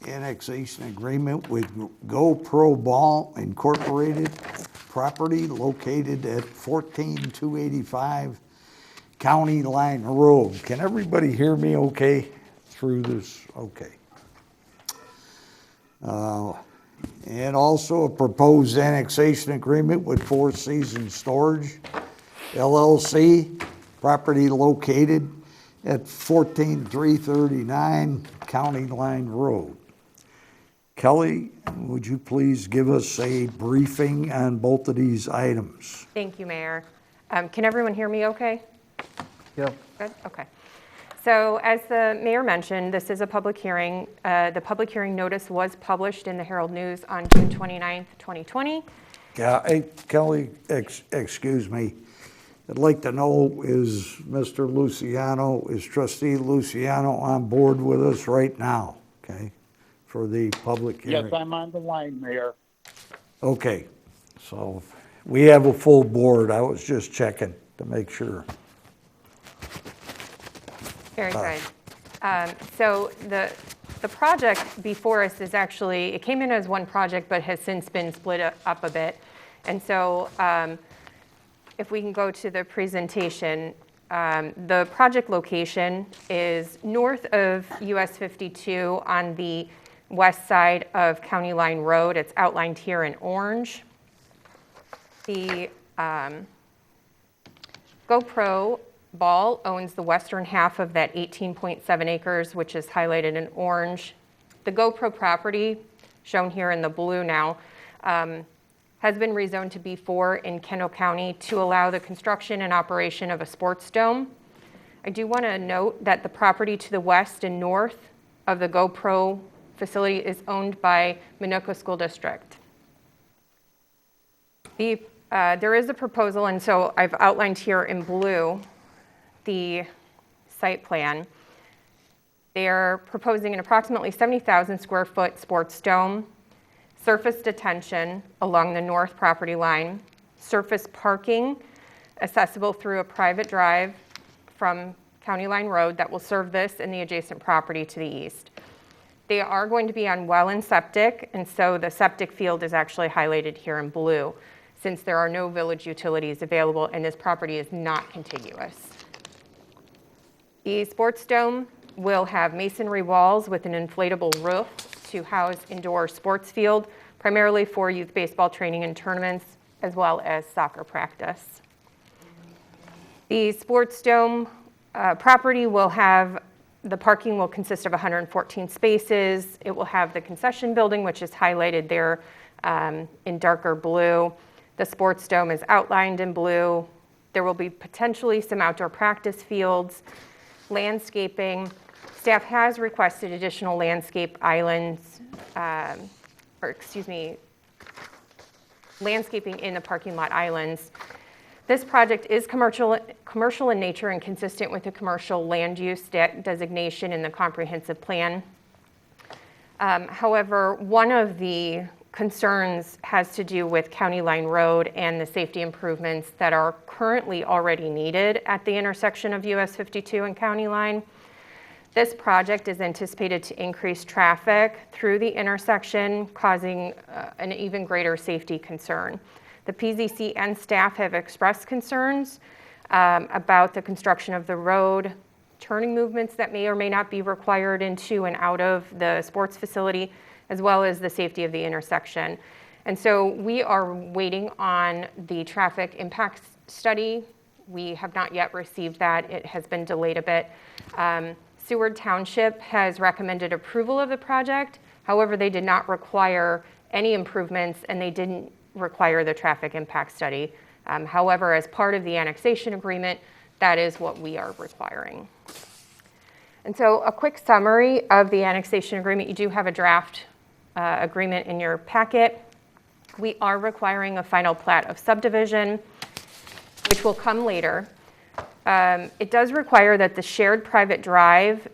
Annexation Agreement with GoPro Ball Incorporated, property located at 14285 County Line Road. Can everybody hear me okay through this? Okay. And also a proposed annexation agreement with Four Seasons Storage LLC, property located at 14339 County Line Road. Kelly, would you please give us a briefing on both of these items? Thank you, Mayor. Can everyone hear me okay? Yep. Good, okay. So as the mayor mentioned, this is a public hearing. The public hearing notice was published in the Herald News on June 29th, 2020. Yeah, hey, Kelly, excuse me. I'd like to know, is Mr. Luciano, is Trustee Luciano on board with us right now, okay, for the public hearing? Yes, I'm on the line, Mayor. Okay, so we have a full board. I was just checking to make sure. Very good. So the project before us is actually, it came in as one project, but has since been split up a bit. And so if we can go to the presentation, the project location is north of US 52 on the west side of County Line Road. It's outlined here in orange. The GoPro Ball owns the western half of that 18.7 acres, which is highlighted in orange. The GoPro property, shown here in the blue now, has been rezoned to B4 in Kendall County to allow the construction and operation of a sports dome. I do want to note that the property to the west and north of the GoPro facility is owned by Minooka School District. There is a proposal, and so I've outlined here in blue the site plan. They're proposing an approximately 70,000 square foot sports dome, surface detention along the north property line, surface parking accessible through a private drive from County Line Road that will serve this and the adjacent property to the east. They are going to be on well and septic, and so the septic field is actually highlighted here in blue, since there are no village utilities available and this property is not contiguous. The sports dome will have masonry walls with an inflatable roof to house indoor sports field, primarily for youth baseball training and tournaments, as well as soccer practice. The sports dome property will have, the parking will consist of 114 spaces. It will have the concession building, which is highlighted there in darker blue. The sports dome is outlined in blue. There will be potentially some outdoor practice fields, landscaping. Staff has requested additional landscape islands, landscaping in the parking lot islands. This project is commercial in nature and consistent with the commercial land use designation in the comprehensive plan. However, one of the concerns has to do with County Line Road and the safety improvements that are currently already needed at the intersection of US 52 and County Line. This project is anticipated to increase traffic through the intersection, causing an even greater safety concern. The PZC and staff have expressed concerns about the construction of the road, turning movements that may or may not be required into and out of the sports facility, as well as the safety of the intersection. And so we are waiting on the traffic impact study. We have not yet received that. It has been delayed a bit. Seward Township has recommended approval of the project. However, they did not require any improvements and they didn't require the traffic impact study. However, as part of the annexation agreement, that is what we are requiring. And so a quick summary of the annexation agreement. You do have a draft agreement in your packet. We are requiring a final plat of subdivision, which will come later. It does require that the shared private drive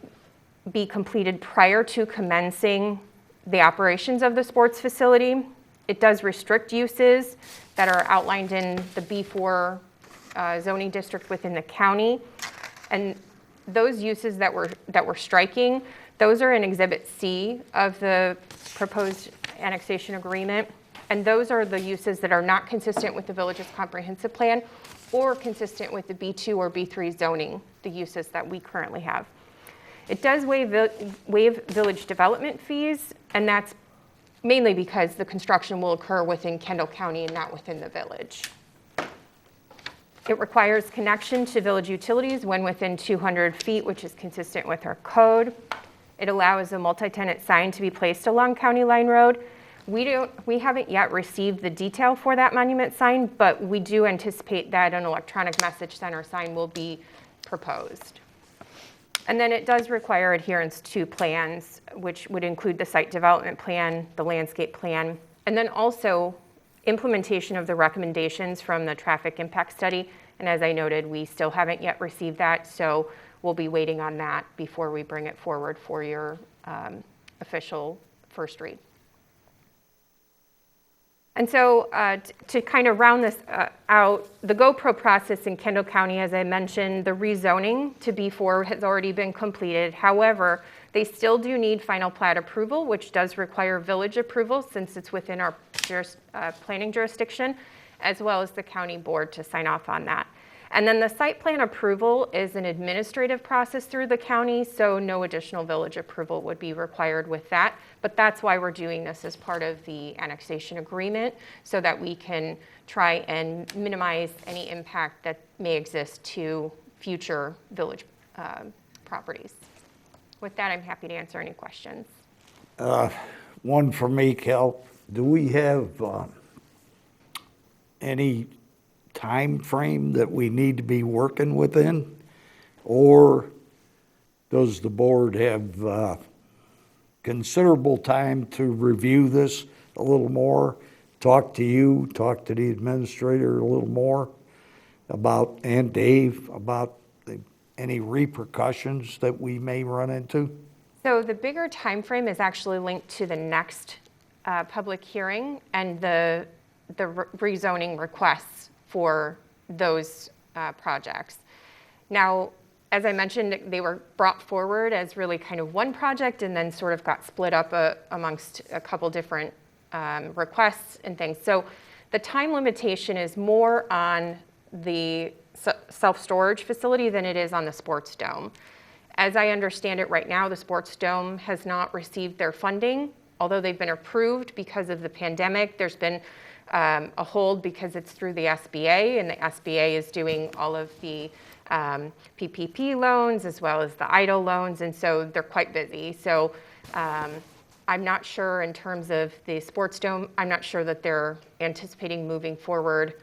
be completed prior to commencing the operations of the sports facility. It does restrict uses that are outlined in the B4 zoning district within the county. And those uses that we're striking, Those are in Exhibit C of the proposed annexation agreement, and those are the uses that are not consistent with the village's comprehensive plan or consistent with the B2 or B3 zoning, the uses that we currently have. It does waive village development fees, and that's mainly because the construction will occur within Kendall County and not within the village. It requires connection to village utilities when within 200 feet, which is consistent with our code. It allows a multi-tenant sign to be placed along County Line Road. We haven't yet received the detail for that monument sign, but we do anticipate that an electronic message center sign will be proposed. And then it does require adherence to plans, which would include the site development plan, the landscape plan, and then also implementation of the recommendations from the traffic impact study. And as I noted, we still haven't yet received that, so we'll be waiting on that before we bring it forward for your official first read. And so to kind of round this out, the GoPro process in Kendall County, as I mentioned, the rezoning to B4 has already been completed. However, they still do need final plat approval, which does require village approval since it's within our planning jurisdiction, as well as the county board to sign off on that. And then the site plan approval is an administrative process through the county, so no additional village approval would be required with that. But that's why we're doing this as part of the annexation agreement, so that we can try and minimize any impact that may exist to future village properties. With that, I'm happy to answer any questions. One for me, Cal. Do we have any time frame that we need to be working within? Or does the board have considerable time to review this a little more, talk to you, talk to the administrator a little more about, and Dave, about any repercussions that we may run into? So the bigger time frame is actually linked to the next public hearing and the rezoning requests for those projects. Now, as I mentioned, they were brought forward as really kind of one project and then sort of got split up amongst a couple different requests and things. So the time limitation is more on the self-storage facility than it is on the sports dome. As I understand it right now, the sports dome has not received their funding, although they've been approved because of the pandemic. There's been a hold because it's through the SBA, and the SBA is doing all of the PPP loans as well as the EIDL loans, and so they're quite busy. So I'm not sure in terms of the sports dome, I'm not sure that they're anticipating moving forward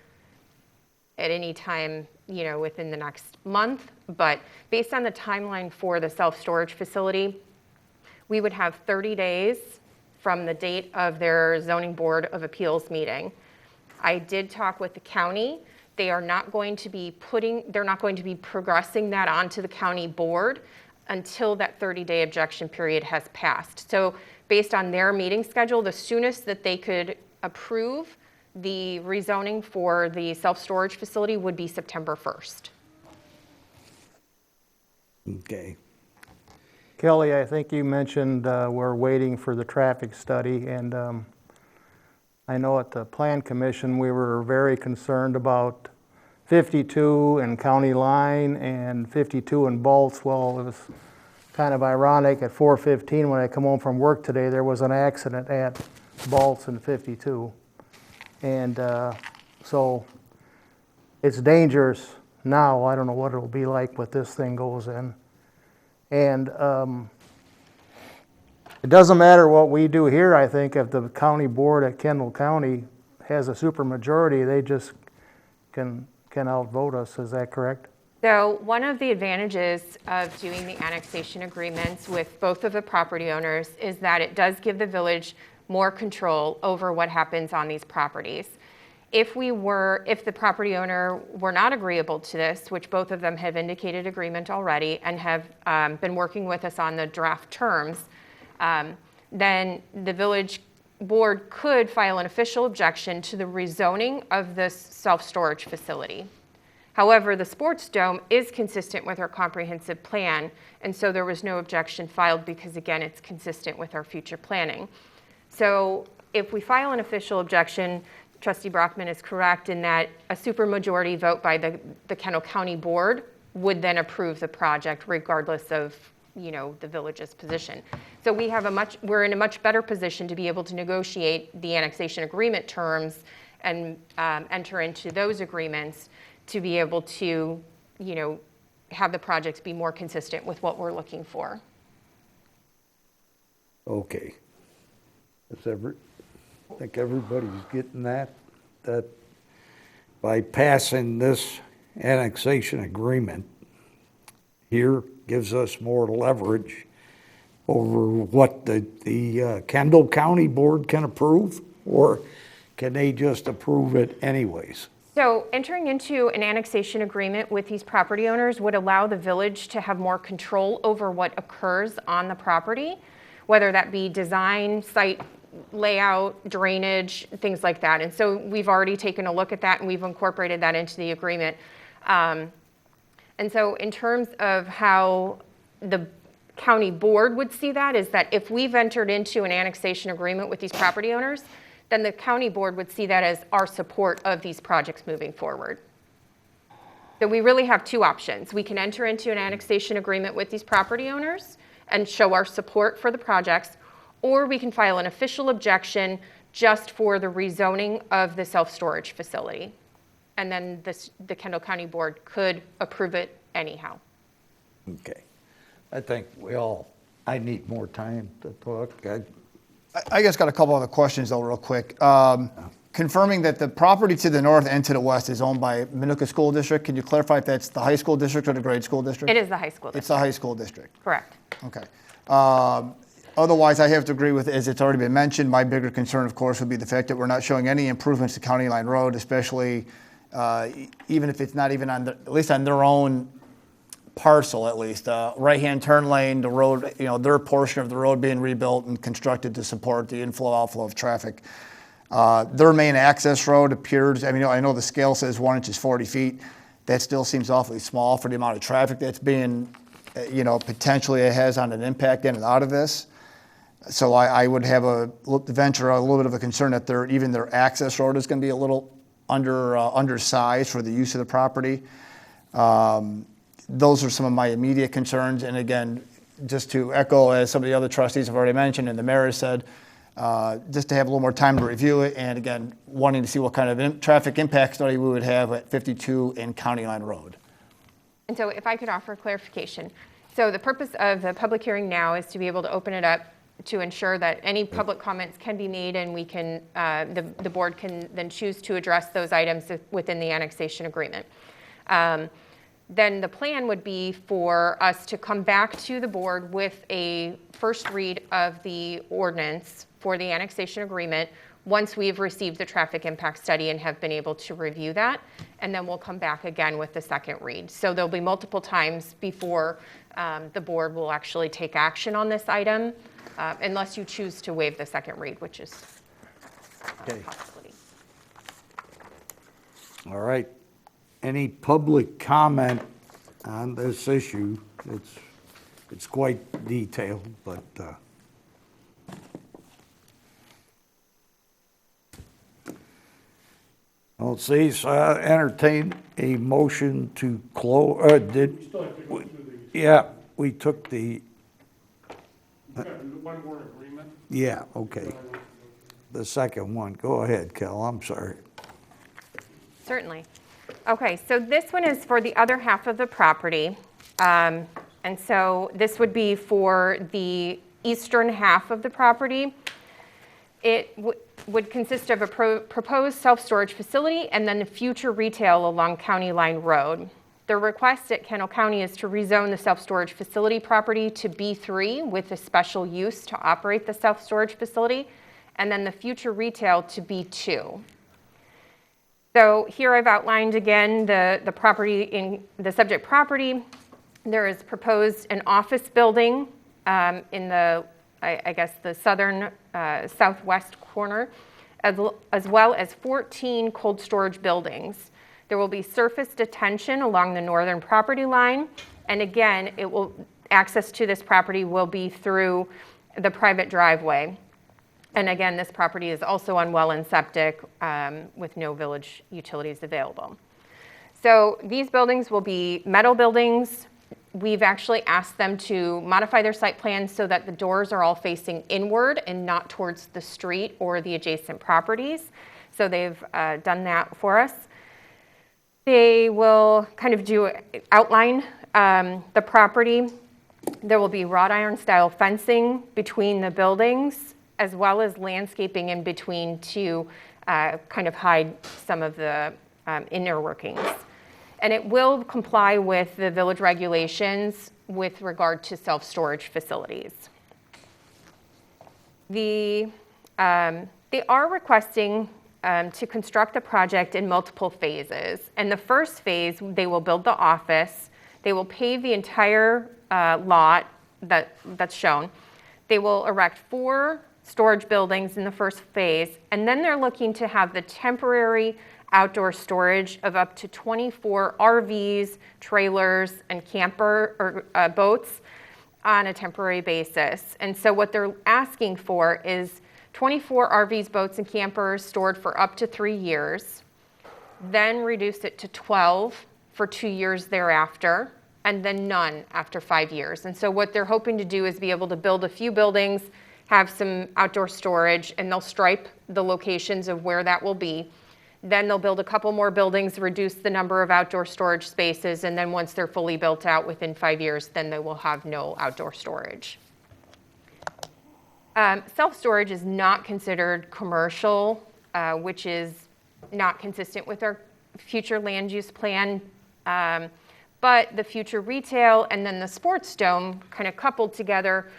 at any time, within the next month. But based on the timeline for the self-storage facility, we would have 30 days from the date of their zoning board of appeals meeting. I did talk with the county. They are not going to be progressing that onto the county board until that 30-day objection period has passed. So based on their meeting schedule, the soonest that they could approve the rezoning for the self-storage facility would be September 1st. Okay. Kelly, I think you mentioned we're waiting for the traffic study, and I know at the Plan Commission we were very concerned about 52 and County Line and 52 and Bolts. Well, it was kind of ironic. At 4:15 when I come home from work today, there was an accident at Bolts and 52. And so it's dangerous now. I don't know what it'll be like when this thing goes in. And it doesn't matter what we do here, I think, if the county board at Kendall County has a supermajority, they just can outvote us. Is that correct? So one of the advantages of doing the annexation agreements with both of the property owners is that it does give the village more control over what happens on these properties. If the property owner were not agreeable to this, which both of them have indicated agreement already and have been working with us on the draft terms, then the village board could file an official objection to the rezoning of this self-storage facility. However, the sports dome is consistent with our comprehensive plan, and so there was no objection filed because, again, it's consistent with our future planning. So if we file an official objection, Trustee Brockman is correct in that a supermajority vote by the Kendall County Board would then approve the project regardless of, the village's position. So we're in a much better position to be able to negotiate the annexation agreement terms and enter into those agreements to be able to, have the projects be more consistent with what we're looking for. Okay. I think everybody's getting that by passing this annexation agreement here gives us more leverage over what the Kendall County Board can approve, or can they just approve it anyways? So entering into an annexation agreement with these property owners would allow the village to have more control over what occurs on the property, whether that be design, site layout, drainage, things like that. And so we've already taken a look at that and we've incorporated that into the agreement. And so in terms of how the county board would see that is that if we've entered into an annexation agreement with these property owners, then the county board would see that as our support of these projects moving forward. So we really have two options. We can enter into an annexation agreement with these property owners and show our support for the projects, or we can file an official objection just for the rezoning of the self-storage facility. And then the Kendall County Board could approve it anyhow. Okay. I think I need more time to talk. I just got a couple other questions though, real quick. Confirming that the property to the north and to the west is owned by Minooka School District. Can you clarify if that's the high school district or the grade school district? It is the high school district. It's the high school district. Correct. Okay. Otherwise, I have to agree with, as it's already been mentioned, my bigger concern, of course, would be the fact that we're not showing any improvements to County Line Road, especially even if it's not even on, at least on their own parcel, at least. Right-hand turn lane, the road, their portion of the road being rebuilt and constructed to support the inflow, outflow of traffic. Their main access road appears, I know the scale says 1 inch is 40 feet. That still seems awfully small for the amount of traffic that's being, potentially it has on an impact in and out of this. So I would have venture a little bit of a concern that even their access road is going to be a little undersized for the use of the property. Those are some of my immediate concerns. And again, just to echo, as some of the other trustees have already mentioned and the mayor said, just to have a little more time to review it. And again, wanting to see what kind of traffic impact study we would have at 52 and County Line Road. And so if I could offer clarification. So the purpose of the public hearing now is to be able to open it up to ensure that any public comments can be made and we can, the board can then choose to address those items within the annexation agreement. Then the plan would be for us to come back to the board with a first read of the ordinance for the annexation agreement once we've received the traffic impact study and have been able to review that. And then we'll come back again with the second read. So there'll be multiple times before the board will actually take action on this item, unless you choose to waive the second read, which is a possibility. All right. Any public comment on this issue? It's quite detailed, but let's see. So I entertain a motion to close. Yeah, we took the. One more agreement? Yeah, okay. The second one. Go ahead, Kel. I'm sorry. Certainly. Okay, so this one is for the other half of the property. And so this would be for the eastern half of the property. It would consist of a proposed self-storage facility and then the future retail along County Line Road. The request at Kendall County is to rezone the self-storage facility property to B3 with a special use to operate the self-storage facility, and then the future retail to B2. So here I've outlined again the property in the subject property. There is proposed an office building in the, I guess, the southern southwest corner, as well as 14 cold storage buildings. There will be surface detention along the northern property line. And again, access to this property will be through the private driveway. And again, this property is also on well and septic with no village utilities available. So these buildings will be metal buildings. We've actually asked them to modify their site plans so that the doors are all facing inward and not towards the street or the adjacent properties. So they've done that for us. They will kind of outline the property. There will be wrought iron style fencing between the buildings, as well as landscaping in between to kind of hide some of the inner workings. And it will comply with the village regulations with regard to self-storage facilities. They are requesting to construct the project in multiple phases. And the first phase, they will build the office. They will pave the entire lot that's shown. They will erect 4 storage buildings in the first phase, and then they're looking to have the temporary outdoor storage of up to 24 RVs, trailers, and camper or boats on a temporary basis. And so what they're asking for is 24 RVs, boats, and campers stored for up to 3 years, then reduce it to 12 for 2 years thereafter, and then none after 5 years. And so what they're hoping to do is be able to build a few buildings, have some outdoor storage, and they'll stripe the locations of where that will be. Then they'll build a couple more buildings, reduce the number of outdoor storage spaces, and then once they're fully built out within 5 years, then they will have no outdoor storage. Self-storage is not considered commercial, which is not consistent with our future land use plan. But the future retail and then the sports dome kind of coupled together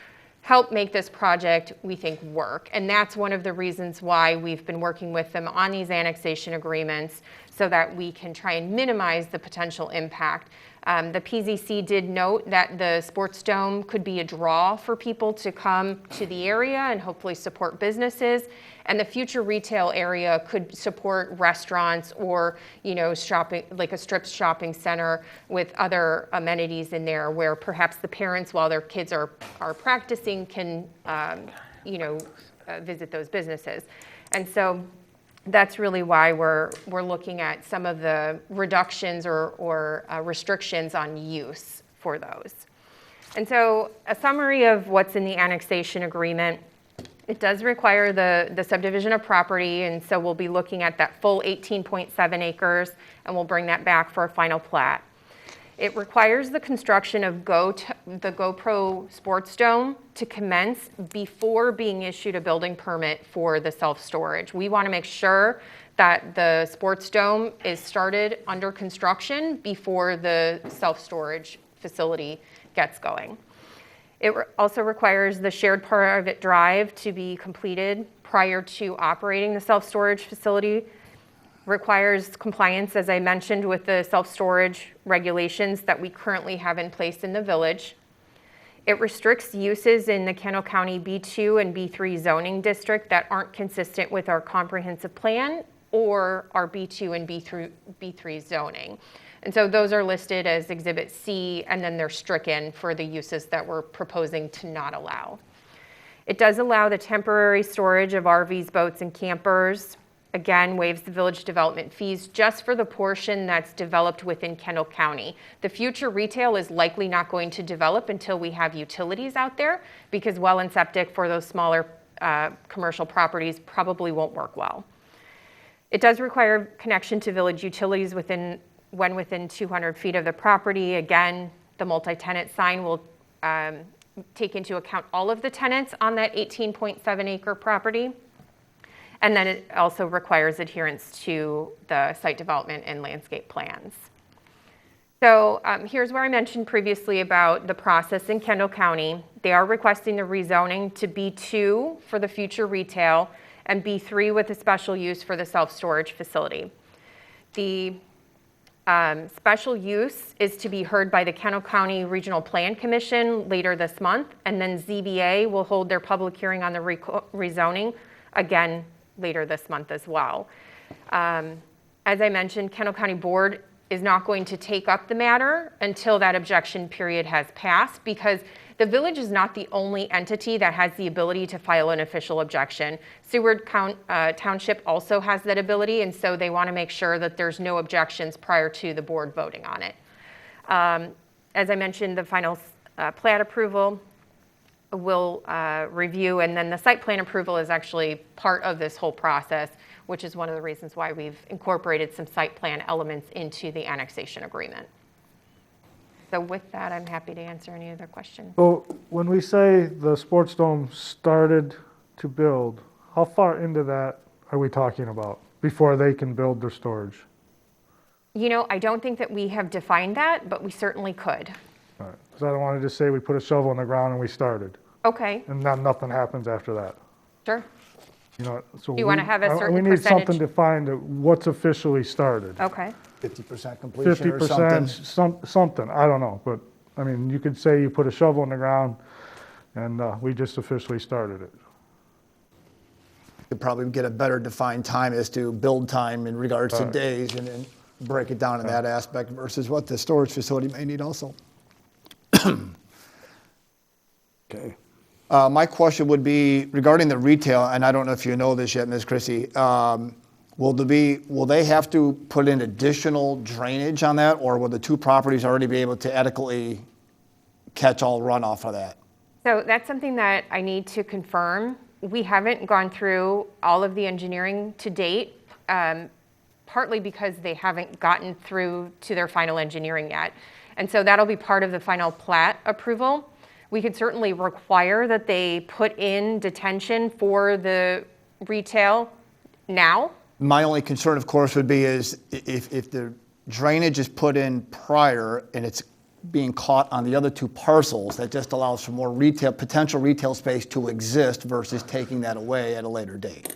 help make this project, we think, work. And that's one of the reasons why we've been working with them on these annexation agreements so that we can try and minimize the potential impact. The PZC did note that the sports dome could be a draw for people to come to the area and hopefully support businesses. And the future retail area could support restaurants or, shopping, like a strip shopping center with other amenities in there where perhaps the parents, while their kids are practicing, can, visit those businesses. And so that's really why we're looking at some of the reductions or restrictions on use for those. And so a summary of what's in the annexation agreement. It does require the subdivision of property, and so we'll be looking at that full 18.7 acres, and we'll bring that back for a final plat. It requires the construction of the GoPro Sports Dome to commence before being issued a building permit for the self-storage. We want to make sure that the sports dome is started under construction before the self-storage facility gets going. It also requires the shared private drive to be completed prior to operating the self-storage facility. Requires compliance, as I mentioned, with the self-storage regulations that we currently have in place in the village. It restricts uses in the Kendall County B2 and B3 zoning district that aren't consistent with our comprehensive plan or our B2 and B3 zoning. And so those are listed as Exhibit C, and then they're stricken for the uses that we're proposing to not allow. It does allow the temporary storage of RVs, boats, and campers. Again, waives the village development fees just for the portion that's developed within Kendall County. The future retail is likely not going to develop until we have utilities out there, because well and septic for those smaller commercial properties probably won't work well. It does require connection to village utilities when within 200 feet of the property. Again, the multi-tenant sign will take into account all of the tenants on that 18.7 acre property. And then it also requires adherence to the site development and landscape plans. So here's where I mentioned previously about the process in Kendall County. They are requesting the rezoning to B2 for the future retail and B3 with a special use for the self-storage facility. The special use is to be heard by the Kendall County Regional Plan Commission later this month, and then ZBA will hold their public hearing on the rezoning again later this month as well. As I mentioned, Kendall County Board is not going to take up the matter until that objection period has passed, because the village is not the only entity that has the ability to file an official objection. Seward Township also has that ability, and so they want to make sure that there's no objections prior to the board voting on it. As I mentioned, the final plat approval will review, and then the site plan approval is actually part of this whole process, which is one of the reasons why we've incorporated some site plan elements into the annexation agreement. So with that, I'm happy to answer any other questions. So when we say the sports dome started to build, how far into that are we talking about before they can build their storage? You know, I don't think that we have defined that, but we certainly could. All right, because I don't want to just say we put a shovel in the ground and we started, Okay, and then nothing happens after that. sure. You know, so You wanna have a certain we need something percentage? defined that what's officially started. Okay, 50% completion or something. Something, I don't know, but, I mean, you could say you put a shovel in the ground and we just officially started it. Could probably get a better defined time as to build time in regards to Right. days, and then break it down in that aspect versus what the storage facility may need also. Okay. My question would be regarding the retail, and I don't know if you know this yet, Ms. Chrissy. Will they have to put in additional drainage on that, or will the two properties already be able to adequately catch all runoff of that? so that's something that I need to confirm. We haven't gone through all of the engineering to date, partly because they haven't gotten through to their final engineering yet. And so that'll be part of the final plat approval. We could certainly require that they put in detention for the retail now. My only concern, of course, would be is if the drainage is put in prior and it's being caught on the other two parcels, that just allows for more retail, potential retail space to exist versus taking that away at a later date.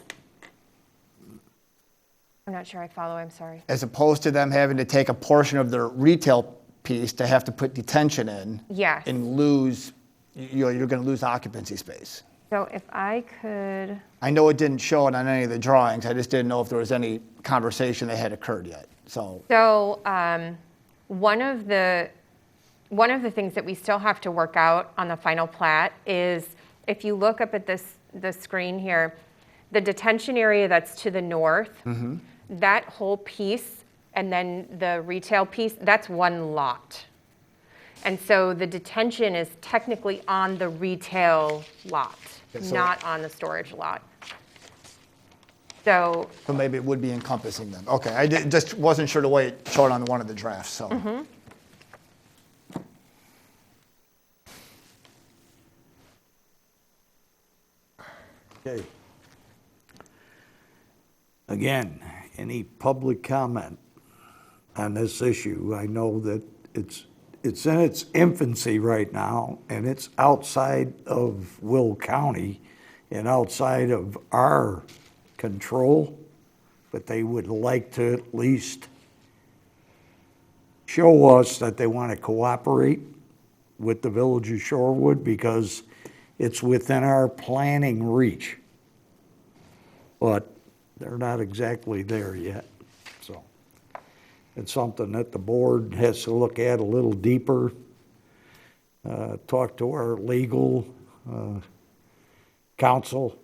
I'm not sure I follow, I'm sorry. As opposed to them having to take a portion of their retail piece to have to put detention in. Yes. And lose, you're going to lose occupancy space. So if I could, I know it didn't show it on any of the drawings. I just didn't know if there was any conversation that had occurred yet. So one of the things that we still have to work out on the final plat is, if you look up at the screen here, the detention area that's to the north, that whole piece, and then the retail piece, that's one lot. And so the detention is technically on the retail lot, not on the storage lot. So maybe it would be encompassing them. Okay, just wasn't sure the way it showed on one of the drafts, so. Okay. Again, any public comment on this issue? I know that it's in its infancy right now, and it's outside of Will County and outside of our control, but they would like to at least show us that they want to cooperate with the village of Shorewood, because it's within our planning reach. But they're not exactly there yet, so it's something that the board has to look at a little deeper, talk to our legal counsel,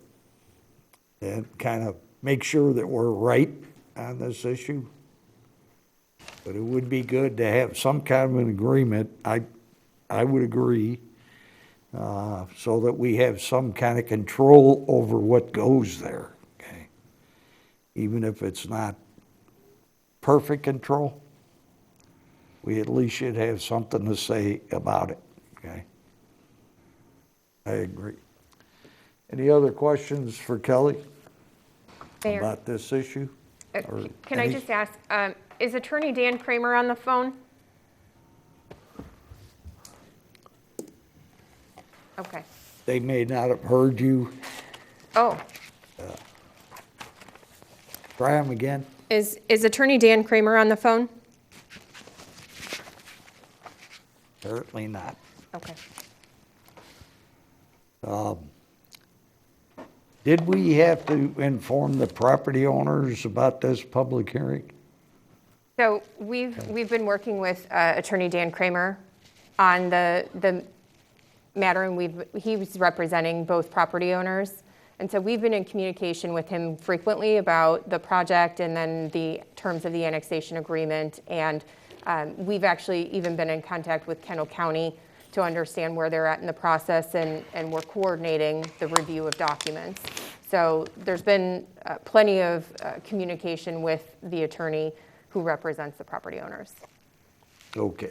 and kind of make sure that we're right on this issue. But it would be good to have some kind of an agreement, I would agree, so that we have some kind of control over what goes there, okay? Even if it's not perfect control, we at least should have something to say about it, okay? I agree. Any other questions for Kelly Mayor, about this issue? Or can I any- just ask, is Attorney Dan Kramer on the phone? Okay. They may not have heard you. Oh, Try them again. is Attorney Dan Kramer on the phone? Apparently not. Okay. Did we have to inform the property owners about this public hearing? So we've been working with Attorney Dan Kramer on the matter, and he was representing both property owners. And so we've been in communication with him frequently about the project and then the terms of the annexation agreement. And we've actually even been in contact with Kendall County to understand where they're at in the process, and we're coordinating the review of documents. So there's been plenty of communication with the attorney who represents the property owners. Okay.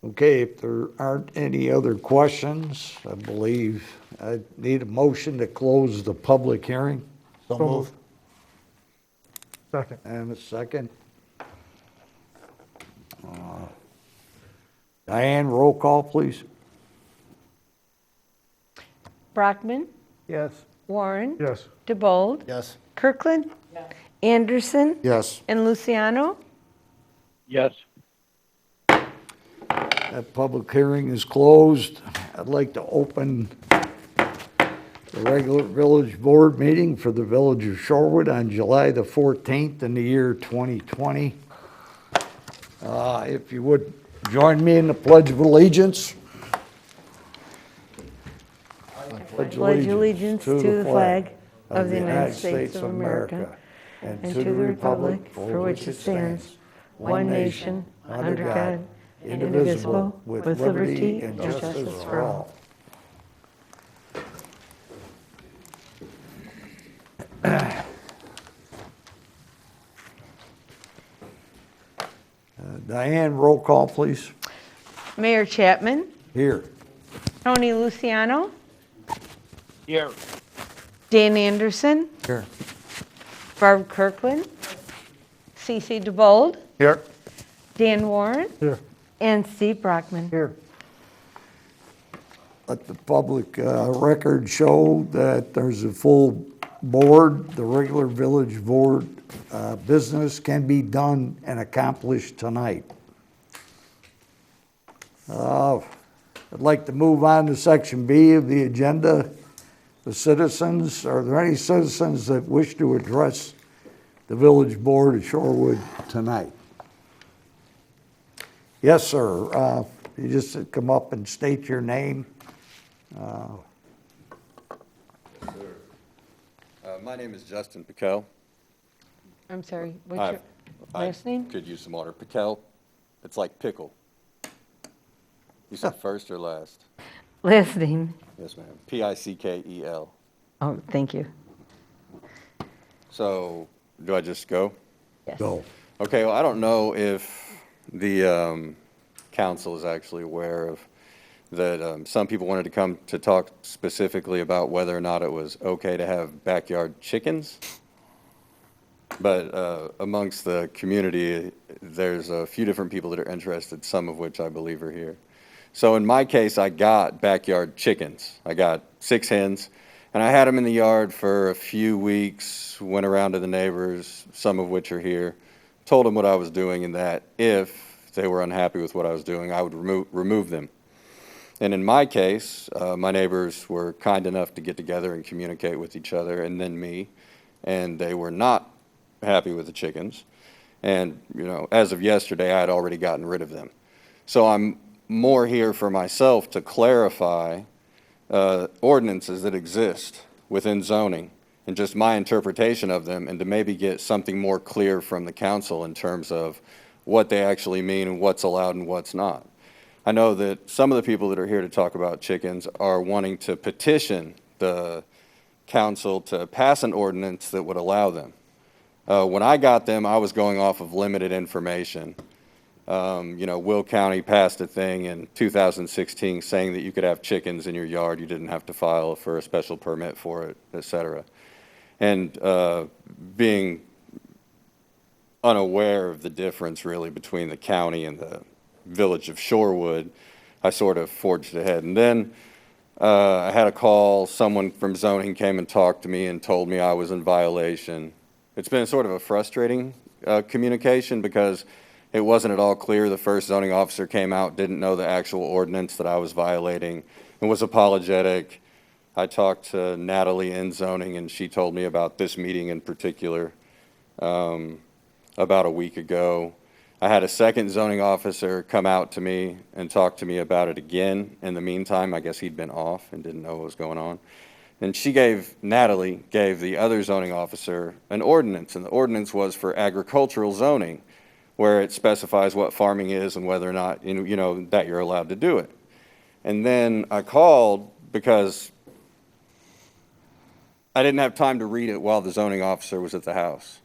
Okay, if there aren't any other questions, I believe I need a motion to close the public hearing. So So move. moved. Second. And a second. Diane, roll call, please. Brockman, Yes. Warren, Yes. DeBold, Yes. Kirkland, Anderson, Yes. and Luciano. Yes. That public hearing is closed. I'd like to open the regular village board meeting for the village of Shorewood on July the 14th in the year 2020. If you would join me in the Pledge of Allegiance. Pledge allegiance to the flag of the United States of America and to the republic for which it stands, one nation, under God, indivisible, with liberty and justice for all. Diane, roll call, please. Mayor Chapman, Here. Tony Luciano, Here. Dan Anderson, Here. Barb Kirkland, Cece DeBold, Here. Dan Warren, Here. and Steve Brockman. Here. Let the public record show that there's a full board. The regular village board business can be done and accomplished tonight. I'd like to move on to section B of the agenda. The citizens, are there any citizens that wish to address the village board of Shorewood tonight? Yes, sir. You just come up and state your name. My name is Justin Piquel. I'm sorry, what's your last name? Could use some water. Piquel, it's like pickle. You said first or last? Last name. Yes, ma'am. Pickel. Oh, thank you. So, do I just go? Yes. Go. Okay, well, I don't know if the council is actually aware of that some people wanted to come to talk specifically about whether or not it was okay to have backyard chickens. But amongst the community, there's a few different people that are interested, some of which I believe are here. So in my case, I got backyard chickens. I got 6 hens, and I had them in the yard for a few weeks, went around to the neighbors, some of which are here, told them what I was doing, and that if they were unhappy with what I was doing, I would remove them. And in my case, my neighbors were kind enough to get together and communicate with each other, and then me, and they were not happy with the chickens. And, you know, as of yesterday, I had already gotten rid of them. So I'm more here for myself to clarify ordinances that exist within zoning and just my interpretation of them, and to maybe get something more clear from the council in terms of what they actually mean and what's allowed and what's not. I know that some of the people that are here to talk about chickens are wanting to petition the council to pass an ordinance that would allow them. When I got them, I was going off of limited information. You know, Will County passed a thing in 2016 saying that you could have chickens in your yard. You didn't have to file for a special permit for it, et cetera. And being unaware of the difference really between the county and the village of Shorewood, I sort of forged ahead. And then I had a call, someone from zoning came and talked to me and told me I was in violation. It's been sort of a frustrating communication because it wasn't at all clear. The first zoning officer came out, didn't know the actual ordinance that I was violating, and was apologetic. I talked to Natalie in zoning, and she told me about this meeting in particular. about a week ago. I had a second zoning officer come out to me and talk to me about it again. In the meantime, I guess he'd been off and didn't know what was going on. And Natalie gave the other zoning officer an ordinance, and the ordinance was for agricultural zoning, where it specifies what farming is and whether or not, that you're allowed to do it. And then I called because I didn't have time to read it while the zoning officer was at the house.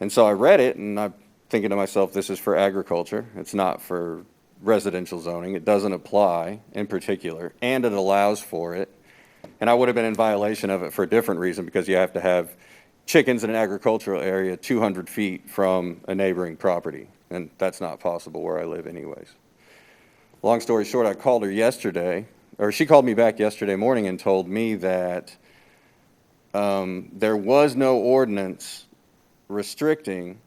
And so I read it, and I'm thinking to myself, this is for agriculture. It's not for residential zoning. It doesn't apply in particular, and it allows for it. And I would have been in violation of it for a different reason, because you have to have chickens in an agricultural area 200 feet from a neighboring property, and that's not possible where I live anyways. Long story short, I called her yesterday, or she called me back yesterday morning and told me that there was no ordinance restricting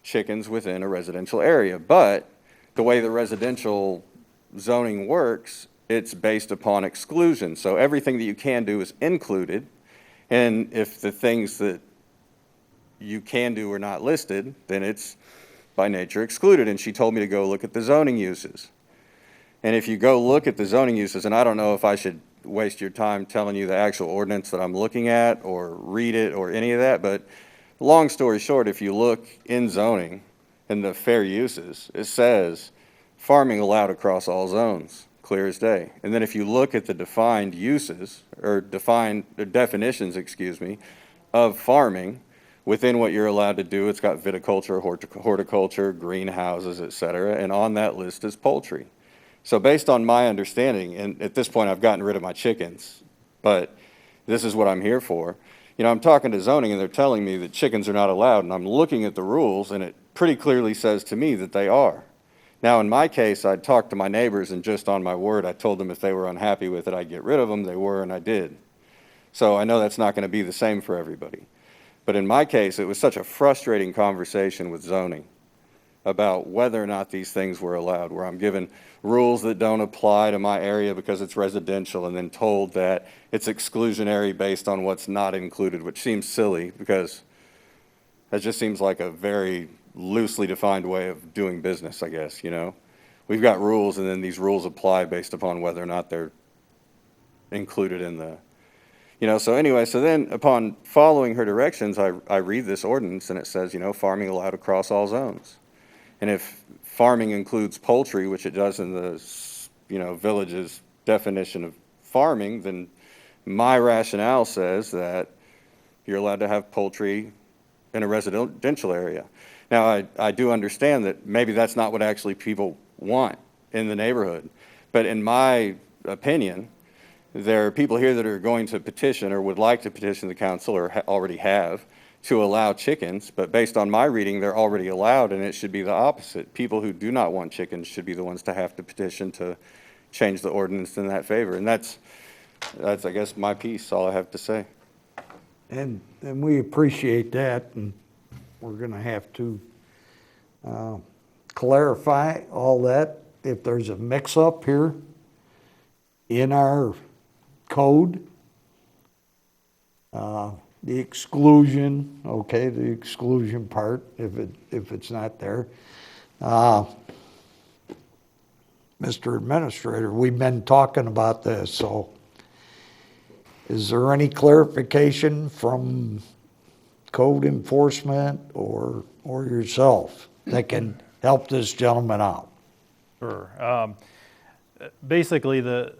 chickens within a residential area, but the way the residential zoning works, it's based upon exclusion. So everything that you can do is included, and if the things that you can do are not listed, then it's by nature excluded. And she told me to go look at the zoning uses. And if you go look at the zoning uses, and I don't know if I should waste your time telling you the actual ordinance that I'm looking at or read it or any of that, but long story short, if you look in zoning in the fair uses, it says farming allowed across all zones, clear as day. And then if you look at the defined uses, or definitions, of farming, within what you're allowed to do, it's got viticulture, horticulture, greenhouses, et cetera, and on that list is poultry. So based on my understanding, and at this point I've gotten rid of my chickens, but this is what I'm here for. I'm talking to zoning and they're telling me that chickens are not allowed, and I'm looking at the rules and it pretty clearly says to me that they are. Now in my case, I talked to my neighbors, and just on my word, I told them if they were unhappy with it, I'd get rid of them. They were, and I did. So I know that's not going to be the same for everybody. But in my case, it was such a frustrating conversation with zoning about whether or not these things were allowed, where I'm given rules that don't apply to my area because it's residential, and then told that it's exclusionary based on what's not included, which seems silly because that just seems like a very loosely defined way of doing business, I guess, We've got rules, and then these rules apply based upon whether or not they're included in the, so anyway, so then upon following her directions, I read this ordinance, and it says, farming allowed across all zones. And if farming includes poultry, which it does in the, village's definition of farming, then my rationale says that you're allowed to have poultry in a residential area. Now, I do understand that maybe that's not what actually people want in the neighborhood. But in my opinion, there are people here that are going to petition or would like to petition the council, or already have, to allow chickens. But based on my reading, they're already allowed, and it should be the opposite. People who do not want chickens should be the ones to have to petition to change the ordinance in that favor. And that's I guess, my piece, all I have to say. And we appreciate that, and we're going to have to clarify all that. If there's a mix-up here in our code, the exclusion, okay, the exclusion part, if it's not there. Mr. Administrator, we've been talking about this, so is there any clarification from code enforcement or yourself that can help this gentleman out? Sure. Basically, the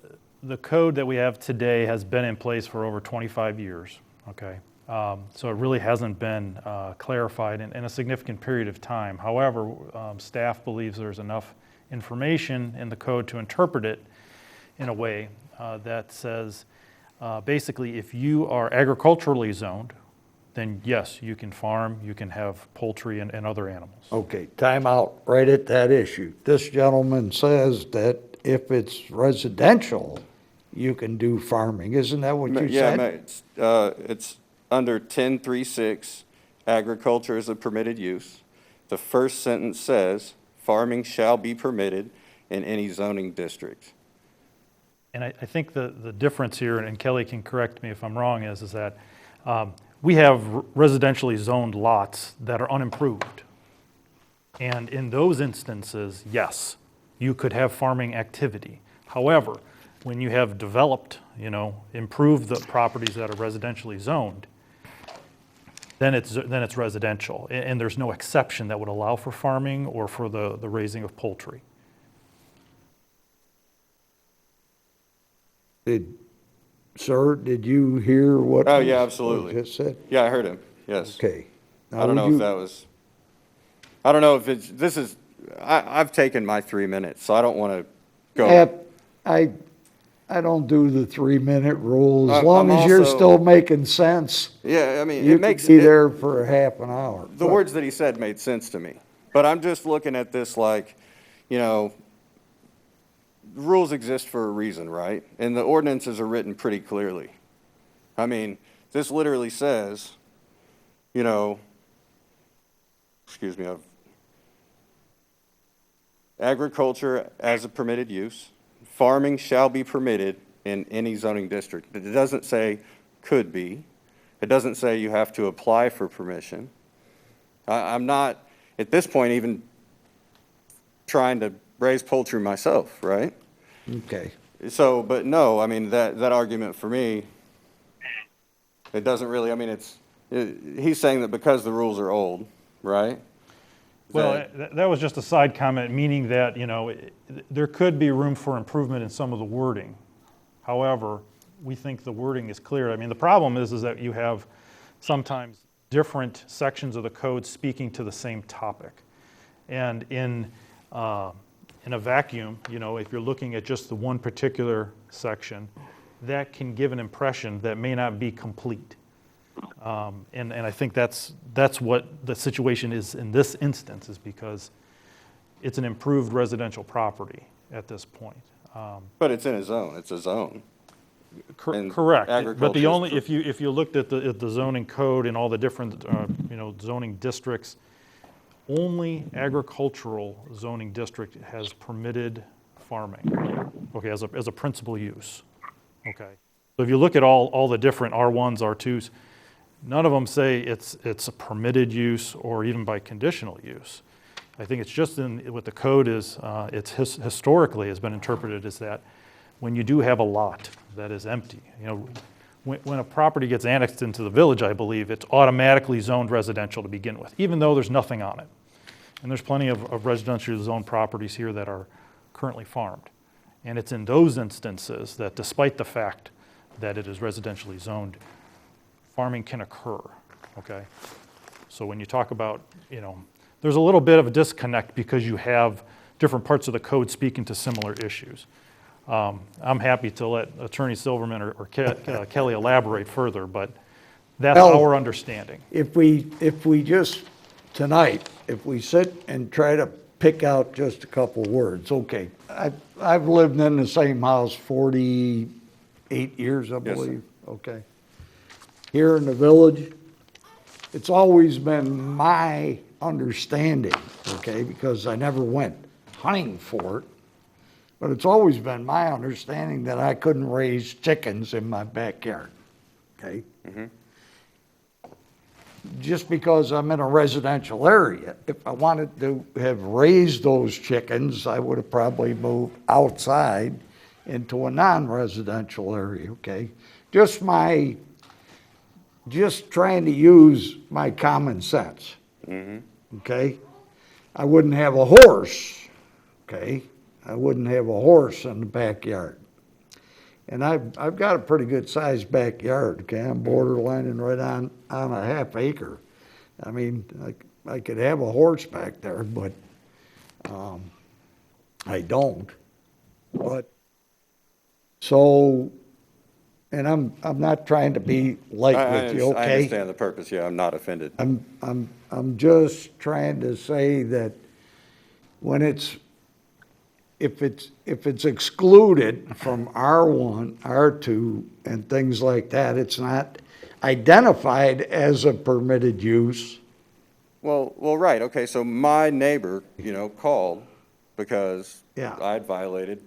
code that we have today has been in place for over 25 years, okay? So it really hasn't been clarified in a significant period of time. However, staff believes there's enough information in the code to interpret it in a way that says, basically, if you are agriculturally zoned, then yes, you can farm, you can have poultry and other animals. Okay, time out right at that issue. This gentleman says that if it's residential, you can do farming. Isn't that what you said? Yeah, it's under 10.3.6, agriculture is a permitted use. The first sentence says, farming shall be permitted in any zoning district. And I think the difference here, and Kelly can correct me if I'm wrong, is that we have residentially zoned lots that are unimproved. And in those instances, yes, you could have farming activity. However, when you have developed, improved the properties that are residentially zoned, then it's residential. And there's no exception that would allow for farming or for the raising of poultry. Sir, did you hear what? Oh, yeah, absolutely. Just said? Yeah, I heard him, yes. Okay. Now, I don't would know if you- that was, I don't know if it's, this is, I've taken my 3 minutes, so I don't want to go. I don't do the 3-minute rule. As I'm long as you're also- still making sense, Yeah, I mean, you it could makes, be there for a half an hour. the words that he said made sense to me. But I'm just looking at this like, rules exist for a reason, right? And the ordinances are written pretty clearly. I mean, this literally says, excuse me, agriculture as a permitted use, farming shall be permitted in any zoning district. It doesn't say could be. It doesn't say you have to apply for permission. I'm not, at this point, even trying to raise poultry myself, right? Okay. So, but no, I mean, that argument for me, it doesn't really, I mean, he's saying that because the rules are old, right? Well, that was just a side comment, meaning that, there could be room for improvement in some of the wording. However, we think the wording is clear. I mean, the problem is that you have sometimes different sections of the code speaking to the same topic. And in a vacuum, if you're looking at just the one particular section, that can give an impression that may not be complete. And I think that's what the situation is in this instance, is because it's an improved residential property at this point. But it's in a zone, it's a zone. And Correct, but agriculture the is only, if you looked at the zoning code and all the different, zoning districts, only agricultural zoning district has permitted farming, okay, as a principal use, okay? So if you look at all the different R1s, R2s, none of them say it's a permitted use or even by conditional use. I think it's just what the code is, historically has been interpreted as that when you do have a lot that is empty, when a property gets annexed into the village, I believe, it's automatically zoned residential to begin with, even though there's nothing on it. And there's plenty of residentially zoned properties here that are currently farmed. And it's in those instances that despite the fact that it is residentially zoned, farming can occur, okay? So when you talk about, there's a little bit of a disconnect because you have different parts of the code speaking to similar issues. I'm happy to let Attorney Silverman or Kelly elaborate further, but that's Well, our understanding. If we just, tonight, if we sit and try to pick out just a couple words, okay. I've lived in the same house 48 years, I Yes, sir. believe, okay. Here in the village, it's always been my understanding, okay, because I never went hunting for it, but it's always been my understanding that I couldn't raise chickens in my backyard, okay? Just because I'm in a residential area. If I wanted to have raised those chickens, I would have probably moved outside into a non-residential area, okay? Just trying to use my common sense, okay? I wouldn't have a horse, okay? I wouldn't have a horse in the backyard. And I've got a pretty good sized backyard, okay? I'm borderlining right on a half acre. I mean, I could have a horse back there, but I don't. But, so, and I'm not trying to be light with you, I okay? understand the purpose, yeah, I'm not offended. I'm just trying to say that when if it's excluded from R1, R2, and things like that, it's not identified as a permitted use. Well, right, okay, so my neighbor, called because Yeah. I had violated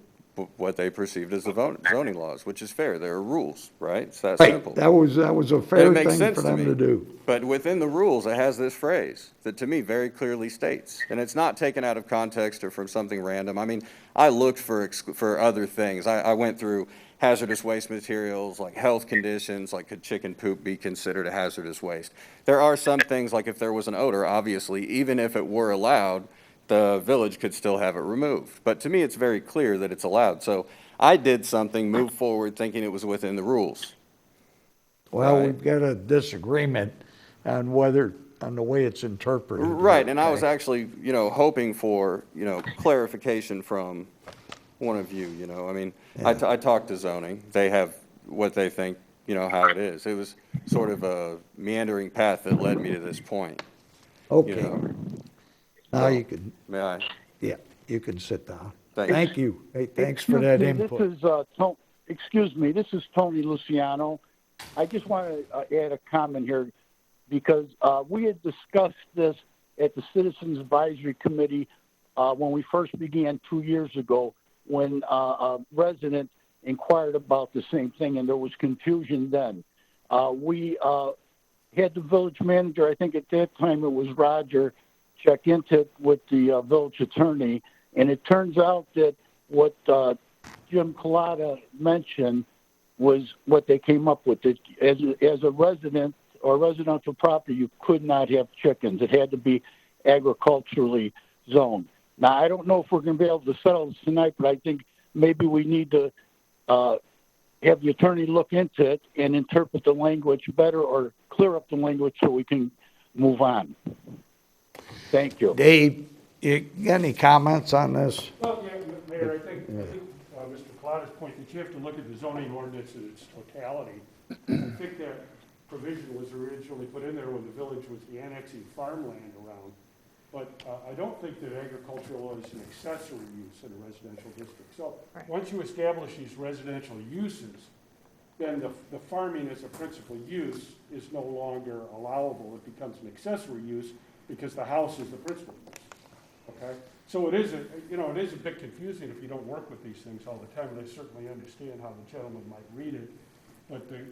what they perceived as the zoning laws, which is fair. There are rules, right? It's that Right, simple. that was a And fair it makes thing sense for to them me. to do. But within the rules, it has this phrase that to me very clearly states, and it's not taken out of context or from something random. I mean, I looked for other things. I went through hazardous waste materials, like health conditions, like could chicken poop be considered a hazardous waste? There are some things, like if there was an odor, obviously, even if it were allowed, the village could still have it removed. But to me, it's very clear that it's allowed. So I did something, moved forward, thinking it was within the rules. Well, Right. we've got a disagreement on the way it's interpreted. Right, and I was okay? actually, hoping for, clarification from one of you, I mean, I talked to zoning, they have what they think, how it is. It was sort of a meandering path that led me to this point, Okay, now So, you can, May I? yeah, you can sit down. Thanks. Thank you. Hey, thanks for that input. This is Tony Luciano. I just want to add a comment here because we had discussed this at the Citizens Advisory Committee when we first began 2 years ago when a resident inquired about the same thing and there was confusion then. We had the village manager, I think at that time it was Roger, check into it with the village attorney, and it turns out that what Jim Collada mentioned was what they came up with. As a resident or residential property, you could not have chickens. It had to be agriculturally zoned. Now, I don't know if we're going to be able to settle this tonight, but I think maybe we need to have the attorney look into it and interpret the language better or clear up the language so we can move on. Thank you. Dave, you got any comments on this? Well, yeah, Mayor, I think Mr. Collada's point that you have to look at the zoning ordinance in its totality. I think that provision was originally put in there when the village was annexing farmland around. But I don't think that agricultural is an accessory use in a residential district. So Right. once you establish these residential uses, then the farming as a principal use is no longer allowable. It becomes an accessory use because the house is the principal use. Okay? So it is a bit confusing if you don't work with these things all the time, and I certainly understand how the gentleman might read it. But the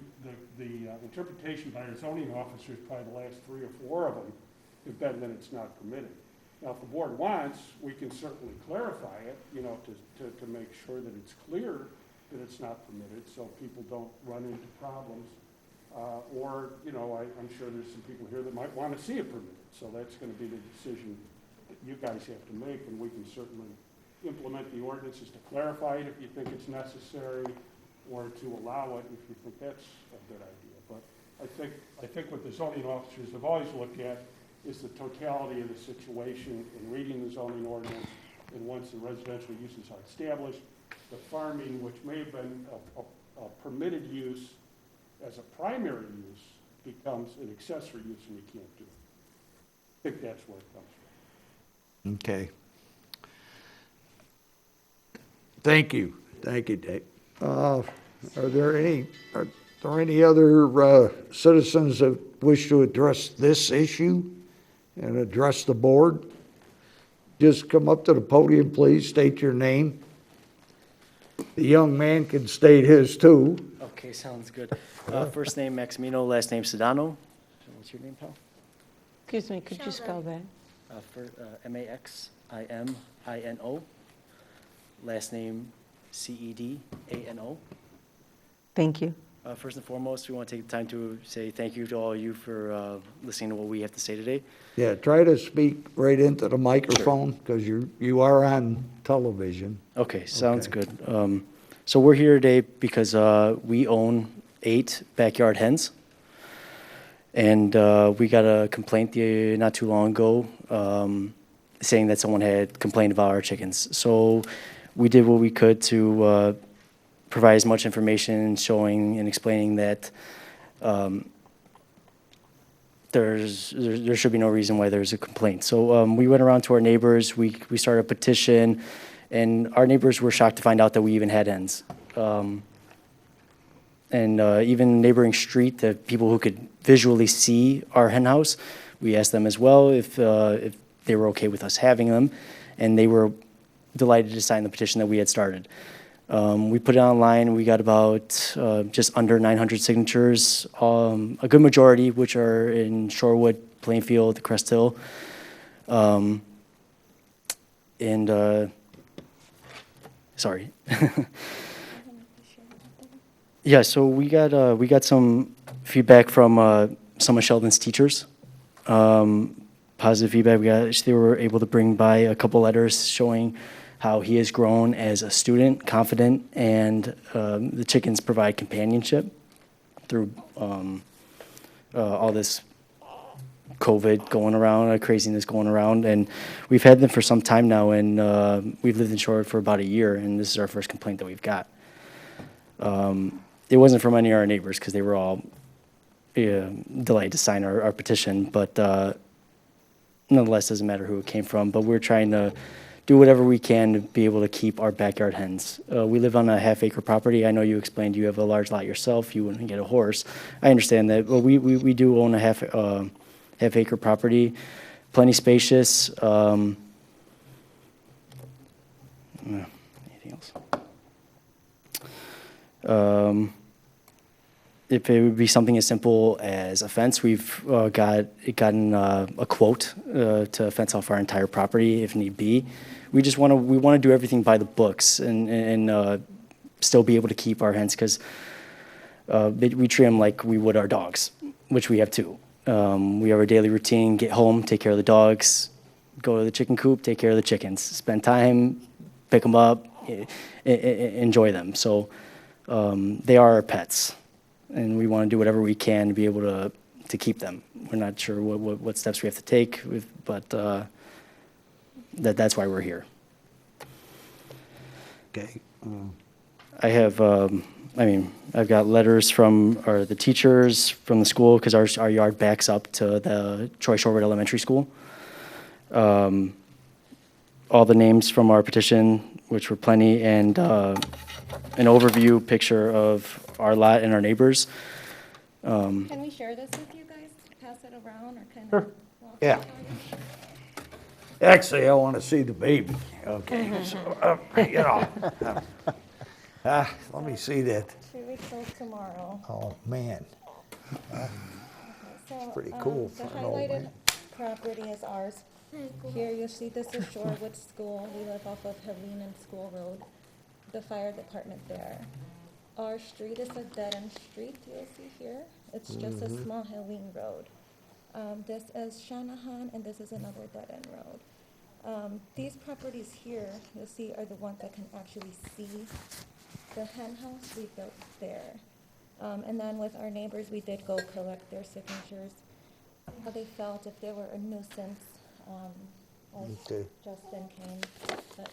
interpretation by our zoning officers, probably the last 3 or 4 of them, have been that it's not permitted. Now, if the board wants, we can certainly clarify it, to make sure that it's clear that it's not permitted, so people don't run into problems. I'm sure there's some people here that might want to see it permitted. So that's going to be the decision that you guys have to make, and we can certainly implement the ordinances to clarify it if you think it's necessary, or to allow it if you think that's a good idea. But I think what the zoning officers have always looked at is the totality of the situation in reading the zoning ordinance, and once the residential uses are established, the farming, which may have been a permitted use as a primary use, becomes an accessory use and you can't do it. I think that's where it comes from. Okay. Thank you, Dave. Are there any other citizens that wish to address this issue and address the board? Just come up to the podium, please, state your name. The young man can state his too. Okay, sounds good. First name Maximino, last name Sedano. What's your name, pal? Excuse me, could you spell that? Maximino. Last name Cedano. Thank you. First and foremost, we want to take the time to say thank you to all of you for listening to what we have to say today. Yeah, try to speak right into the microphone because you are on television. Okay, sounds Okay. good. So we're here today because we own 8 backyard hens. And we got a complaint not too long ago saying that someone had complained about our chickens. So we did what we could to provide as much information showing and explaining that there should be no reason why there's a complaint. So we went around to our neighbors, we started a petition, and our neighbors were shocked to find out that we even had hens. And even neighboring street, the people who could visually see our hen house, we asked them as well if they were okay with us having them, and they were delighted to sign the petition that we had started. We put it online. We got about just under 900 signatures, a good majority which are in Shorewood, Plainfield, Crest Hill. Sorry. Yeah, so we got some feedback from some of Sheldon's teachers. Positive feedback. They were able to bring by a couple letters showing how he has grown as a student, confident, and the chickens provide companionship through all this COVID going around, craziness going around. And we've had them for some time now, and we've lived in Shorewood for about a year, and this is our first complaint that we've got. It wasn't from any of our neighbors because they were all delighted to sign our petition, but nonetheless, doesn't matter who it came from. But we're trying to do whatever we can to be able to keep our backyard hens. We live on a half-acre property. I know you explained you have a large lot yourself. You wouldn't get a horse. I understand that, but we do own a half-acre property, plenty spacious. Anything else? If it would be something as simple as a fence, we've gotten a quote to fence off our entire property if need be. We want to do everything by the books and still be able to keep our hens because we treat them like we would our dogs, which we have too. We have our daily routine: get home, take care of the dogs, go to the chicken coop, take care of the chickens, spend time, pick them up, enjoy them. So they are our pets, and we want to do whatever we can to be able to keep them. We're not sure what steps we have to take, but that's why we're here. Okay. I've got letters from the teachers from the school because our yard backs up to the Troy Shorewood Elementary School. All the names from our petition, which were plenty, and an overview picture of our lot and our neighbors. Can we share this with you guys, pass it around, or kind of? Yeah. Actually, I want to see the baby. Okay, so, let me see that. 2 weeks old tomorrow. Oh, man. So, Pretty cool The for an old highlighted man. property is ours. Here you see this is Shorewood School. We live off of Helene and School Road. The fire department there. Our street is a dead-end street, you'll see here. It's just a small Helene road. This is Shanahan, and this is another dead-end road. These properties here, you'll see, are the ones that can actually see the hen house we built there. And then with our neighbors, we did go collect their signatures, how they felt, if they were a nuisance, as Okay. Justin came. But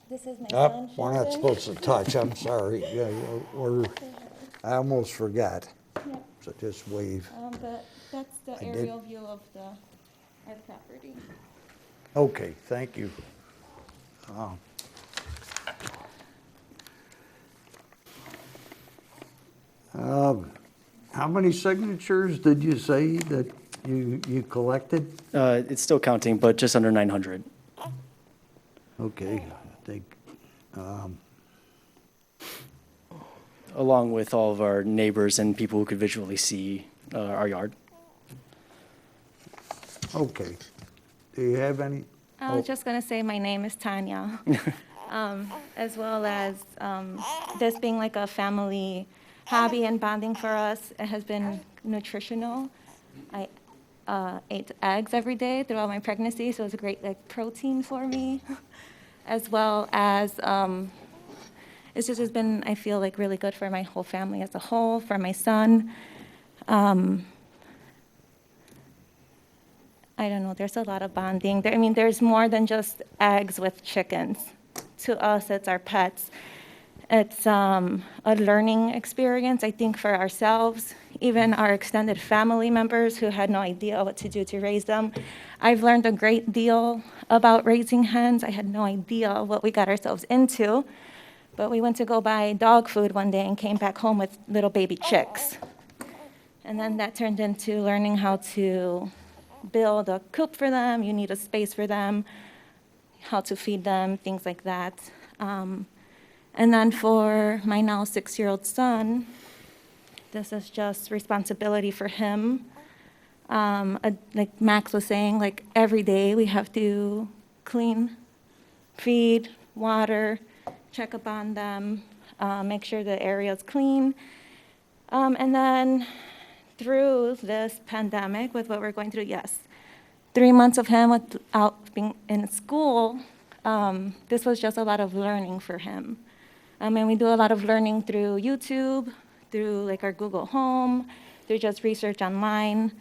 this is my son, We're not Sheldon. supposed to touch, I'm sorry. Yeah, I almost forgot. Yep. So just wave. But that's the did. aerial view of our property. Okay, thank you. How many signatures did you say that you collected? It's still counting, but just under 900. Okay, I think, Along with all of our neighbors and people who could visually see our yard. okay. Do you have any? I was just going to say my name is Tanya, as well as this being like a family hobby and bonding for us. It has been nutritional. I ate eggs every day throughout my pregnancy, so it's a great protein for me, as well as it's just has been, I feel like, really good for my whole family as a whole, for my son. I don't know, there's a lot of bonding. There's more than just eggs with chickens. To us, it's our pets. It's a learning experience, I think, for ourselves, even our extended family members who had no idea what to do to raise them. I've learned a great deal about raising hens. I had no idea what we got ourselves into, but we went to go buy dog food one day and came back home with little baby chicks. And then that turned into learning how to build a coop for them. You need a space for them, how to feed them, things like that. And then for my now 6-year-old son, this is just responsibility for him. Like Max was saying, like every day we have to clean, feed, water, check up on them, make sure the area's clean. And then through this pandemic, with what we're going through, yes, 3 months of him without being in school, this was just a lot of learning for him. And we do a lot of learning through YouTube, through like our Google Home, through just research online.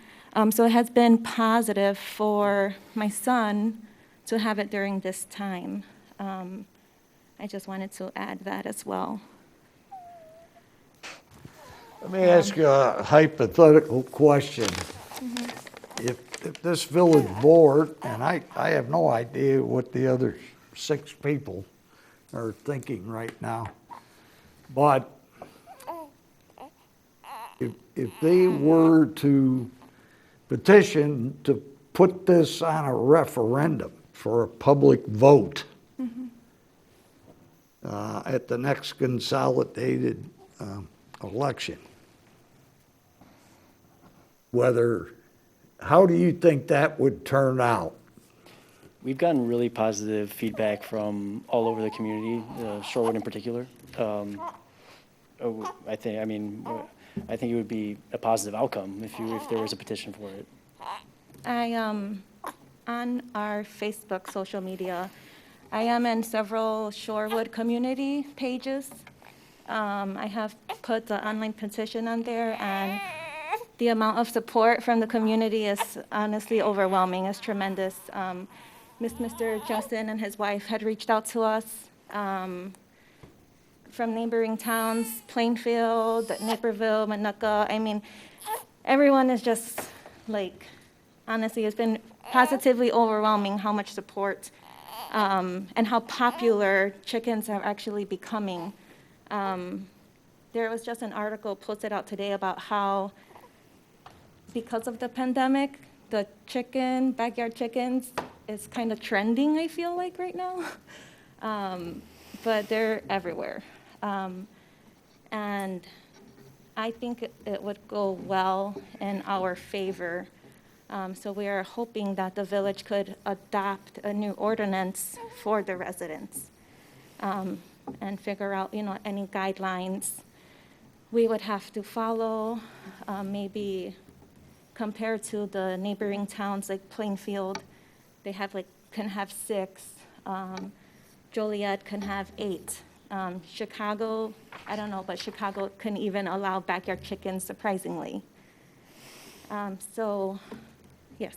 So it has been positive for my son to have it during this time. I just wanted to add that as well. Let me ask you a hypothetical question. If this village board, and I have no idea what the other 6 people are thinking right now, but if they were to petition to put this on a referendum for a public vote at the next consolidated election, how do you think that would turn out? We've gotten really positive feedback from all over the community, Shorewood in particular. I think it would be a positive outcome if there was a petition for it. On our Facebook social media, I am in several Shorewood community pages. I have put the online petition on there, and the amount of support from the community is honestly overwhelming. It's tremendous. Mr. Justin and his wife had reached out to us from neighboring towns, Plainfield, Naperville, Minooka. I mean, everyone is just like, honestly, it's been positively overwhelming how much support and how popular chickens are actually becoming. There was just an article posted out today about how, because of the pandemic, the backyard chickens is kind of trending, I feel like, right now. But they're everywhere. And I think it would go well in our favor. So we are hoping that the village could adopt a new ordinance for the residents and figure out, any guidelines we would have to follow, maybe compared to the neighboring towns like Plainfield. They can have 6. Joliet can have 8. Chicago, I don't know, but Chicago can even allow backyard chickens, surprisingly. So, yes,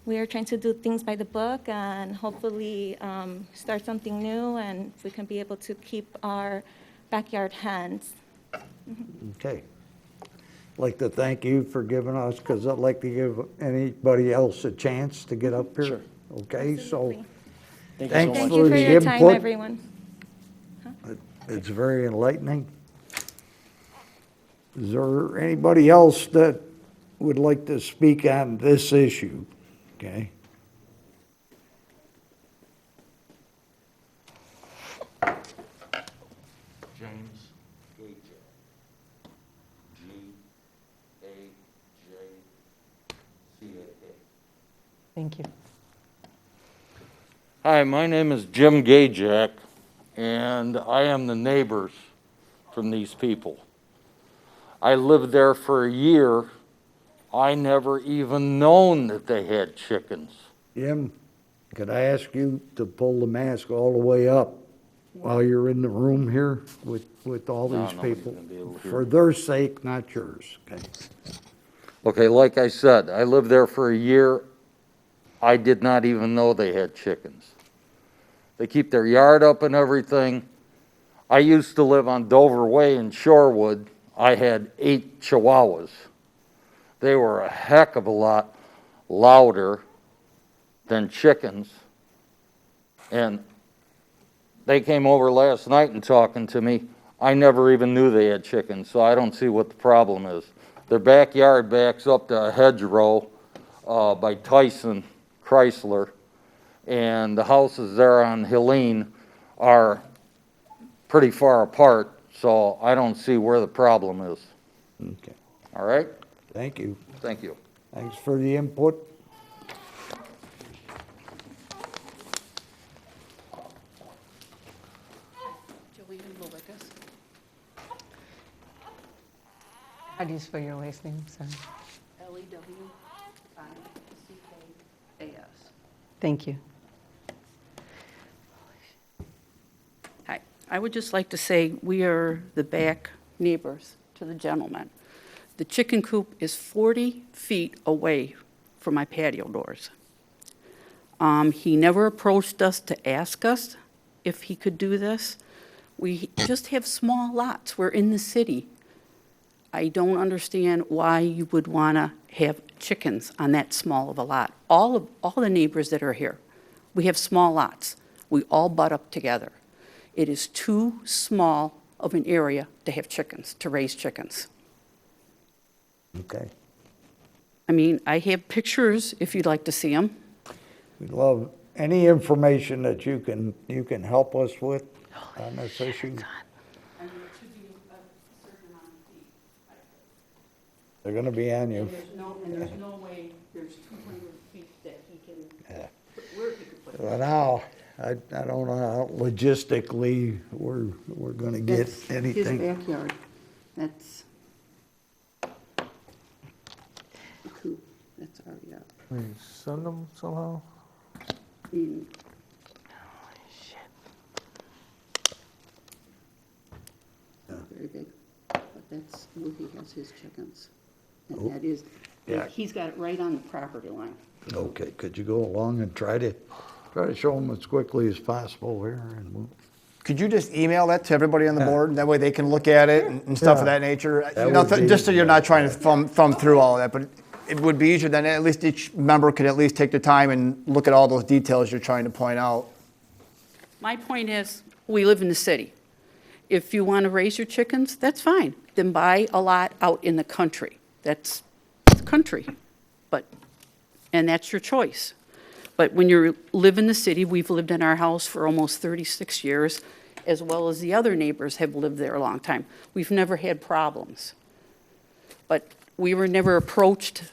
we are trying to do things by the book and hopefully start something new, and we can be able to keep our backyard hens. Okay. I'd like to thank you for giving us, because I'd like to give anybody else a chance to get up here. Sure. Okay, so Absolutely. Thank thanks you so Thank much. you for for the your time, input. everyone. It's very enlightening. Is there anybody else that would like to speak on this issue? Okay. James Gajak. G-A-J-C-A-A. Thank you. Hi, my name is Jim Gajak, and I am the neighbors from these people. I lived there for a year. I never even known that they had chickens. Jim, could I ask you to pull the mask all the way up while you're in the room here with all No, these nobody's people? gonna be able to hear For me. their sake, not yours, okay? Okay, like I said, I lived there for a year. I did not even know they had chickens. They keep their yard up and everything. I used to live on Dover Way in Shorewood. I had 8 Chihuahuas. They were a heck of a lot louder than chickens. And they came over last night and talking to me. I never even knew they had chickens, so I don't see what the problem is. Their backyard backs up to a hedgerow by Tyson Chrysler, and the houses there on Helene are pretty far apart, so I don't see where the problem is. Okay, All right? thank you. Thank you. Thanks for the input. How do you spell your last name, sir? Lewickas. Thank you. Hi, I would just like to say we are the back neighbors to the gentleman. The chicken coop is 40 feet away from my patio doors. He never approached us to ask us if he could do this. We just have small lots. We're in the city. I don't understand why you would want to have chickens on that small of a lot. All the neighbors that are here, we have small lots. We all butt up together. It is too small of an area to have chickens, to raise chickens. Okay. I mean, I have pictures if you'd like to see them. We'd love any information that you can help us with on this issue. They're gonna be on you. There's no way there's 200 feet that he can, Yeah. where he could put it. Well, now, I don't know how logistically we're gonna get That's anything. his backyard. That's the coop. That's already up. We send them somehow? Mm. Very big, but that's where he has his chickens. Oh, And that is, yeah. he's got it right on the property line. Okay, could you go along and try to show them as quickly as possible here and we'll. Could you just email that to everybody on the board? That way they can look at it and stuff of Yeah. that nature. That You know, would be- just so you're not trying to thumb through all of that, but it would be easier then at least each member could at least take the time and look at all those details you're trying to point out. My point is, we live in the city. If you want to raise your chickens, that's fine. Then buy a lot out in the country. That's country, and that's your choice. But when you live in the city, we've lived in our house for almost 36 years, as well as the other neighbors have lived there a long time. We've never had problems. But we were never approached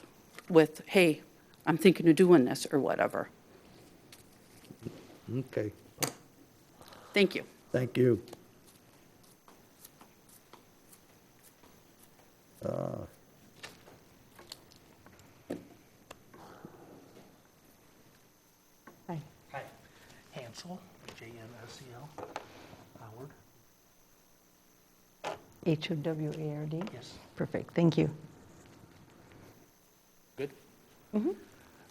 with, hey, I'm thinking of doing this or whatever. Okay, Thank you. thank you. Hi. Hi, Hansel, J-N-S-E-L, Howard. H-O-W-A-R-D? Yes. Perfect, thank you. Good?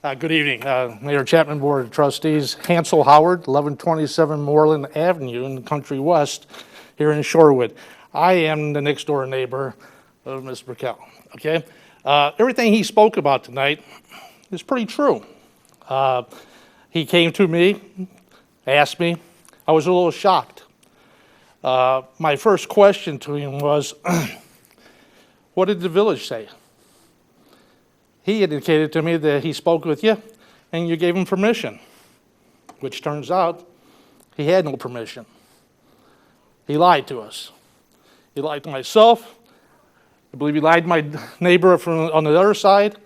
Good evening, Mayor Chapman, Board of Trustees. Hansel Howard, 1127 Moreland Avenue in the Country West here in Shorewood. I am the next door neighbor of Mr. Burkell, okay? Everything he spoke about tonight is pretty true. He came to me, asked me. I was a little shocked. My first question to him was, what did the village say? He indicated to me that he spoke with you and you gave him permission, which turns out he had no permission. He lied to us. He lied to myself. I believe he lied to my neighbor from on the other side.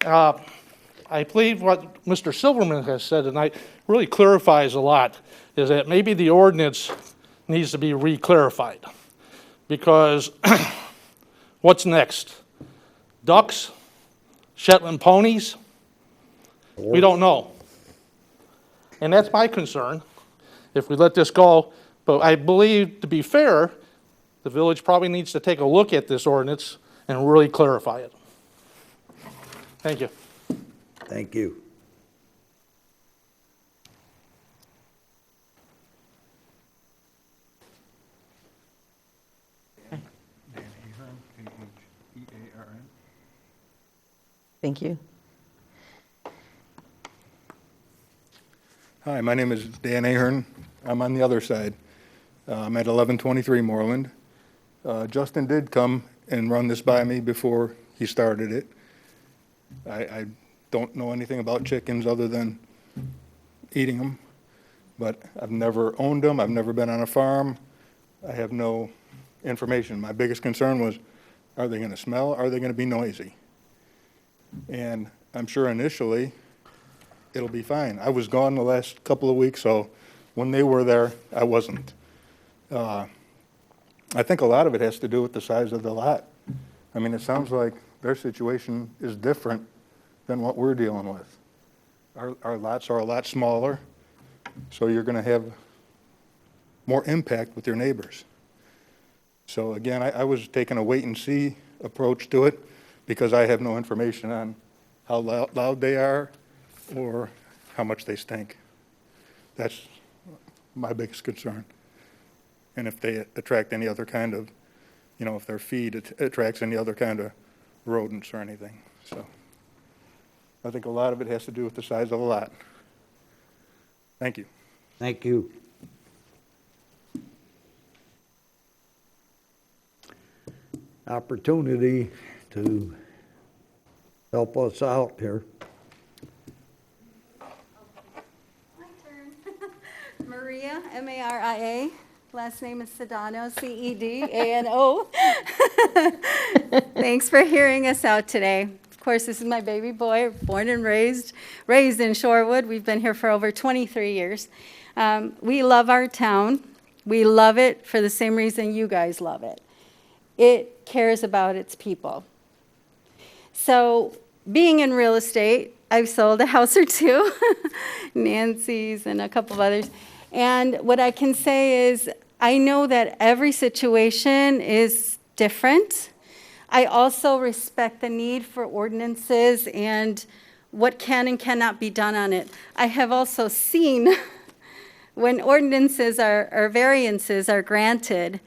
I believe what Mr. Silverman has said tonight really clarifies a lot, is that maybe the ordinance needs to be re-clarified. Because what's next? Ducks? Shetland ponies? We don't know. And that's my concern, if we let this go. But I believe, to be fair, the village probably needs to take a look at this ordinance and really clarify it. Thank you. Thank you. Thank you. Hi, my name is Dan Ahern. I'm on the other side. I'm at 1123 Moreland. Justin did come and run this by me before he started it. I don't know anything about chickens other than eating them, but I've never owned them. I've never been on a farm. I have no information. My biggest concern was, are they going to smell? Are they going to be noisy? And I'm sure initially it'll be fine. I was gone the last couple of weeks, so when they were there, I wasn't. I think a lot of it has to do with the size of the lot. I mean, it sounds like their situation is different than what we're dealing with. Our lots are a lot smaller, so you're going to have more impact with your neighbors. So again, I was taking a wait-and-see approach to it because I have no information on how loud they are or how much they stink. That's my biggest concern. And if they attract any other kind of, if their feed attracts any other kind of rodents or anything. So I think a lot of it has to do with the size of the lot. Thank you. Thank you. Opportunity to help us out here. My turn. Maria, M-A-R-I-A. Last name is Sedano, C-E-D-A-N-O. Thanks for hearing us out today. Of course, this is my baby boy, born and raised in Shorewood. We've been here for over 23 years. We love our town. We love it for the same reason you guys love it. It cares about its people. So being in real estate, I've sold a house or two, Nancy's and a couple of others. And what I can say is I know that every situation is different. I also respect the need for ordinances and what can and cannot be done on it. I have also seen when ordinances or variances are granted,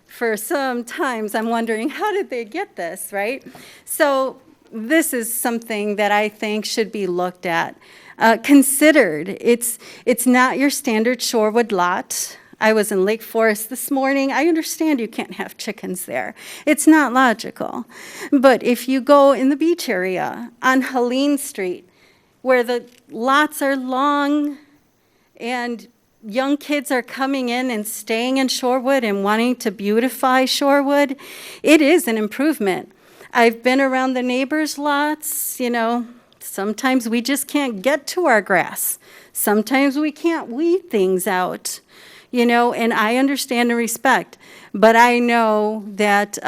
for some times I'm wondering, how did they get this, right? So this is something that I think should be looked at, considered. It's not your standard Shorewood lot. I was in Lake Forest this morning. I understand you can't have chickens there. It's not logical. But if you go in the beach area on Helene Street, where the lots are long and young kids are coming in and staying in Shorewood and wanting to beautify Shorewood, it is an improvement. I've been around the neighbors' lots, sometimes we just can't get to our grass. Sometimes we can't weed things out, and I understand and respect. But I know that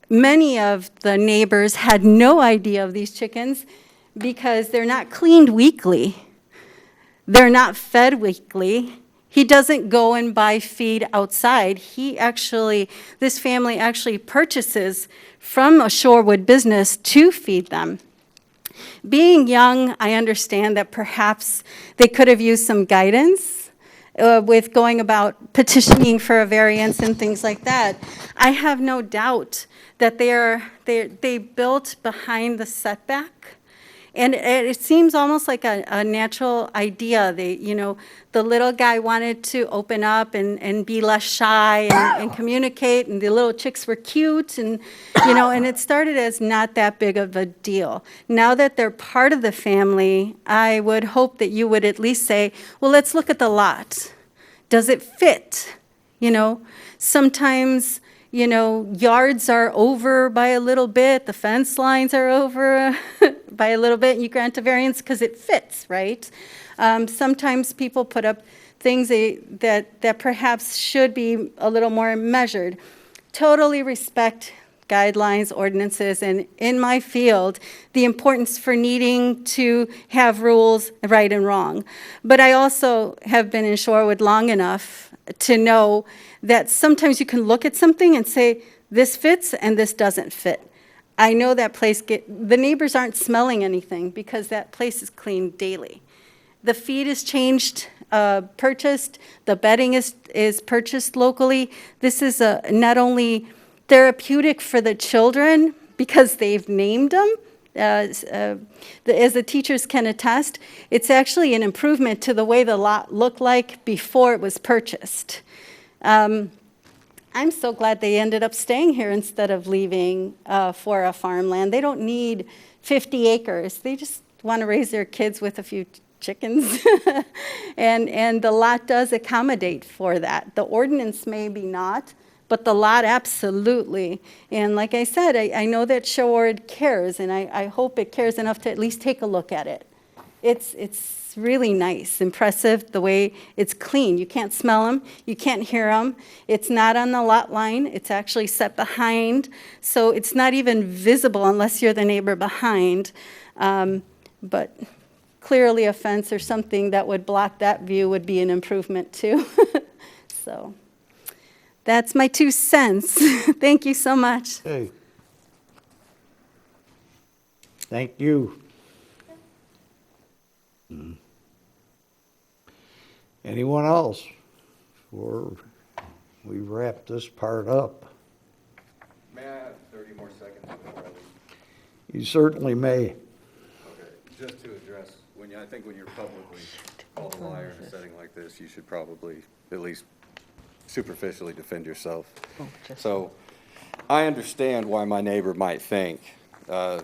many of the neighbors had no idea of these chickens because they're not cleaned weekly. They're not fed weekly. He doesn't go and buy feed outside. This family actually purchases from a Shorewood business to feed them. Being young, I understand that perhaps they could have used some guidance with going about petitioning for a variance and things like that. I have no doubt that they built behind the setback. And it seems almost like a natural idea. The little guy wanted to open up and be less shy and communicate, and the little chicks were cute, and it started as not that big of a deal. Now that they're part of the family, I would hope that you would at least say, well, let's look at the lot. Does it fit? Sometimes yards are over by a little bit, the fence lines are over by a little bit, and you grant a variance because it fits, right? Sometimes people put up things that perhaps should be a little more measured. Totally respect guidelines, ordinances, and in my field, the importance for needing to have rules, right and wrong. But I also have been in Shorewood long enough to know that sometimes you can look at something and say, this fits and this doesn't fit. I know that place, the neighbors aren't smelling anything because that place is cleaned daily. The feed is changed, purchased, the bedding is purchased locally. This is not only therapeutic for the children because they've named them, as the teachers can attest, it's actually an improvement to the way the lot looked like before it was purchased. I'm so glad they ended up staying here instead of leaving for a farmland. They don't need 50 acres. They just want to raise their kids with a few chickens. And the lot does accommodate for that. The ordinance maybe not, but the lot absolutely. And like I said, I know that Shorewood cares, and I hope it cares enough to at least take a look at it. It's really nice, impressive, the way it's clean. You can't smell them, you can't hear them. It's not on the lot line, it's actually set behind, so it's not even visible unless you're the neighbor behind. But clearly a fence or something that would block that view would be an improvement too. So that's my 2 cents. Thank you so much. Okay. Thank you. Anyone else before we wrap this part up? May I have 30 more seconds before I leave? You certainly may. Okay, just to address, I think when you're publicly called a liar in a setting like this, you should probably at least superficially defend yourself. So I understand why my neighbor might think, I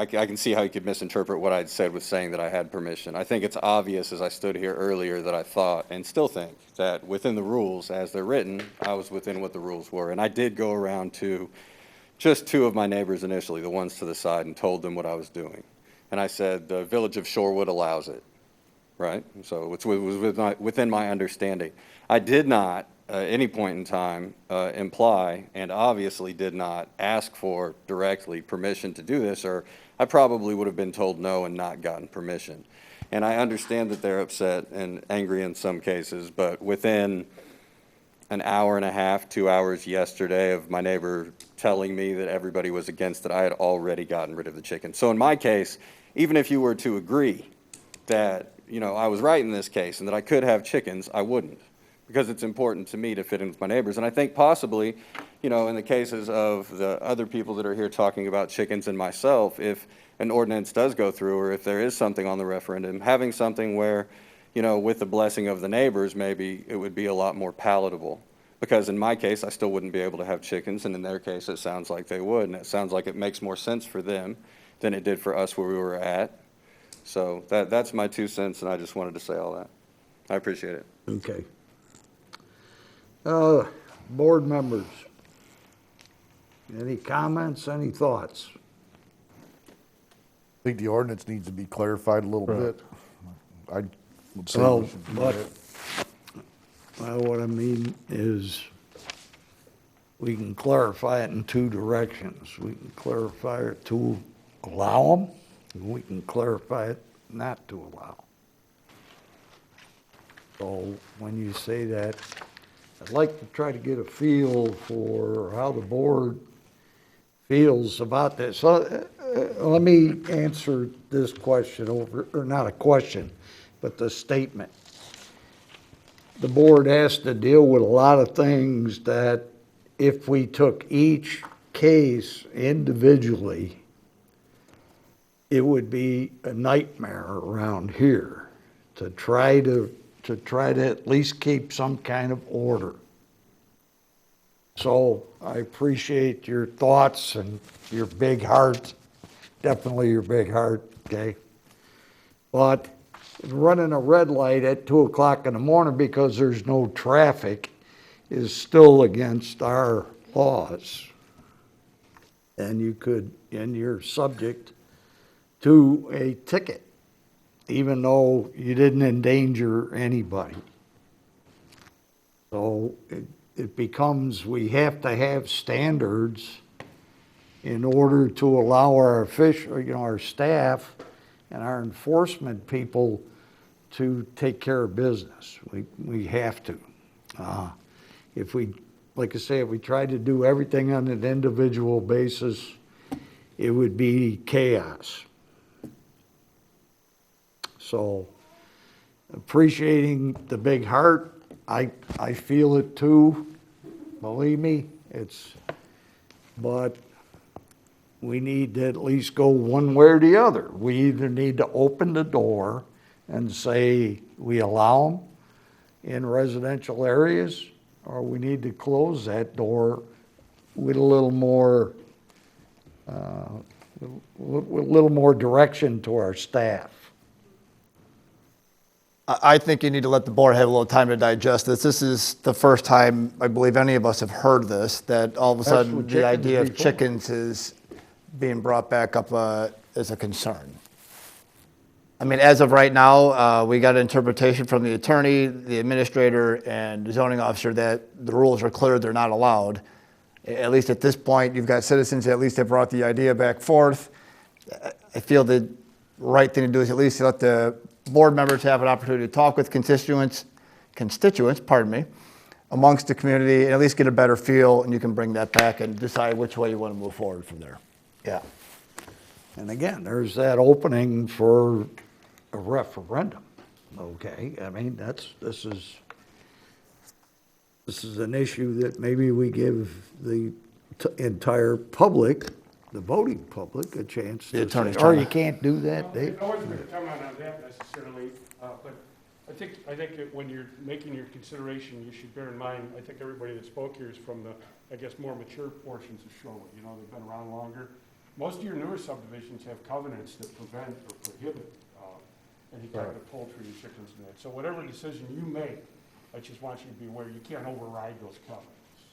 can see how you could misinterpret what I'd said with saying that I had permission. I think it's obvious as I stood here earlier that I thought and still think that within the rules as they're written, I was within what the rules were. And I did go around to just 2 of my neighbors initially, the ones to the side, and told them what I was doing. And I said, the village of Shorewood allows it, right? So it was within my understanding. I did not at any point in time imply, and obviously did not ask for directly permission to do this, or I probably would have been told no and not gotten permission. And I understand that they're upset and angry in some cases, but within an hour and a half, 2 hours yesterday of my neighbor telling me that everybody was against it, I had already gotten rid of the chicken. So in my case, even if you were to agree that, I was right in this case and that I could have chickens, I wouldn't, because it's important to me to fit in with my neighbors. And I think possibly, in the cases of the other people that are here talking about chickens and myself, if an ordinance does go through, or if there is something on the referendum, having something where, with the blessing of the neighbors, maybe it would be a lot more palatable. Because in my case, I still wouldn't be able to have chickens, and in their case, it sounds like they would, and it sounds like it makes more sense for them than it did for us where we were at. So that's my 2 cents, and I just wanted to say all that. I appreciate it. Okay. Board members, any comments, any thoughts? I think the ordinance needs to be clarified a little bit. I would say Well, we should do but, that. what I mean is, we can clarify it in 2 directions. We can clarify it to allow them, and we can clarify it not to allow. So when you say that, I'd like to try to get a feel for how the board feels about this. So let me answer this question or not a question, but the statement. The board has to deal with a lot of things that if we took each case individually, it would be a nightmare around here to try to at least keep some kind of order. So I appreciate your thoughts and your big heart, definitely your big heart, okay? But running a red light at 2 o'clock in the morning because there's no traffic is still against our laws. And you're subject to a ticket, even though you didn't endanger anybody. So it becomes, we have to have standards in order to allow our our staff and our enforcement people to take care of business. We have to. If we, like I say, if we tried to do everything on an individual basis, it would be chaos. So, appreciating the big heart, I feel it too, believe me, but we need to at least go one way or the other. We either need to open the door and say we allow them in residential areas, or we need to close that door with a little more direction to our staff. I think you need to let the board have a little time to digest this. This is the first time, I believe, any of us have heard this, that all of a That's sudden what the idea of chickens before. chickens is being brought back up as a concern. I mean, as of right now, we got an interpretation from the attorney, the administrator, and the zoning officer that the rules are clear, they're not allowed. At least at this point, you've got citizens that at least have brought the idea back forth. I feel the right thing to do is at least let the board members have an opportunity to talk with constituents, amongst the community, and at least get a better feel, and you can bring that back and decide which way you want to move forward from there. Yeah. And again, there's that opening for a referendum, okay? I mean, this is an issue that maybe we give the entire public, the voting public, a chance to say, or you can't do that, Dave? I wasn't going to comment on that necessarily, but I think that when you're making your consideration, you should bear in mind, I think everybody that spoke here is from the, I guess, more mature portions of Shorewood. You know, they've been around longer. Most of your newer subdivisions have covenants that prevent or prohibit any type of poultry and chickens and that. So whatever decision you make, I just want you to be aware, you can't override those covenants.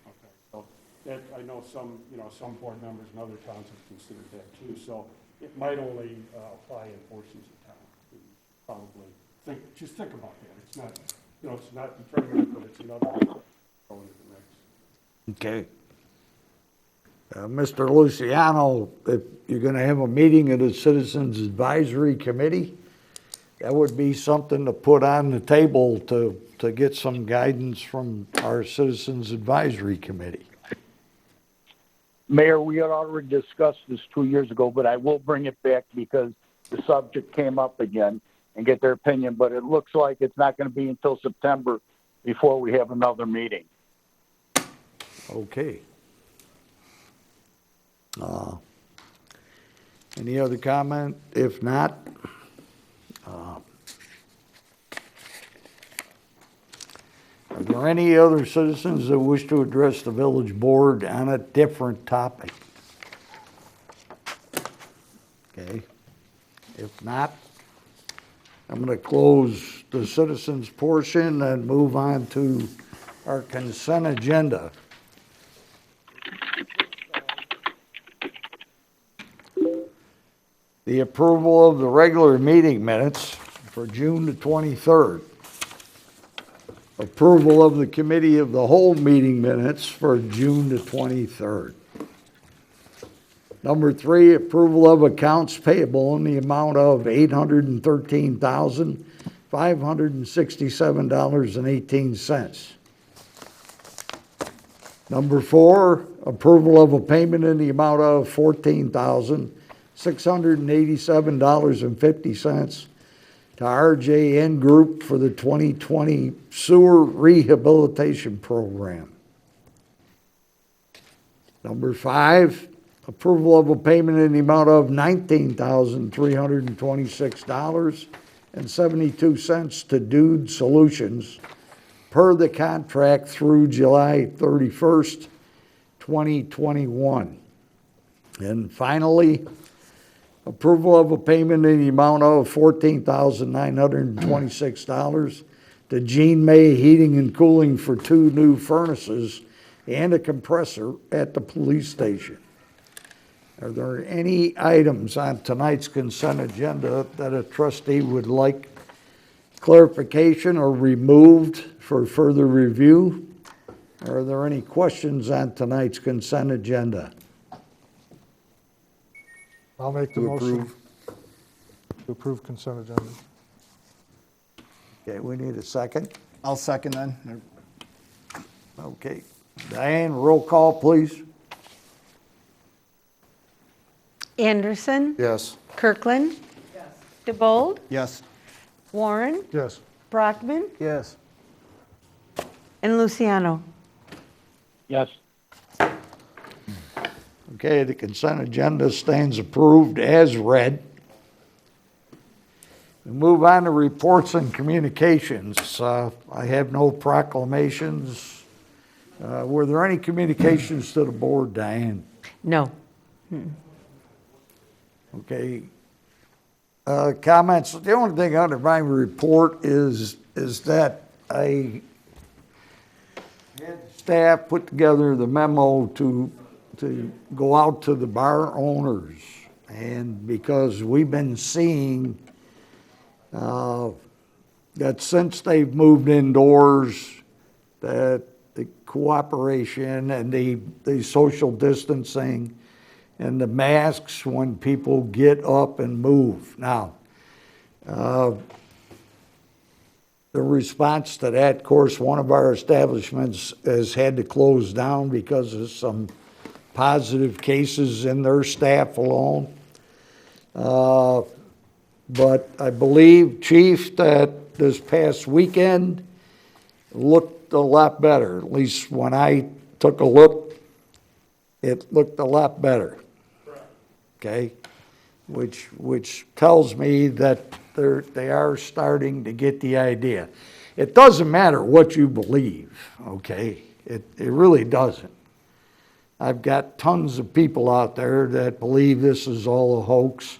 Okay, so that, I know some board members in other towns have considered that too. So it might only apply in portions of town. You probably just think about that. It's not, it's not determinate, but it's another going to the next. Okay. Mr. Luciano, if you're going to have a meeting of the Citizens Advisory Committee, that would be something to put on the table to get some guidance from our Citizens Advisory Committee. Mayor, we had already discussed this 2 years ago, but I will bring it back because the subject came up again and get their opinion. But it looks like it's not going to be until September before we have another meeting. Okay. Any other comment? If not, are there any other citizens that wish to address the village board on a different topic? Okay. If not, I'm going to close the citizens portion and move on to our consent agenda. The approval of the regular meeting minutes for June the 23rd. Approval of the committee of the whole meeting minutes for June the 23rd. Number 3, approval of accounts payable in the amount of $813,567.18. Number 4, approval of a payment in the amount of $14,687.50 to RJN Group for the 2020 Sewer Rehabilitation Program. Number 5, approval of a payment in the amount of $19,326.72 to Dude Solutions per the contract through July 31st, 2021. And finally, approval of a payment in the amount of $14,926 to Gene May Heating and Cooling for 2 new furnaces and a compressor at the police station. Are there any items on tonight's consent agenda that a trustee would like clarification or removed for further review? Are there any questions on tonight's consent agenda? I'll make the motion to approve consent agenda. Okay, we need a second. I'll second then. Okay. Diane, roll call, please. Anderson, Yes. Kirkland, DeBold, Yes. Warren, Yes. Brockman, Yes. and Luciano. Yes. Okay, the consent agenda stands approved as read. We move on to reports and communications. I have no proclamations. Were there any communications to the board, Diane? No. Okay. Comments, the only thing under my report is that I had staff put together the memo to go out to the bar owners. And because we've been seeing that since they've moved indoors, that the cooperation and the social distancing and the masks when people get up and move. Now, the response to that, of course, one of our establishments has had to close down because of some positive cases in their staff alone. But I believe, Chief, that this past weekend looked a lot better. At least when I took a look, it looked a lot better. Okay? Which tells me that they are starting to get the idea. It doesn't matter what you believe, okay? It really doesn't. I've got tons of people out there that believe this is all a hoax,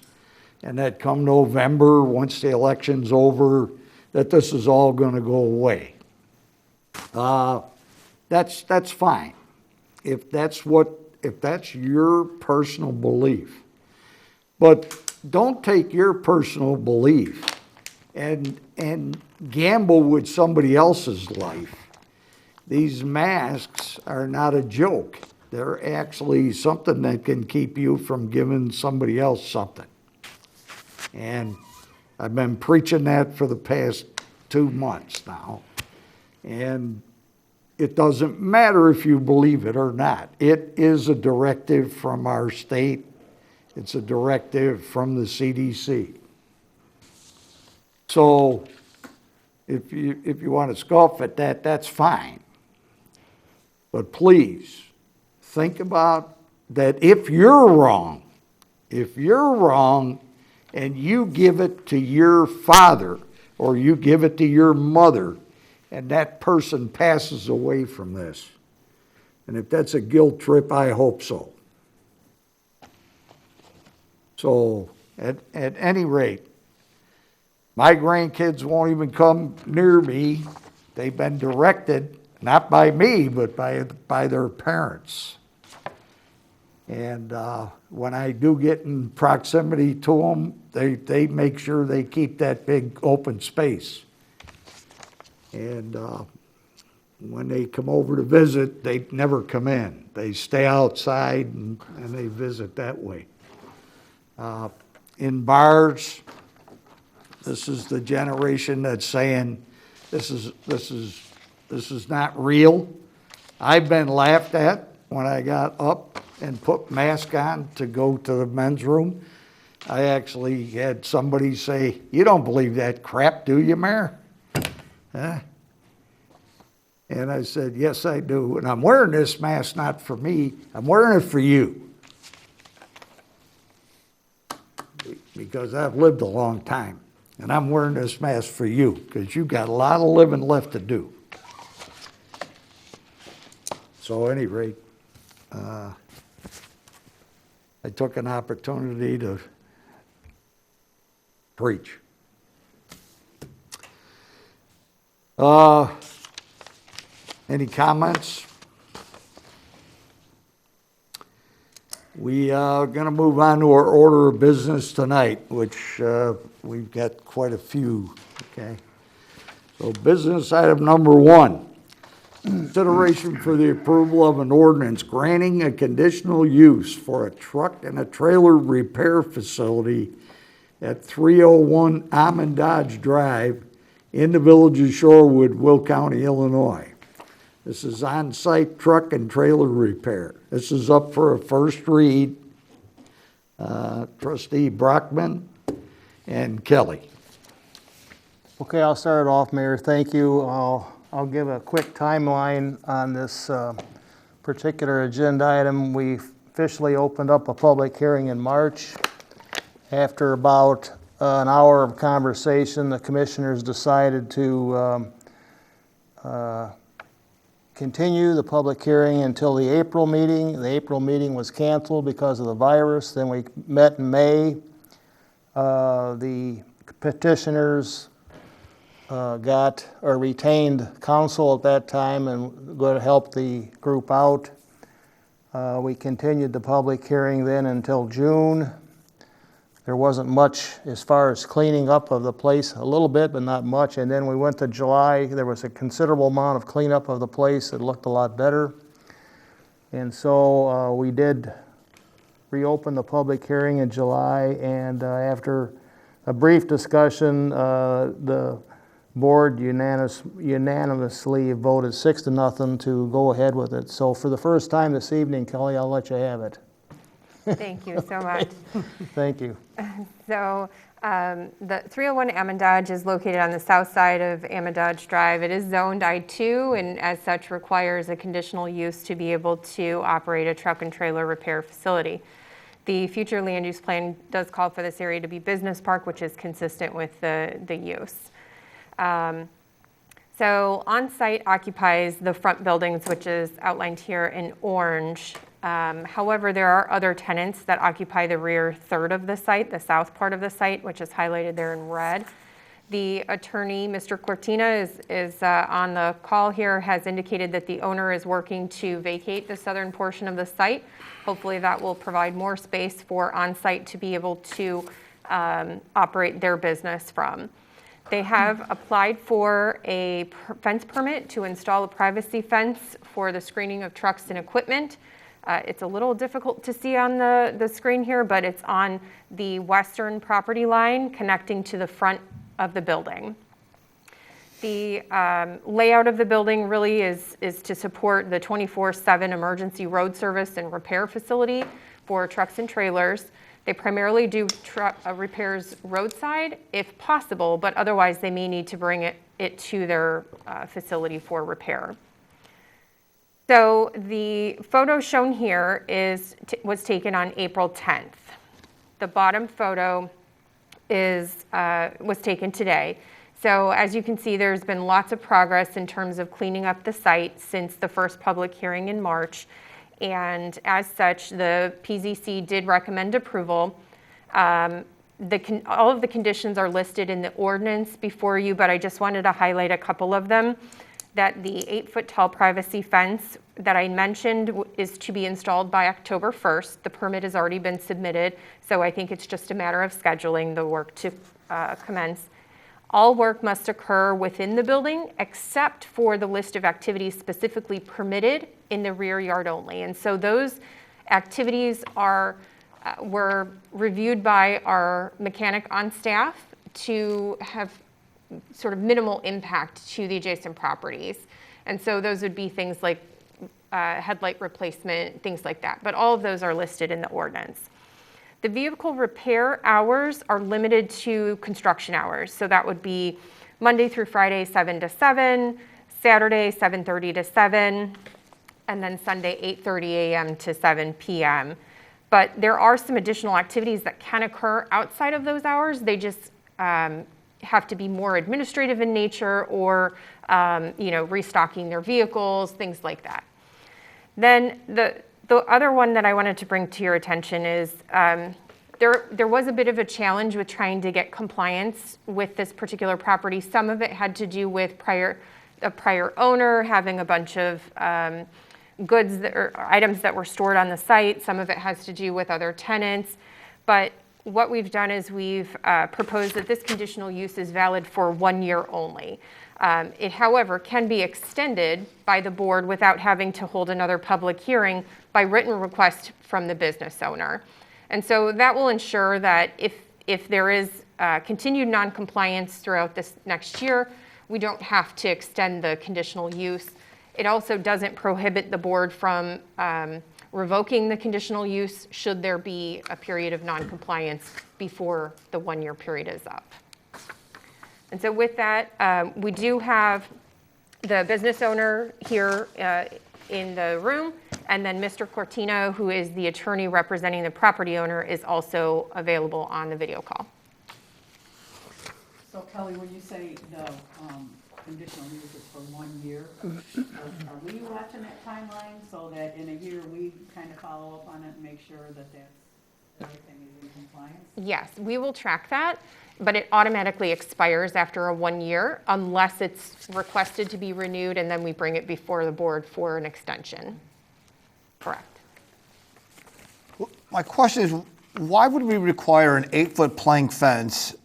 and that come November, once the election's over, that this is all going to go away. That's fine. If that's your personal belief. But don't take your personal belief and gamble with somebody else's life. These masks are not a joke. They're actually something that can keep you from giving somebody else something. And I've been preaching that for the past 2 months now. And it doesn't matter if you believe it or not. It is a directive from our state. It's a directive from the CDC. So if you want to scoff at that, that's fine. But please think about that if you're wrong and you give it to your father or you give it to your mother and that person passes away from this, and if that's a guilt trip, I hope so. So at any rate, my grandkids won't even come near me. They've been directed, not by me, but by their parents. And when I do get in proximity to them, they make sure they keep that big open space. And when they come over to visit, they never come in. They stay outside and they visit that way. In bars, this is the generation that's saying this is not real. I've been laughed at when I got up and put mask on to go to the men's room. I actually had somebody say, "You don't believe that crap, do you, Mayor?" Huh? And I said, "Yes, I do. And I'm wearing this mask not for me. I'm wearing it for you. Because I've lived a long time. And I'm wearing this mask for you because you've got a lot of living left to do." So at any rate, I took an opportunity to preach. Any comments? We are going to move on to our order of business tonight, which we've got quite a few, okay? So business item number 1, consideration for the approval of an ordinance granting a conditional use for a truck and a trailer repair facility at 301 Almond Dodge Drive in the village of Shorewood, Will County, Illinois. This is on-site truck and trailer repair. This is up for a first read. Trustee Brockman and Kelly. Okay, I'll start it off, Mayor. Thank you. I'll give a quick timeline on this particular agenda item. We officially opened up a public hearing in March. After about an hour of conversation, the commissioners decided to continue the public hearing until the April meeting. The April meeting was canceled because of the virus. Then we met in May. The petitioners got or retained counsel at that time and going to help the group out. We continued the public hearing then until June. There wasn't much as far as cleaning up of the place, a little bit, but not much. And then we went to July. There was a considerable amount of cleanup of the place. It looked a lot better. And so we did reopen the public hearing in July. And after a brief discussion, the board unanimously voted 6-0 to go ahead with it. So for the first time this evening, Kelly, I'll let you have it. Thank you so much. Thank you. So the 301 Amondage is located on the south side of Amondage Drive. It is zoned I-2 and as such requires a conditional use to be able to operate a truck and trailer repair facility. The future land use plan does call for this area to be business park, which is consistent with the use. So on-site occupies the front buildings, which is outlined here in orange. However, there are other tenants that occupy the rear third of the site, the south part of the site, which is highlighted there in red. The attorney, Mr. Cortina, is on the call here, has indicated that the owner is working to vacate the southern portion of the site. Hopefully that will provide more space for on-site to be able to operate their business from. They have applied for a fence permit to install a privacy fence for the screening of trucks and equipment. It's a little difficult to see on the screen here, but it's on the western property line connecting to the front of the building. The layout of the building really is to support the 24/7 emergency road service and repair facility for trucks and trailers. They primarily do repairs roadside if possible, but otherwise they may need to bring it to their facility for repair. So the photo shown here was taken on April 10th. The bottom photo was taken today. So as you can see, there's been lots of progress in terms of cleaning up the site since the first public hearing in March. And as such, the PZC did recommend approval. All of the conditions are listed in the ordinance before you, but I just wanted to highlight a couple of them. That the 8-foot tall privacy fence that I mentioned is to be installed by October 1st. The permit has already been submitted, so I think it's just a matter of scheduling the work to commence. All work must occur within the building except for the list of activities specifically permitted in the rear yard only. And so those activities were reviewed by our mechanic on staff to have sort of minimal impact to the adjacent properties. And so those would be things like headlight replacement, things like that. But all of those are listed in the ordinance. The vehicle repair hours are limited to construction hours. So that would be Monday through Friday, 7 to 7, Saturday, 7:30 to 7, and then Sunday, 8:30 a.m. to 7 p.m. But there are some additional activities that can occur outside of those hours. They just have to be more administrative in nature or, restocking their vehicles, things like that. Then the other one that I wanted to bring to your attention is there was a bit of a challenge with trying to get compliance with this particular property. Some of it had to do with a prior owner having a bunch of goods or items that were stored on the site. Some of it has to do with other tenants. But what we've done is we've proposed that this conditional use is valid for 1 year only. It, however, can be extended by the board without having to hold another public hearing by written request from the business owner. And so that will ensure that if there is continued noncompliance throughout this next year, we don't have to extend the conditional use. It also doesn't prohibit the board from revoking the conditional use should there be a period of noncompliance before the 1 year period is up. And so with that, we do have the business owner here in the room, and then Mr. Cortina, who is the attorney representing the property owner, is also available on the video call. So Kelly, when you say the conditional use is for 1 year, are we watching that timeline so that in a year we kind of follow up on it and make sure that that's Yes, we will track that, but it automatically expires after a 1 year unless it's requested to be renewed, and then we bring it before the board for an extension. Correct. My question is, why would we require an 8-foot plank fence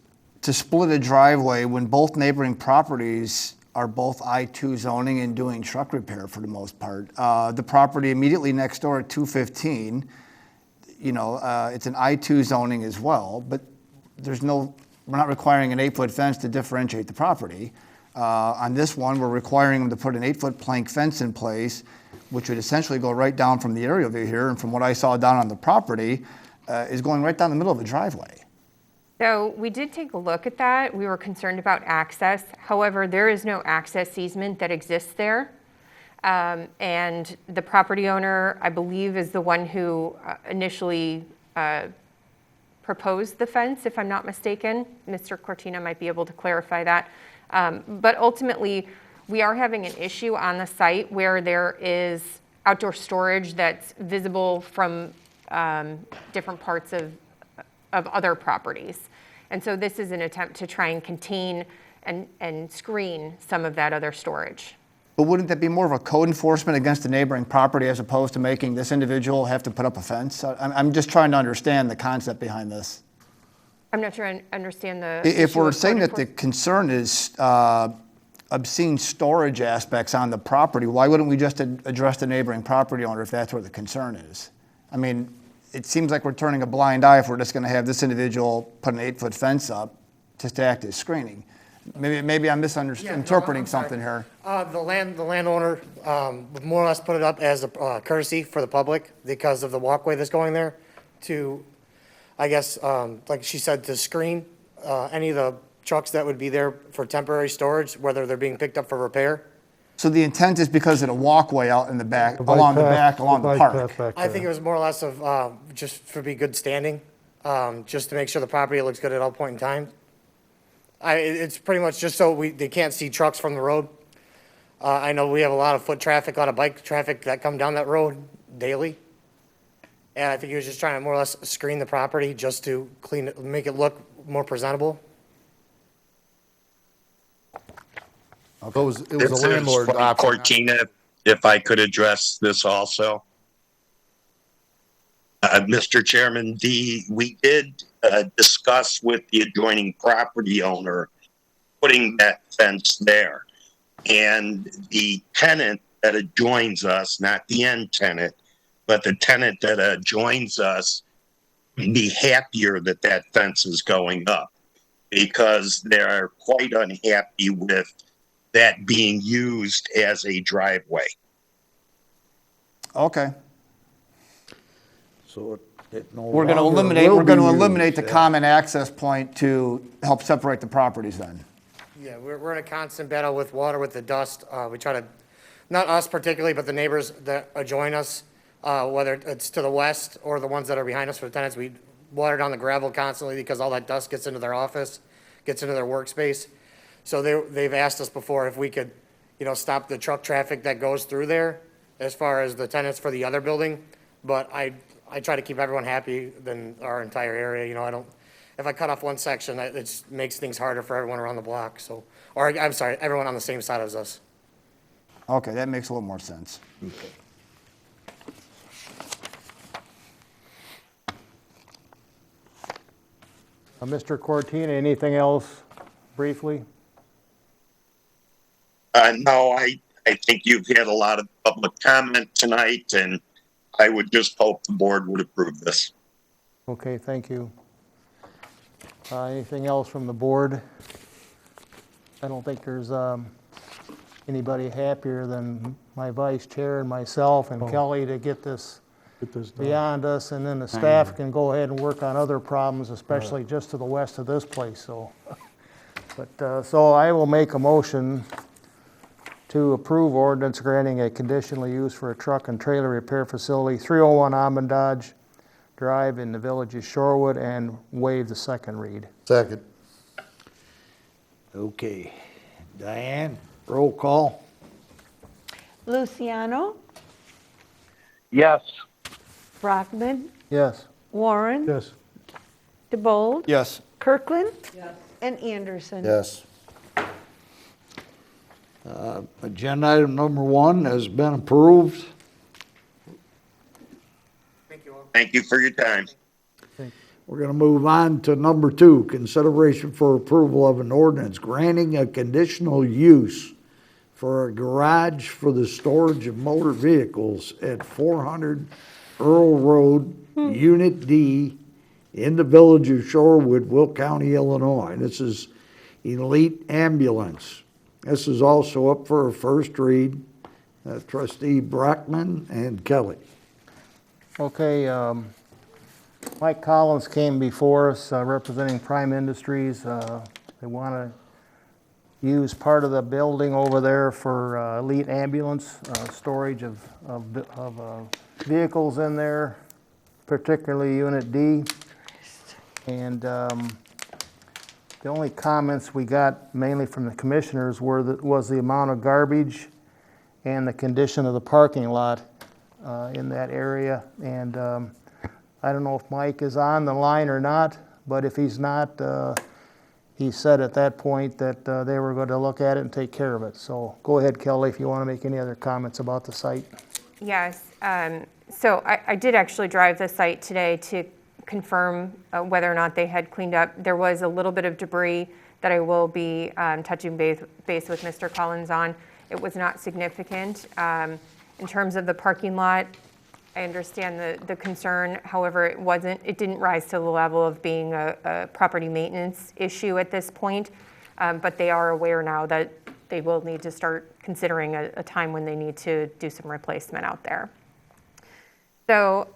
to split a driveway when both neighboring properties are both I-2 zoning and doing truck repair for the most part? The property immediately next door at 215, it's an I-2 zoning as well, but we're not requiring an 8-foot fence to differentiate the property. On this one, we're requiring them to put an 8-foot plank fence in place, which would essentially go right down from the aerial view here, and from what I saw down on the property, is going right down the middle of the driveway. So we did take a look at that. We were concerned about access. However, there is no access easement that exists there. And the property owner, I believe, is the one who initially proposed the fence, if I'm not mistaken. Mr. Cortina might be able to clarify that. But ultimately, we are having an issue on the site where there is outdoor storage that's visible from different parts of other properties. And so this is an attempt to try and contain and screen some of that other storage. But wouldn't that be more of a code enforcement against the neighboring property as opposed to making this individual have to put up a fence? I'm just trying to understand the concept behind this. I'm not sure I understand the If issue we're of saying code that the concern is obscene storage aspects on the property, why wouldn't we just address the neighboring property owner if that's where the concern is? I mean, it seems like we're turning a blind eye if we're just going to have this individual put an 8-foot fence up just to act as screening. Maybe I'm misinterpreting something here. The landowner would more or less put it up as a courtesy for the public because of the walkway that's going there to, I guess, like she said, to screen any of the trucks that would be there for temporary storage, whether they're being picked up for repair. So the intent is because of the walkway out in the back, along the park. I think it was more or less of just for be good standing, just to make sure the property looks good at all point in time. It's pretty much just so they can't see trucks from the road. I know we have a lot of foot traffic, a lot of bike traffic that come down that road daily. And I think he was just trying to more or less screen the property just to clean it, make it look more presentable. It was a landlord option. Cortina, if I could address this also. Mr. Chairman, we did discuss with the adjoining property owner putting that fence there. And the tenant that adjoins us, not the end tenant, but the tenant that adjoins us, would be happier that that fence is going up because they're quite unhappy with that being used as a driveway. Okay. So it no We're going to eliminate the common access point to help separate the properties then. Yeah, we're in a constant battle with water, with the dust. We try to, not us particularly, but the neighbors that adjoin us, whether it's to the west or the ones that are behind us for the tenants, we water down the gravel constantly because all that dust gets into their office, gets into their workspace. So they've asked us before if we could, stop the truck traffic that goes through there as far as the tenants for the other building. But I try to keep everyone happy than our entire area. If I cut off one section, it makes things harder for everyone around the block. So, I'm sorry, everyone on the same side as us. Okay, that makes a little more sense. Okay. Mr. Cortina, anything else briefly? No, I think you've had a lot of public comment tonight, and I would just hope the board would approve this. Okay, thank you. Anything else from the board? I don't think there's anybody happier than my vice chair and myself and Kelly to get this beyond us, and then the staff can go ahead and work on other problems, especially just to the west of this place. So I will make a motion to approve ordinance granting a conditional use for a truck and trailer repair facility, 301 Amandage Drive in the village of Shorewood, and waive the second read. Second. Okay. Diane, roll call. Luciano, Yes. Brockman, Yes. Warren. Yes. DeBold. Yes. Kirkland. And Anderson. Yes. Agenda item number 1 has been approved. Thank you for your time. We're going to move on to number 2, consideration for approval of an ordinance granting a conditional use for a garage for the storage of motor vehicles at 400 Earl Road, Unit D, in the village of Shorewood, Will County, Illinois. This is Elite Ambulance. This is also up for a first read. Trustee Brockman and Kelly. Okay, Mike Collins came before us representing Prime Industries. They want to use part of the building over there for Elite Ambulance, storage of vehicles in there, particularly Unit D. And the only comments we got mainly from the commissioners was the amount of garbage and the condition of the parking lot in that area. And I don't know if Mike is on the line or not, but if he's not, he said at that point that they were going to look at it and take care of it. So go ahead, Kelly, if you want to make any other comments about the site. Yes, so I did actually drive the site today to confirm whether or not they had cleaned up. There was a little bit of debris that I will be touching base with Mr. Collins on. It was not significant. In terms of the parking lot, I understand the concern. However, it didn't rise to the level of being a property maintenance issue at this point. But they are aware now that they will need to start considering a time when they need to do some replacement out there. So,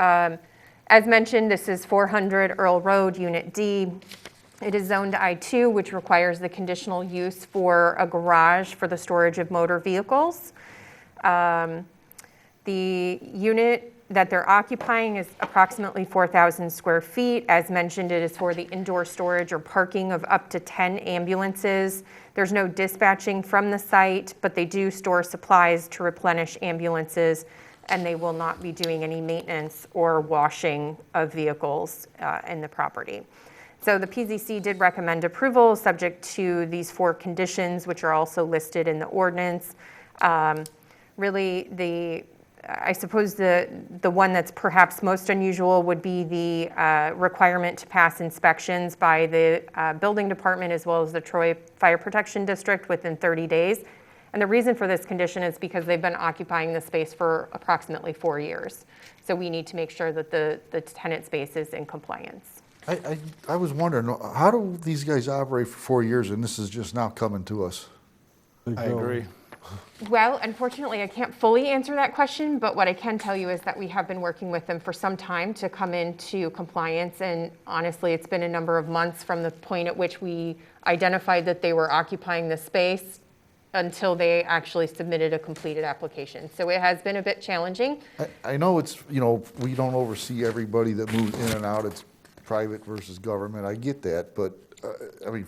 as mentioned, this is 400 Earl Road, Unit D. It is zoned I2, which requires the conditional use for a garage for the storage of motor vehicles. The unit that they're occupying is approximately 4,000 square feet. As mentioned, it is for the indoor storage or parking of up to 10 ambulances. There's no dispatching from the site, but they do store supplies to replenish ambulances, and they will not be doing any maintenance or washing of vehicles in the property. So the PZC did recommend approval subject to these 4 conditions, which are also listed in the ordinance. Really, I suppose the one that's perhaps most unusual would be the requirement to pass inspections by the building department as well as the Troy Fire Protection District within 30 days. And the reason for this condition is because they've been occupying the space for approximately 4 years. So we need to make sure that the tenant space is in compliance. I was wondering, how do these guys operate for 4 years and this is just now coming to us? I agree. Well, unfortunately, I can't fully answer that question, but what I can tell you is that we have been working with them for some time to come into compliance, and honestly, it's been a number of months from the point at which we identified that they were occupying the space until they actually submitted a completed application. So it has been a bit challenging. I know it's, we don't oversee everybody that moves in and out. It's private versus government. I get that, but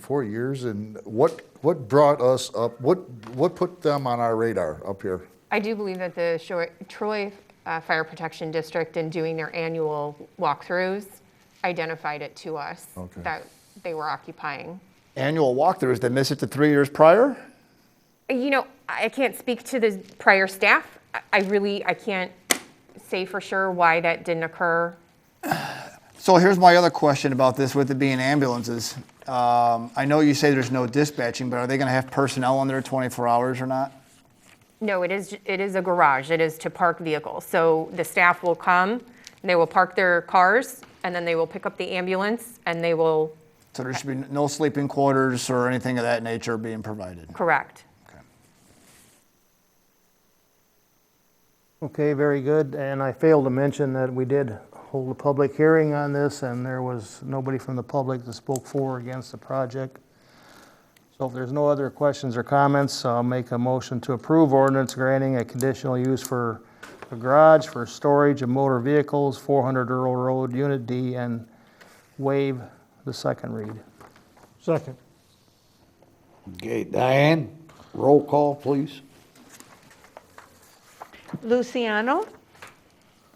4 years, and what brought us up? What put them on our radar up here? I do believe that the Troy Fire Protection District, in doing their annual walkthroughs, identified it to us that they were occupying. Annual walkthroughs, they missed it to 3 years prior? I can't speak to the prior staff. I can't say for sure why that didn't occur. So here's my other question about this, with it being ambulances. I know you say there's no dispatching, but are they going to have personnel in there 24 hours or not? No, it is a garage. It is to park vehicles. So the staff will come, they will park their cars, and then they will pick up the ambulance, and they will... So there should be no sleeping quarters or anything of that nature being provided? Correct. Okay, very good. And I failed to mention that we did hold a public hearing on this, and there was nobody from the public that spoke for or against the project. So if there's no other questions or comments, I'll make a motion to approve ordinance granting a conditional use for a garage for storage of motor vehicles, 400 Earl Road, Unit D, and waive the second read. Second. Okay, Diane, roll call, please. Luciano.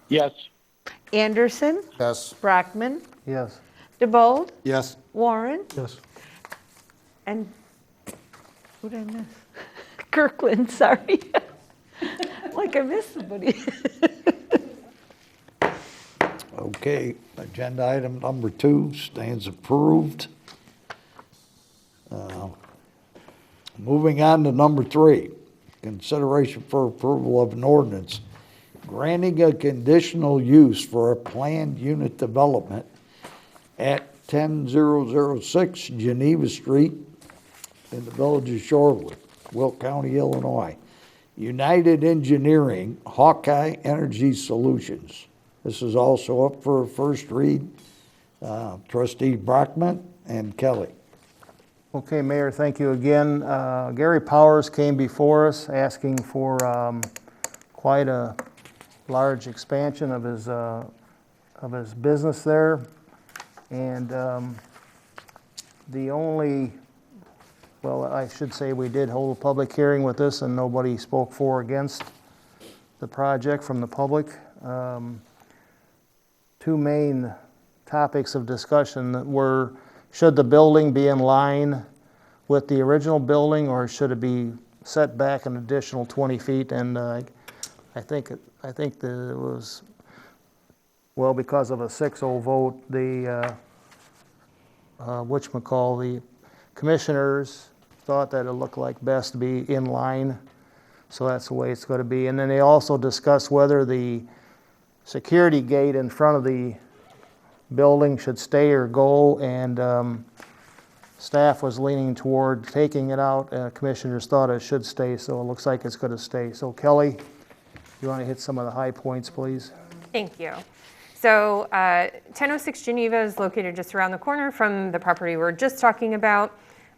Yes. Anderson, Yes. Brockman, Yes. DeBold, Yes. Warren, Yes. and who did I miss? Kirkland, sorry. Like I missed somebody. Okay, agenda item number 2 stands approved. Moving on to number 3, consideration for approval of an ordinance granting a conditional use for a planned unit development at 10006 Geneva Street in the village of Shorewood, Will County, Illinois. United Engineering, Hawkeye Energy Solutions. This is also up for a first read. Trustee Brockman and Kelly. Okay, Mayor, thank you again. Gary Powers came before us asking for quite a large expansion of his business there. And the only, well, I should say we did hold a public hearing with this and nobody spoke for or against the project from the public. Two main topics of discussion were, should the building be in line with the original building or should it be set back an additional 20 feet? And I think that it was, well, because of a 6-0 vote, the the commissioners thought that it looked like best to be in line, so that's the way it's going to be. And then they also discussed whether the security gate in front of the building should stay or go, and staff was leaning toward taking it out. Commissioners thought it should stay, so it looks like it's going to stay. So Kelly, you want to hit some of the high points, please? Thank you. So 1006 Geneva is located just around the corner from the property we're just talking about.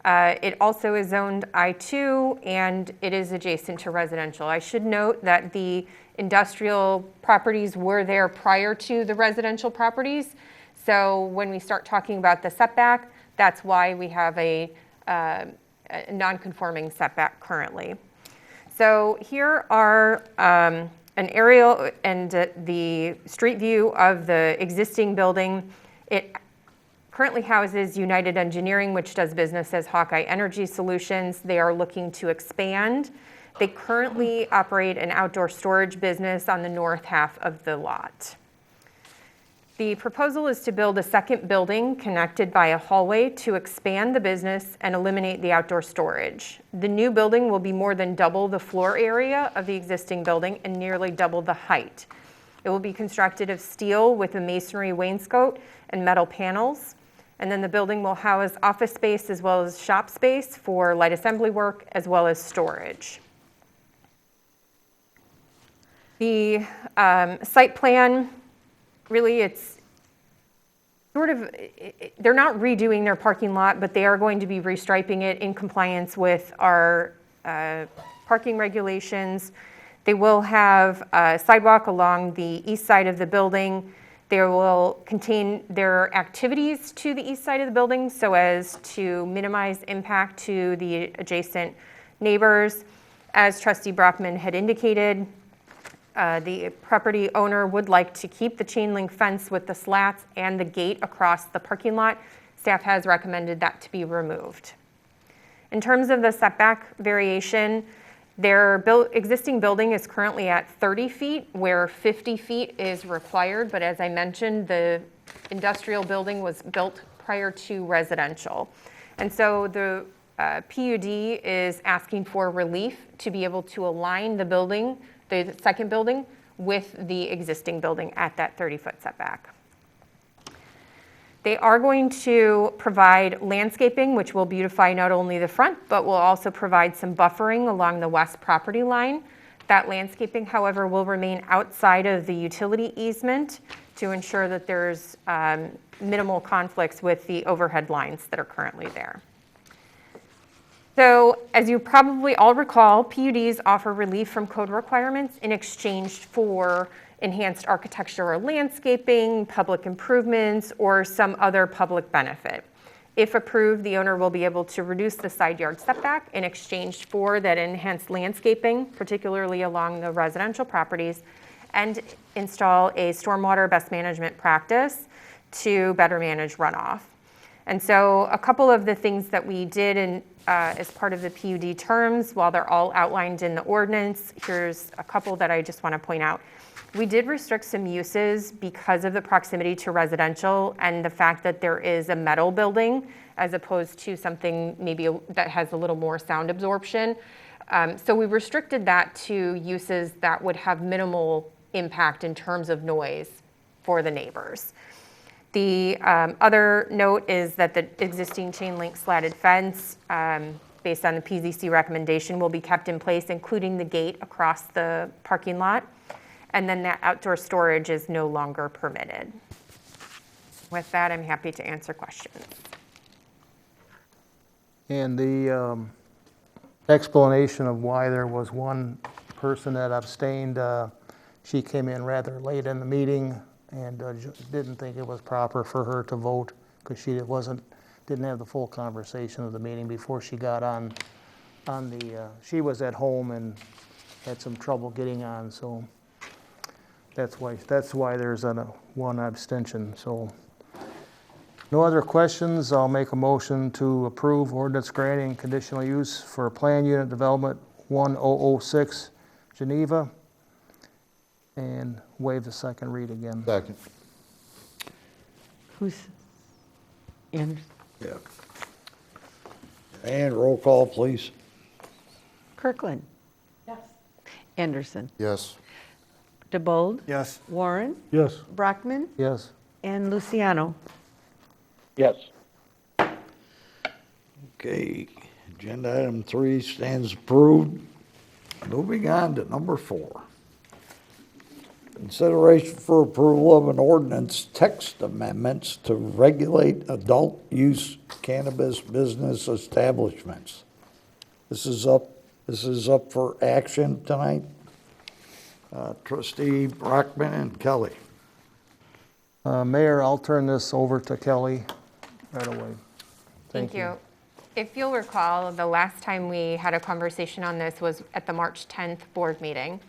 It also is zoned I2 and it is adjacent to residential. I should note that the industrial properties were there prior to the residential properties. So when we start talking about the setback, that's why we have a non-conforming setback currently. So here are an aerial and the street view of the existing building. It currently houses United Engineering, which does business as Hawkeye Energy Solutions. They are looking to expand. They currently operate an outdoor storage business on the north half of the lot. The proposal is to build a second building connected by a hallway to expand the business and eliminate the outdoor storage. The new building will be more than double the floor area of the existing building and nearly double the height. It will be constructed of steel with a masonry wainscot and metal panels. And then the building will house office space as well as shop space for light assembly work as well as storage. The site plan, really it's sort of, they're not redoing their parking lot, but they are going to be restriping it in compliance with our parking regulations. They will have a sidewalk along the east side of the building. They will contain their activities to the east side of the building so as to minimize impact to the adjacent neighbors. As Trustee Brockman had indicated, the property owner would like to keep the chain link fence with the slats and the gate across the parking lot. Staff has recommended that to be removed. In terms of the setback variation, their existing building is currently at 30 feet, where 50 feet is required. But as I mentioned, the industrial building was built prior to residential. And so the PUD is asking for relief to be able to align the building, the second building, with the existing building at that 30-foot setback. They are going to provide landscaping, which will beautify not only the front, but will also provide some buffering along the west property line. That landscaping, however, will remain outside of the utility easement to ensure that there's minimal conflicts with the overhead lines that are currently there. So, as you probably all recall, PUDs offer relief from code requirements in exchange for enhanced architecture or landscaping, public improvements, or some other public benefit. If approved, the owner will be able to reduce the side yard setback in exchange for that enhanced landscaping, particularly along the residential properties, and install a stormwater best management practice to better manage runoff. And so a couple of the things that we did as part of the PUD terms, while they're all outlined in the ordinance, here's a couple that I just want to point out. We did restrict some uses because of the proximity to residential and the fact that there is a metal building as opposed to something maybe that has a little more sound absorption. So we restricted that to uses that would have minimal impact in terms of noise for the neighbors. The other note is that the existing chain link slatted fence, based on the PZC recommendation, will be kept in place, including the gate across the parking lot. And then that outdoor storage is no longer permitted. With that, I'm happy to answer questions. And the explanation of why there was one person that abstained, she came in rather late in the meeting and didn't think it was proper for her to vote because she didn't have the full conversation of the meeting before she got on she was at home and had some trouble getting on, so that's why there's one abstention. So no other questions. I'll make a motion to approve ordinance granting conditional use for plan unit development 1006 Geneva and waive the second read again. Second. Who's, and Yeah. And roll call, please. Kirkland? Yes. Anderson? Yes. DeBold? Yes. Warren? Yes. Brockman? Yes. And Luciano? Yes. Okay, agenda item 3 stands approved. Moving on to number 4. Consideration for approval of an ordinance text amendments to regulate adult use cannabis business establishments. This is up for action tonight. Trustee Brockman and Kelly. Mayor, I'll turn this over to Kelly right away. Thank you. If you'll recall, the last time we had a conversation on this was at the March 10th board meeting.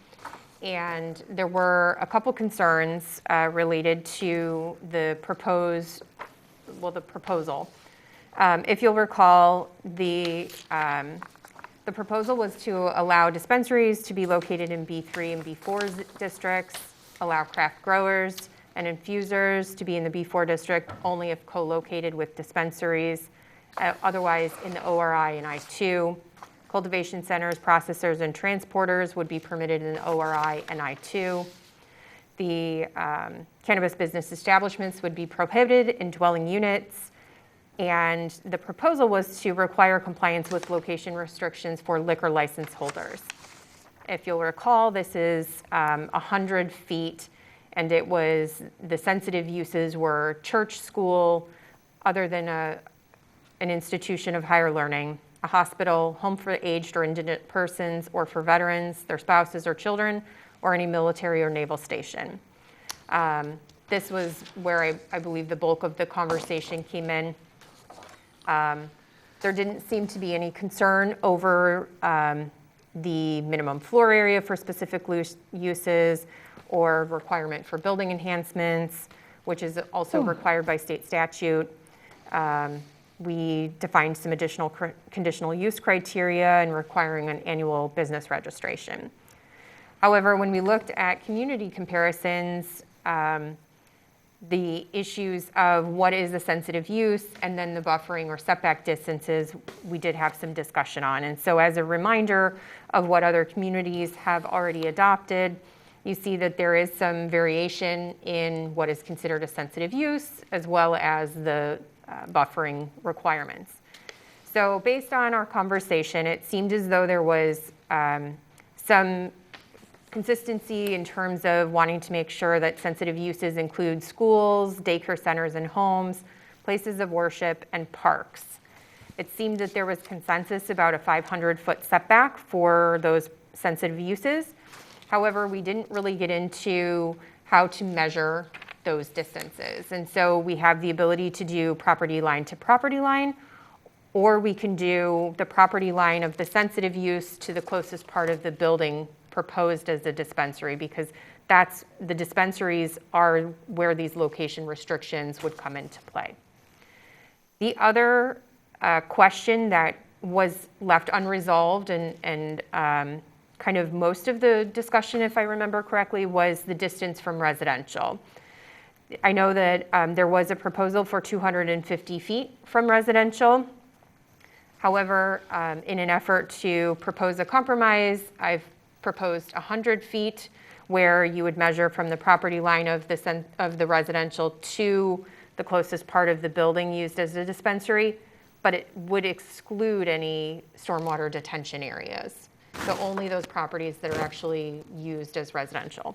And there were a couple concerns related to the proposal. If you'll recall, the proposal was to allow dispensaries to be located in B3 and B4 districts, allow craft growers and infusers to be in the B4 district only if co-located with dispensaries, otherwise in the ORI and I2. Cultivation centers, processors, and transporters would be permitted in ORI and I2. The cannabis business establishments would be prohibited in dwelling units. And the proposal was to require compliance with location restrictions for liquor license holders. If you'll recall, this is 100 feet, and it was, the sensitive uses were church, school, other than an institution of higher learning, a hospital, home for aged or indigent persons, or for veterans, their spouses or children, or any military or naval station. This was where I believe the bulk of the conversation came in. There didn't seem to be any concern over the minimum floor area for specific uses or requirement for building enhancements, which is also required by state statute. We defined some additional conditional use criteria and requiring an annual business registration. However, when we looked at community comparisons, the issues of what is a sensitive use and then the buffering or setback distances, we did have some discussion on. And so as a reminder of what other communities have already adopted, you see that there is some variation in what is considered a sensitive use as well as the buffering requirements. So based on our conversation, it seemed as though there was some consistency in terms of wanting to make sure that sensitive uses include schools, daycare centers and homes, places of worship, and parks. It seemed that there was consensus about a 500-foot setback for those sensitive uses. However, we didn't really get into how to measure those distances. And so we have the ability to do property line to property line, or we can do the property line of the sensitive use to the closest part of the building proposed as a dispensary, because the dispensaries are where these location restrictions would come into play. The other question that was left unresolved and kind of most of the discussion, if I remember correctly, was the distance from residential. I know that there was a proposal for 250 feet from residential. However, in an effort to propose a compromise, I've proposed 100 feet where you would measure from the property line of the residential to the closest part of the building used as a dispensary, but it would exclude any stormwater detention areas. So only those properties that are actually used as residential.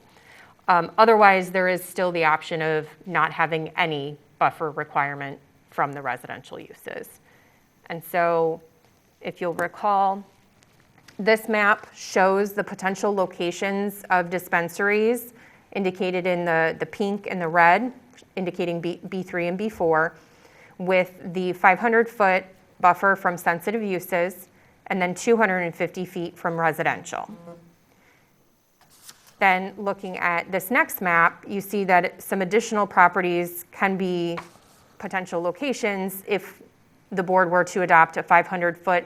Otherwise, there is still the option of not having any buffer requirement from the residential uses. And so, if you'll recall, this map shows the potential locations of dispensaries indicated in the pink and the red, indicating B3 and B4, with the 500-foot buffer from sensitive uses, and then 250 feet from residential. Then looking at this next map, you see that some additional properties can be potential locations if the board were to adopt a 500-foot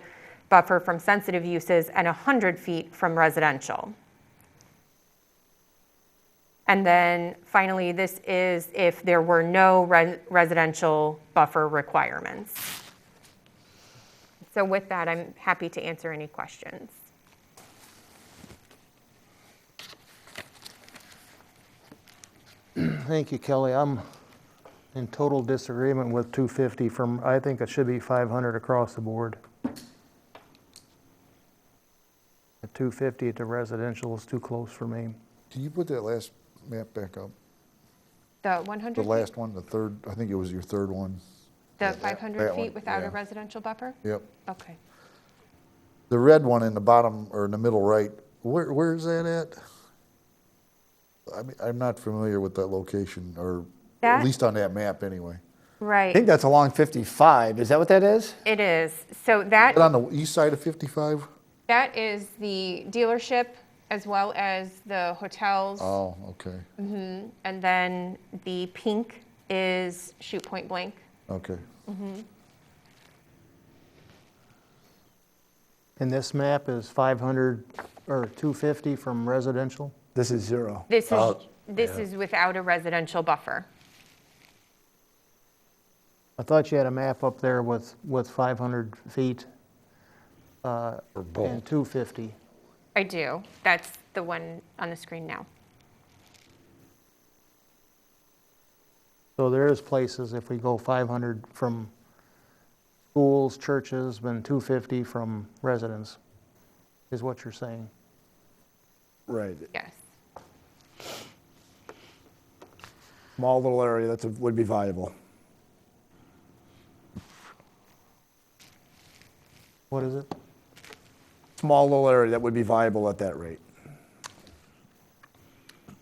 buffer from sensitive uses and 100 feet from residential. And then finally, this is if there were no residential buffer requirements. So with that, I'm happy to answer any questions. Thank you, Kelly. I'm in total disagreement with 250 from, I think it should be 500 across the board. At 250 to residential is too close for me. Can you put that last map back up? The 100 The feet? last one, the third, I think it was your third one. The 500 that feet one, without yeah. a residential buffer? Yep. Okay. The red one in the bottom, or in the middle right, where is that at? I'm not familiar with that location, or That- at least on that map anyway. Right. I think that's along 55. Is that what that is? It is. So Is that that on the east side of 55? is the dealership as well as the hotels. Oh, okay, And then the pink is Shoot Point Blank. okay. And this map is 500 or 250 from residential? This is 0. This is without a residential buffer. I thought you had a map up there with 500 feet For both. and 250. I do. That's the one on the screen now. So there is places, if we go 500 from schools, churches, then 250 from residents, is what you're saying. Right. Yes. Small little area that would be viable. What is it? Small little area that would be viable at that rate.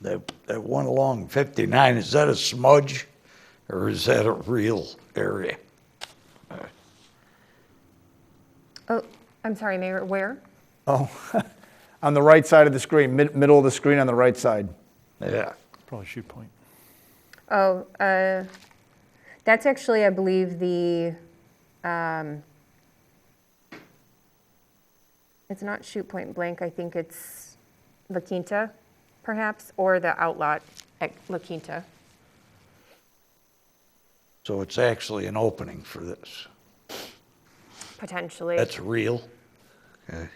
That one along 59, is that a smudge or is that a real area? Oh, I'm sorry, Mayor, where? Oh, on the right side of the screen, middle of the screen on the right side. Yeah. Probably Shoot Point. Oh, that's actually, I believe, the, it's not Shoot Point Blank, I think it's La Quinta, perhaps, or the Outlot at La Quinta. So it's actually an opening for this. Potentially. That's real? Okay.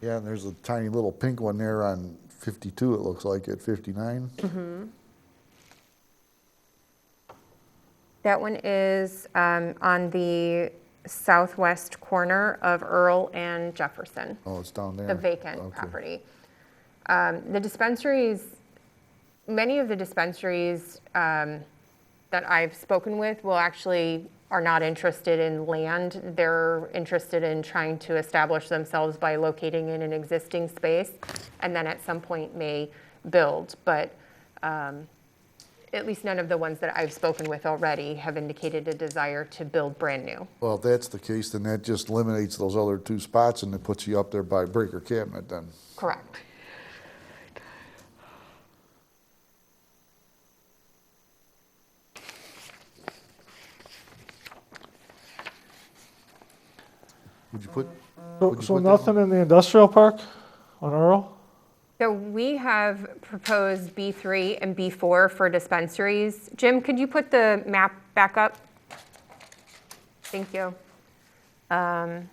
Yeah, and there's a tiny little pink one there on 52, it looks like, at 59. That one is on the southwest corner of Earl and Jefferson, Oh, it's down there. the vacant Okay. property. The dispensaries, many of the dispensaries that I've spoken with are not interested in land. They're interested in trying to establish themselves by locating in an existing space, and then at some point may build. But at least none of the ones that I've spoken with already have indicated a desire to build brand new. Well, if that's the case, then that just eliminates those other two spots and it puts you up there by Breaker Cabinet then. Correct. Would you put? So nothing in the industrial park on Earl? So we have proposed B3 and B4 for dispensaries. Jim, could you put the map back up? Thank you. And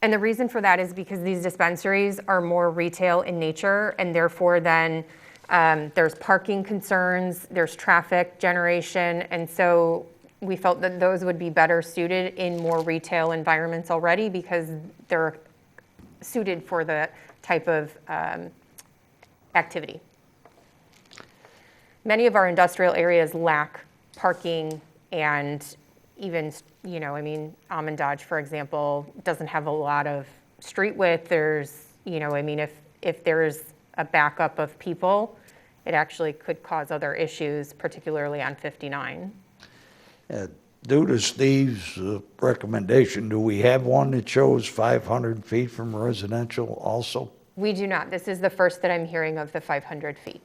the reason for that is because these dispensaries are more retail in nature, and therefore then there's parking concerns, there's traffic generation, and so we felt that those would be better suited in more retail environments already because they're suited for the type of activity. Many of our industrial areas lack parking, and even, Almond Dodge, for example, doesn't have a lot of street width. There's, if there's a backup of people, it actually could cause other issues, particularly on 59. Due to Steve's recommendation, do we have one that shows 500 feet from residential also? We do not. This is the first that I'm hearing of the 500 feet.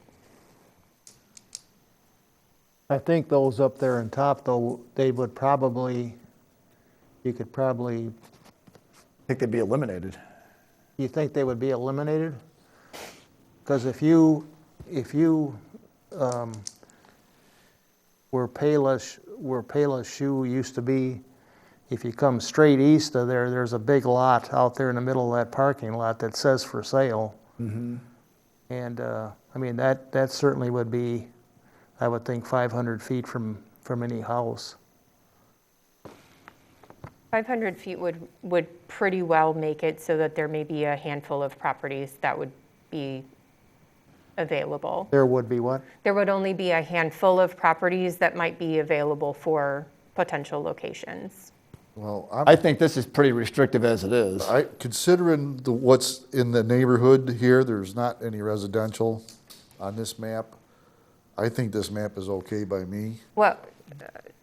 I think those up there on top, though, they would probably, you could probably, I think they'd be eliminated. you think they would be eliminated? Because if you where Payless Shoe used to be, if you come straight east of there, there's a big lot out there in the middle of that parking lot that says for sale. Mm-hmm. And, that certainly would be, I would think, 500 feet from any house. 500 feet would pretty well make it so that there may be a handful of properties that would be available. There would be what? There would only be a handful of properties that might be available for potential locations. Well, I think this is pretty restrictive as it is. Considering what's in the neighborhood here, there's not any residential on this map. I think this map is okay by me. Well,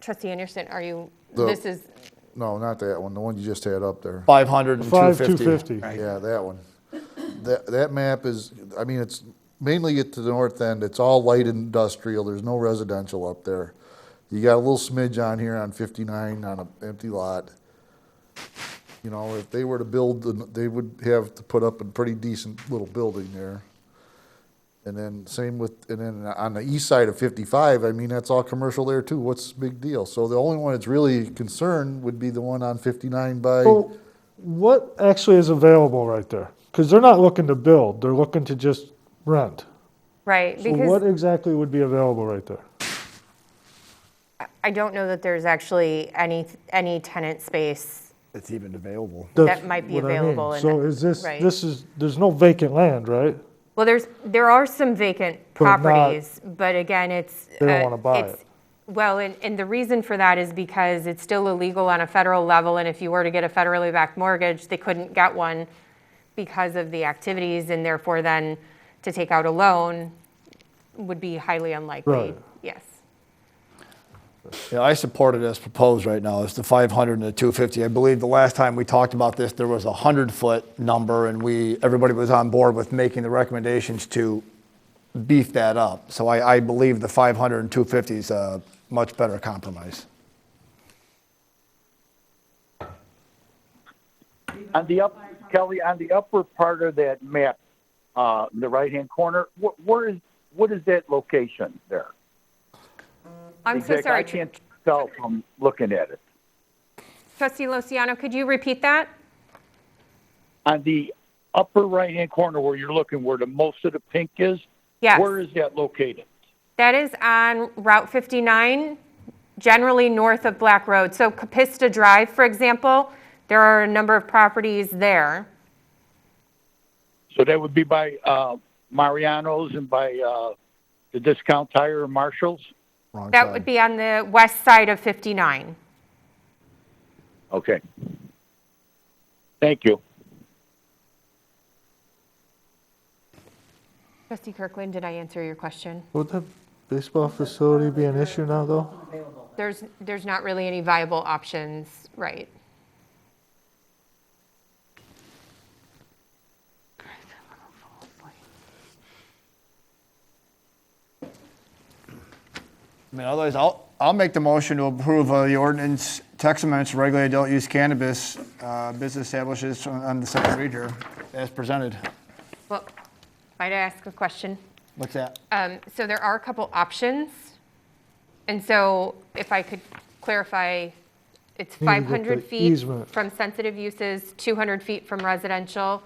Trustee Anderson, this is... No, not that one, the one you just had up there. 500 and 250. Yeah, that one. That map is, it's mainly get to the north end, it's all light industrial, there's no residential up there. You got a little smidge on here on 59 on an empty lot. If they were to build, they would have to put up a pretty decent little building there. And then on the east side of 55, that's all commercial there too. What's the big deal? So the only one that's really concerned would be the one on 59 by... So what actually is available right there? Because they're not looking to build, they're looking to just rent. Right, So what exactly would be available right there? I don't know that there's actually any tenant space It's even available. that might be available. So is this, right. there's no vacant land, right? Well, there are some vacant But not- properties, but again, it's... They don't wanna buy it. Well, and the reason for that is because it's still illegal on a federal level, and if you were to get a federally backed mortgage, they couldn't get one because of the activities, and therefore then to take out a loan would be highly unlikely. Right. Yes. Yeah, I support it as proposed right now. It's the 500 and the 250. I believe the last time we talked about this, there was a 100-foot number, and everybody was on board with making the recommendations to beef that up. So I believe the 500 and 250 is a much better compromise. Kelly, on the upper part of that map, the right-hand corner, what is that location there? I'm so sorry. I can't tell from looking at it. Trustee Luciano, could you repeat that? On the upper right-hand corner where you're looking, where the most of the pink is, Yes. where is that located? That is on Route 59, generally north of Black Road. So Capista Drive, for example, there are a number of properties there. So that would be by Mariano's and by the Discount Tire or Marshall's? That would be on the west side of 59. Okay. Thank you. Trustee Kirkland, did I answer your question? Would the baseball facility be an issue now, though? There's not really any viable options, right? Otherwise, I'll make the motion to approve the ordinance text amendments to regulate adult use cannabis business establishes on the second read here, as presented. Well, might I ask a question? What's that? So there are a couple options. And so if I could clarify, it's Need to get 500 the feet easement. from sensitive uses, 200 feet from residential.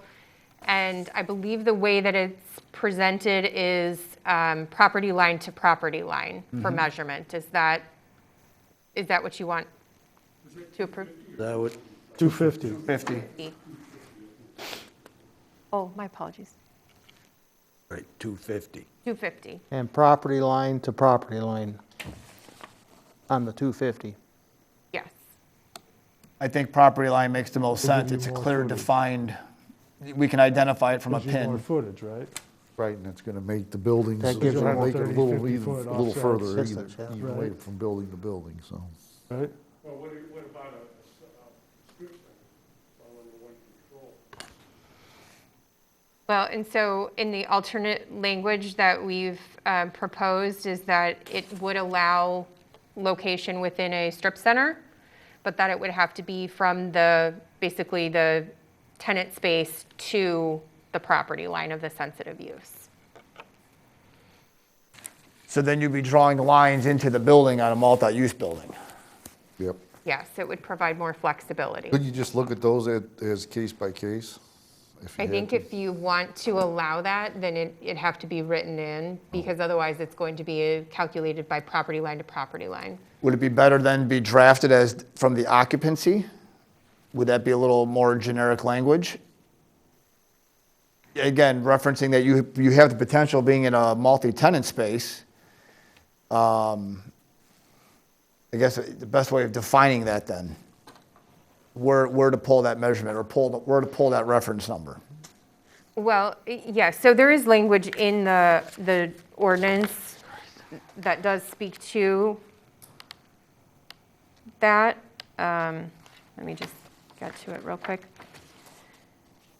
And I believe the way that it's presented is property line to property line for measurement. Is that what you want to approve? That would, 250. 50. Oh, my apologies. right, 250. 250. And property line to property line on the 250. Yes. I think property line makes the most It'll sense. give It's you a more clear footage. defined, we can identify it from a Gives you more pin. footage, right? Right, and it's gonna make the buildings, That it's gives gonna you make it a 30, little, 50 even, foot a little offset further, distance, yeah. even way from building to building, so. Right? Well, what about a strip center? All under one control. Well, and so in the alternate language that we've proposed is that it would allow location within a strip center, but that it would have to be from basically the tenant space to the property line of the sensitive use. So then you'd be drawing lines into the building on a multi-use building. Yep. Yes, it would provide more flexibility. Could you just look at those as case by case? if you I had think to? if you want to allow that, then it'd have to be written in, because otherwise it's going to be calculated by property line to property line. Would it be better then be drafted as from the occupancy? Would that be a little more generic language? Again, referencing that you have the potential of being in a multi-tenant space. I guess the best way of defining that then, where to pull that measurement or where to pull that reference number. Well, yes, so there is language in the ordinance that does speak to that. Let me just get to it real quick.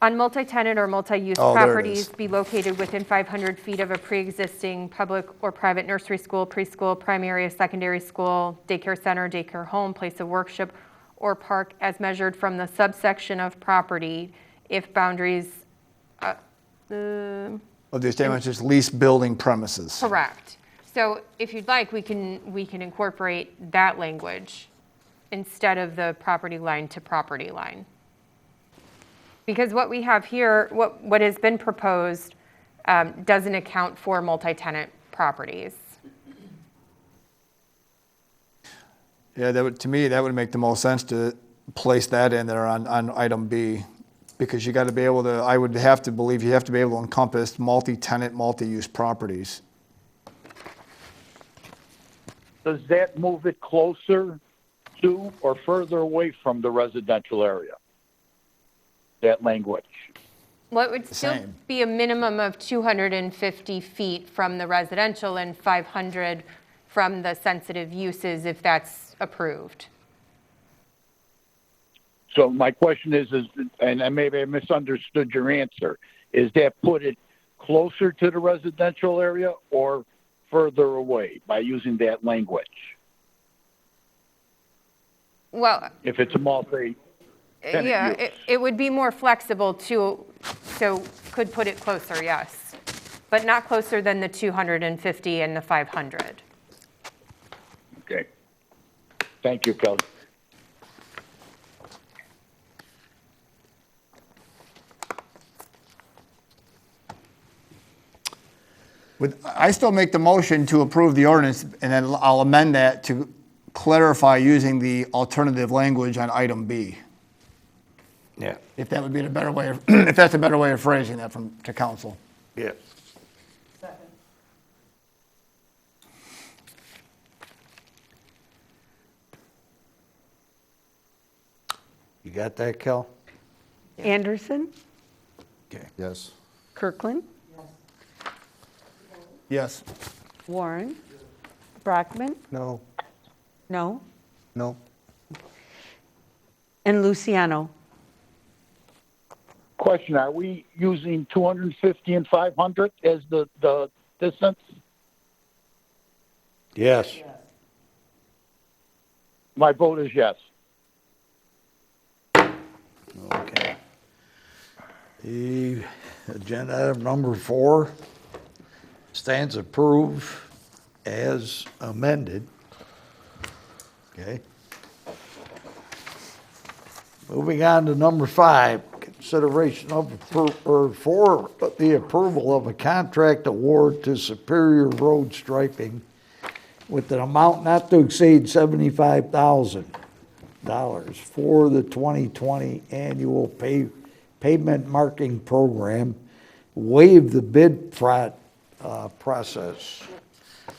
On multi-tenant or multi-use Oh, there it properties, is. be located within 500 feet of a pre-existing public or private nursery school, preschool, primary, secondary school, daycare center, daycare home, place of worship, or park as measured from the subsection of property if boundaries. Of the statement, just lease building premises. Correct. So if you'd like, we can incorporate that language instead of the property line to property line. Because what we have here, what has been proposed doesn't account for multi-tenant properties. Yeah, to me, that would make the most sense to place that in there on item B. Because you got to be able to, I would have to believe you have to be able to encompass multi-tenant, multi-use properties. Does that move it closer to or further away from the residential area? That language. Well, it would still Same. be a minimum of 250 feet from the residential and 500 from the sensitive uses if that's approved. So my question is, and maybe I misunderstood your answer, is that put it closer to the residential area or further away by using that language? Well, If it's a multi-tenant yeah, use. it would be more flexible too, so could put it closer, yes. But not closer than the 250 and the 500. Okay. Thank you, Kelly. I still make the motion to approve the ordinance, and then I'll amend that to clarify using the alternative language on item B. Yeah, If that would be a better way of, if that's a better way of phrasing that to council. yeah. You got that, Kel? Anderson, Okay. Yes. Kirkland, Yes. Warren, Brockman, No, no, no. and Luciano. Question, are we using 250 and 500 as the distance? Yes. My vote is yes. Agenda item number 4 stands approved as amended. Okay. Moving on to number 5, consideration of for the approval of a contract award to Superior Road Striping with an amount not to exceed $75,000 for the 2020 annual pavement marking program. Waive the bid process.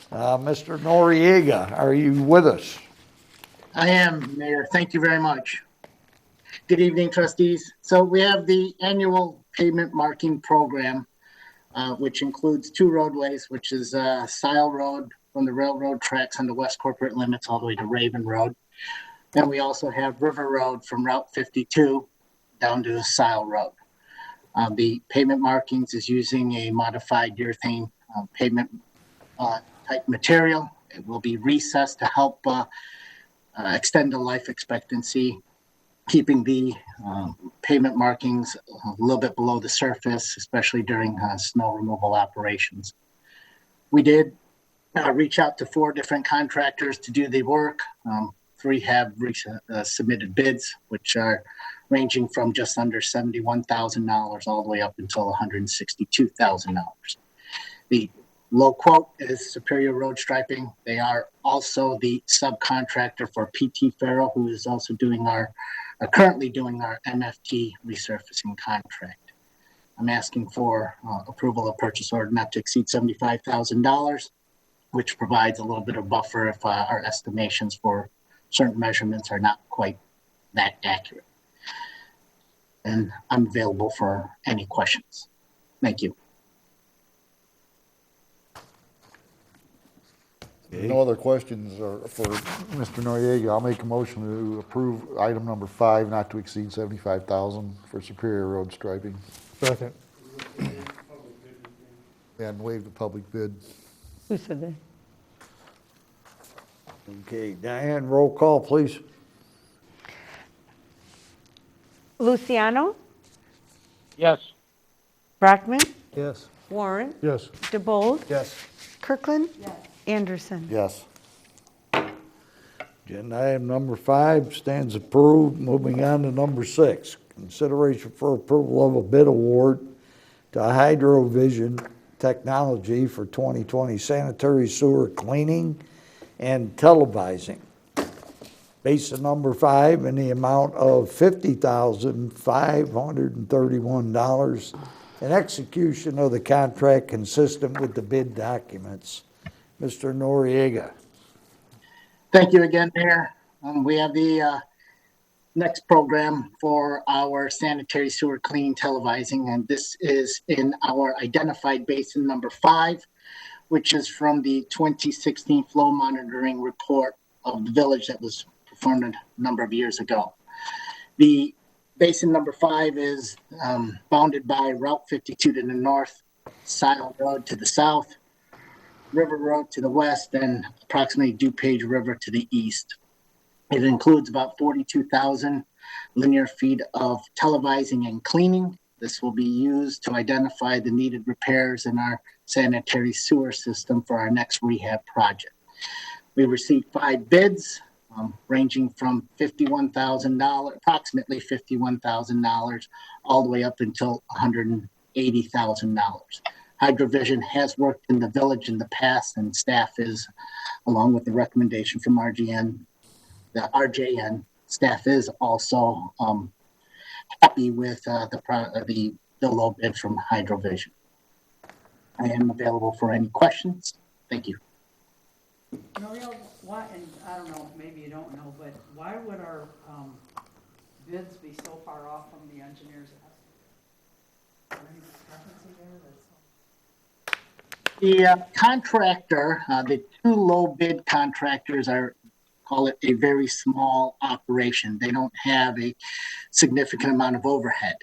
Mr. Noriega, are you with us? I am, Mayor. Thank you very much. Good evening, trustees. So we have the annual pavement marking program, which includes 2 roadways, which is Sile Road from the railroad tracks on the west corporate limits all the way to Raven Road. Then we also have River Road from Route 52 down to Sile Road. The pavement markings is using a modified urethane pavement type material. It will be recessed to help extend the life expectancy, keeping the pavement markings a little bit below the surface, especially during snow removal operations. We did reach out to 4 different contractors to do the work. 3 have submitted bids, which are ranging from just under $71,000 all the way up until $162,000. The low quote is Superior Road Striping. They are also the subcontractor for PT Farrell, who is also currently doing our MFT resurfacing contract. I'm asking for approval of purchase order not to exceed $75,000, which provides a little bit of buffer if our estimations for certain measurements are not quite that accurate. And I'm available for any questions. Thank you. No other questions for Mr. Noriega. I'll make a motion to approve item number 5, not to exceed $75,000 for Superior Road Striping. Second. And waive the public bid. Who said that? Okay, Diane, roll call, please. Luciano? Yes. Brockman? Yes. Warren? Yes. DeBold? Yes. Kirkland? Anderson? Yes. Agenda item number 5 stands approved. Moving on to number 6, consideration for approval of a bid award to Hydrovision Technology for 2020 sanitary sewer cleaning and televising. Basin number 5 in the amount of $50,531 and execution of the contract consistent with the bid documents. Mr. Noriega. Thank you again, Mayor. We have the next program for our sanitary sewer cleaning televising, and this is in our identified basin number 5, which is from the 2016 flow monitoring report of the village that was performed a number of years ago. The basin number 5 is bounded by Route 52 to the north, Sile Road to the south, River Road to the west, and approximately DuPage River to the east. It includes about 42,000 linear feet of televising and cleaning. This will be used to identify the needed repairs in our sanitary sewer system for our next rehab project. We received 5 bids ranging from $51,000, approximately $51,000, all the way up until $180,000. Hydrovision has worked in the village in the past, and staff is, along with the recommendation from RJN, staff is also happy with the low bid from Hydrovision. I am available for any questions. Thank you. Noel, why, and I don't know, maybe you don't know, but why would our bids be so far off from the engineer's estimate? Is there any discrepancy there? The contractor, the 2 low bid contractors call it a very small operation. They don't have a significant amount of overhead.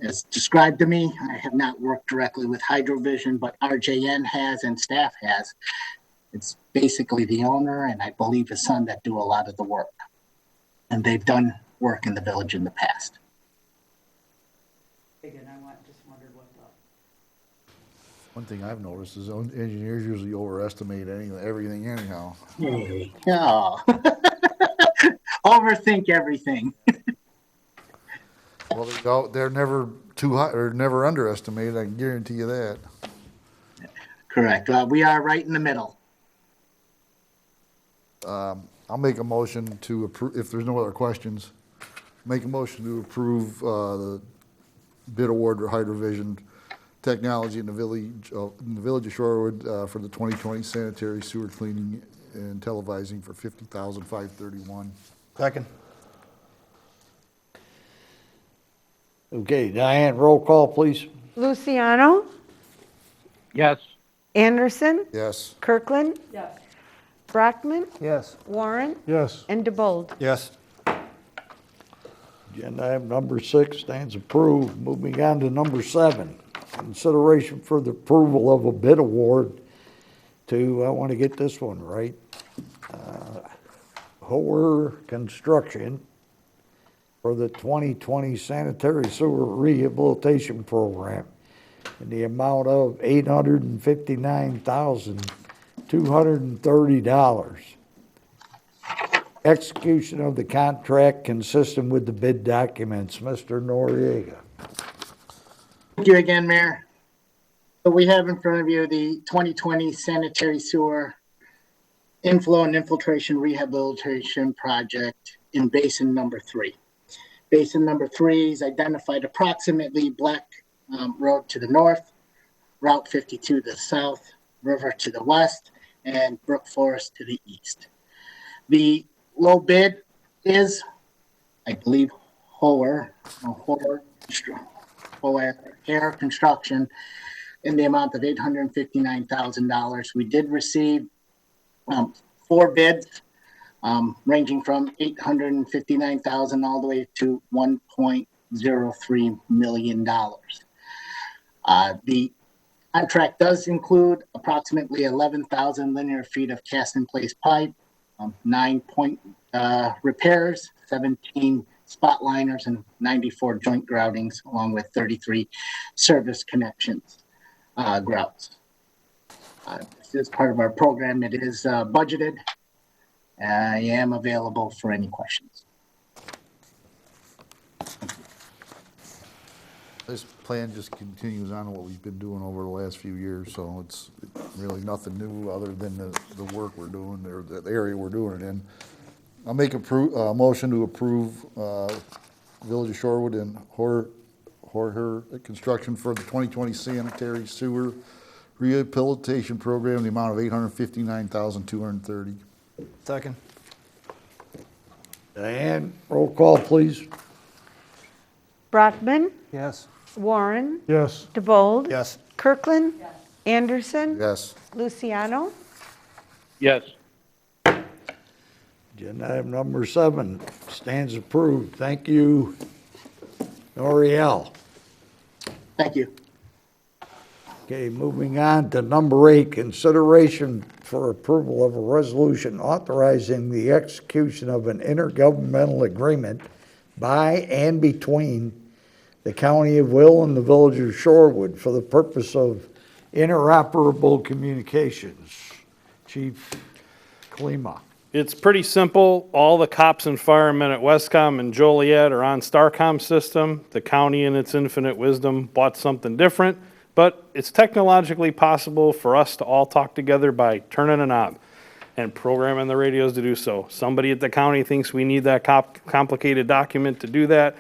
As described to me, I have not worked directly with Hydrovision, but RJN has and staff has. It's basically the owner and I believe his son that do a lot of the work. And they've done work in the village in the past. And I just wondered what the. One thing I've noticed is engineers usually overestimate everything anyhow. Yeah. Overthink everything. Well, they're never too high, or never underestimated, I can guarantee you that. Correct. We are right in the middle. I'll make a motion to approve, if there's no other questions, make a motion to approve the bid award for Hydrovision Technology in the village of Shorewood for the 2020 sanitary sewer cleaning and televising for $50,531. Second. Okay, Diane, roll call, please. Luciano, Yes. Anderson, Yes. Kirkland, Yes. Brockman, Yes. Warren, Yes. and DeBold. Yes. Agenda item number 6 stands approved. Moving on to number 7, consideration for the approval of a bid award to, I want to get this one right, Hoer Construction for the 2020 sanitary sewer rehabilitation program in the amount of $859,230. Execution of the contract consistent with the bid documents. Mr. Noriega. Thank you again, Mayor. So we have in front of you the 2020 sanitary sewer inflow and infiltration rehabilitation project in basin number 3. Basin number 3 is identified approximately Black Road to the north, Route 52 to the south, River to the west, and Brook Forest to the east. The low bid is, I believe, Hoer Air Construction in the amount of $859,000. We did receive 4 bids ranging from $859,000 all the way to $1.03 million. The contract does include approximately 11,000 linear feet of cast-in-place pipe, 9 point repairs, 17 spot liners, and 94 joint groutings, along with 33 service connections grouts. This is part of our program. It is budgeted. I am available for any questions. This plan just continues on what we've been doing over the last few years, so it's really nothing new other than the work we're doing, or the area we're doing it in. I'll make a motion to approve Village of Shorewood and Hoer Construction for the 2020 sanitary sewer rehabilitation program in the amount of $859,230. Second. Diane, roll call, please. Brockman, Yes. Warren, Yes. DeBold, Yes. Kirkland, Anderson, Yes. Luciano, Yes. Agenda item number 7 stands approved. Thank you, Noriel. Thank you. Okay, moving on to number 8, consideration for approval of a resolution authorizing the execution of an intergovernmental agreement by and between the County of Will and the Village of Shorewood for the purpose of interoperable communications. Chief Klima. It's pretty simple. All the cops and firemen at Westcom and Joliet are on Starcom system. The county, in its infinite wisdom, bought something different, but it's technologically possible for us to all talk together by turning a knob and programming the radios to do so. Somebody at the county thinks we need that complicated document to do that.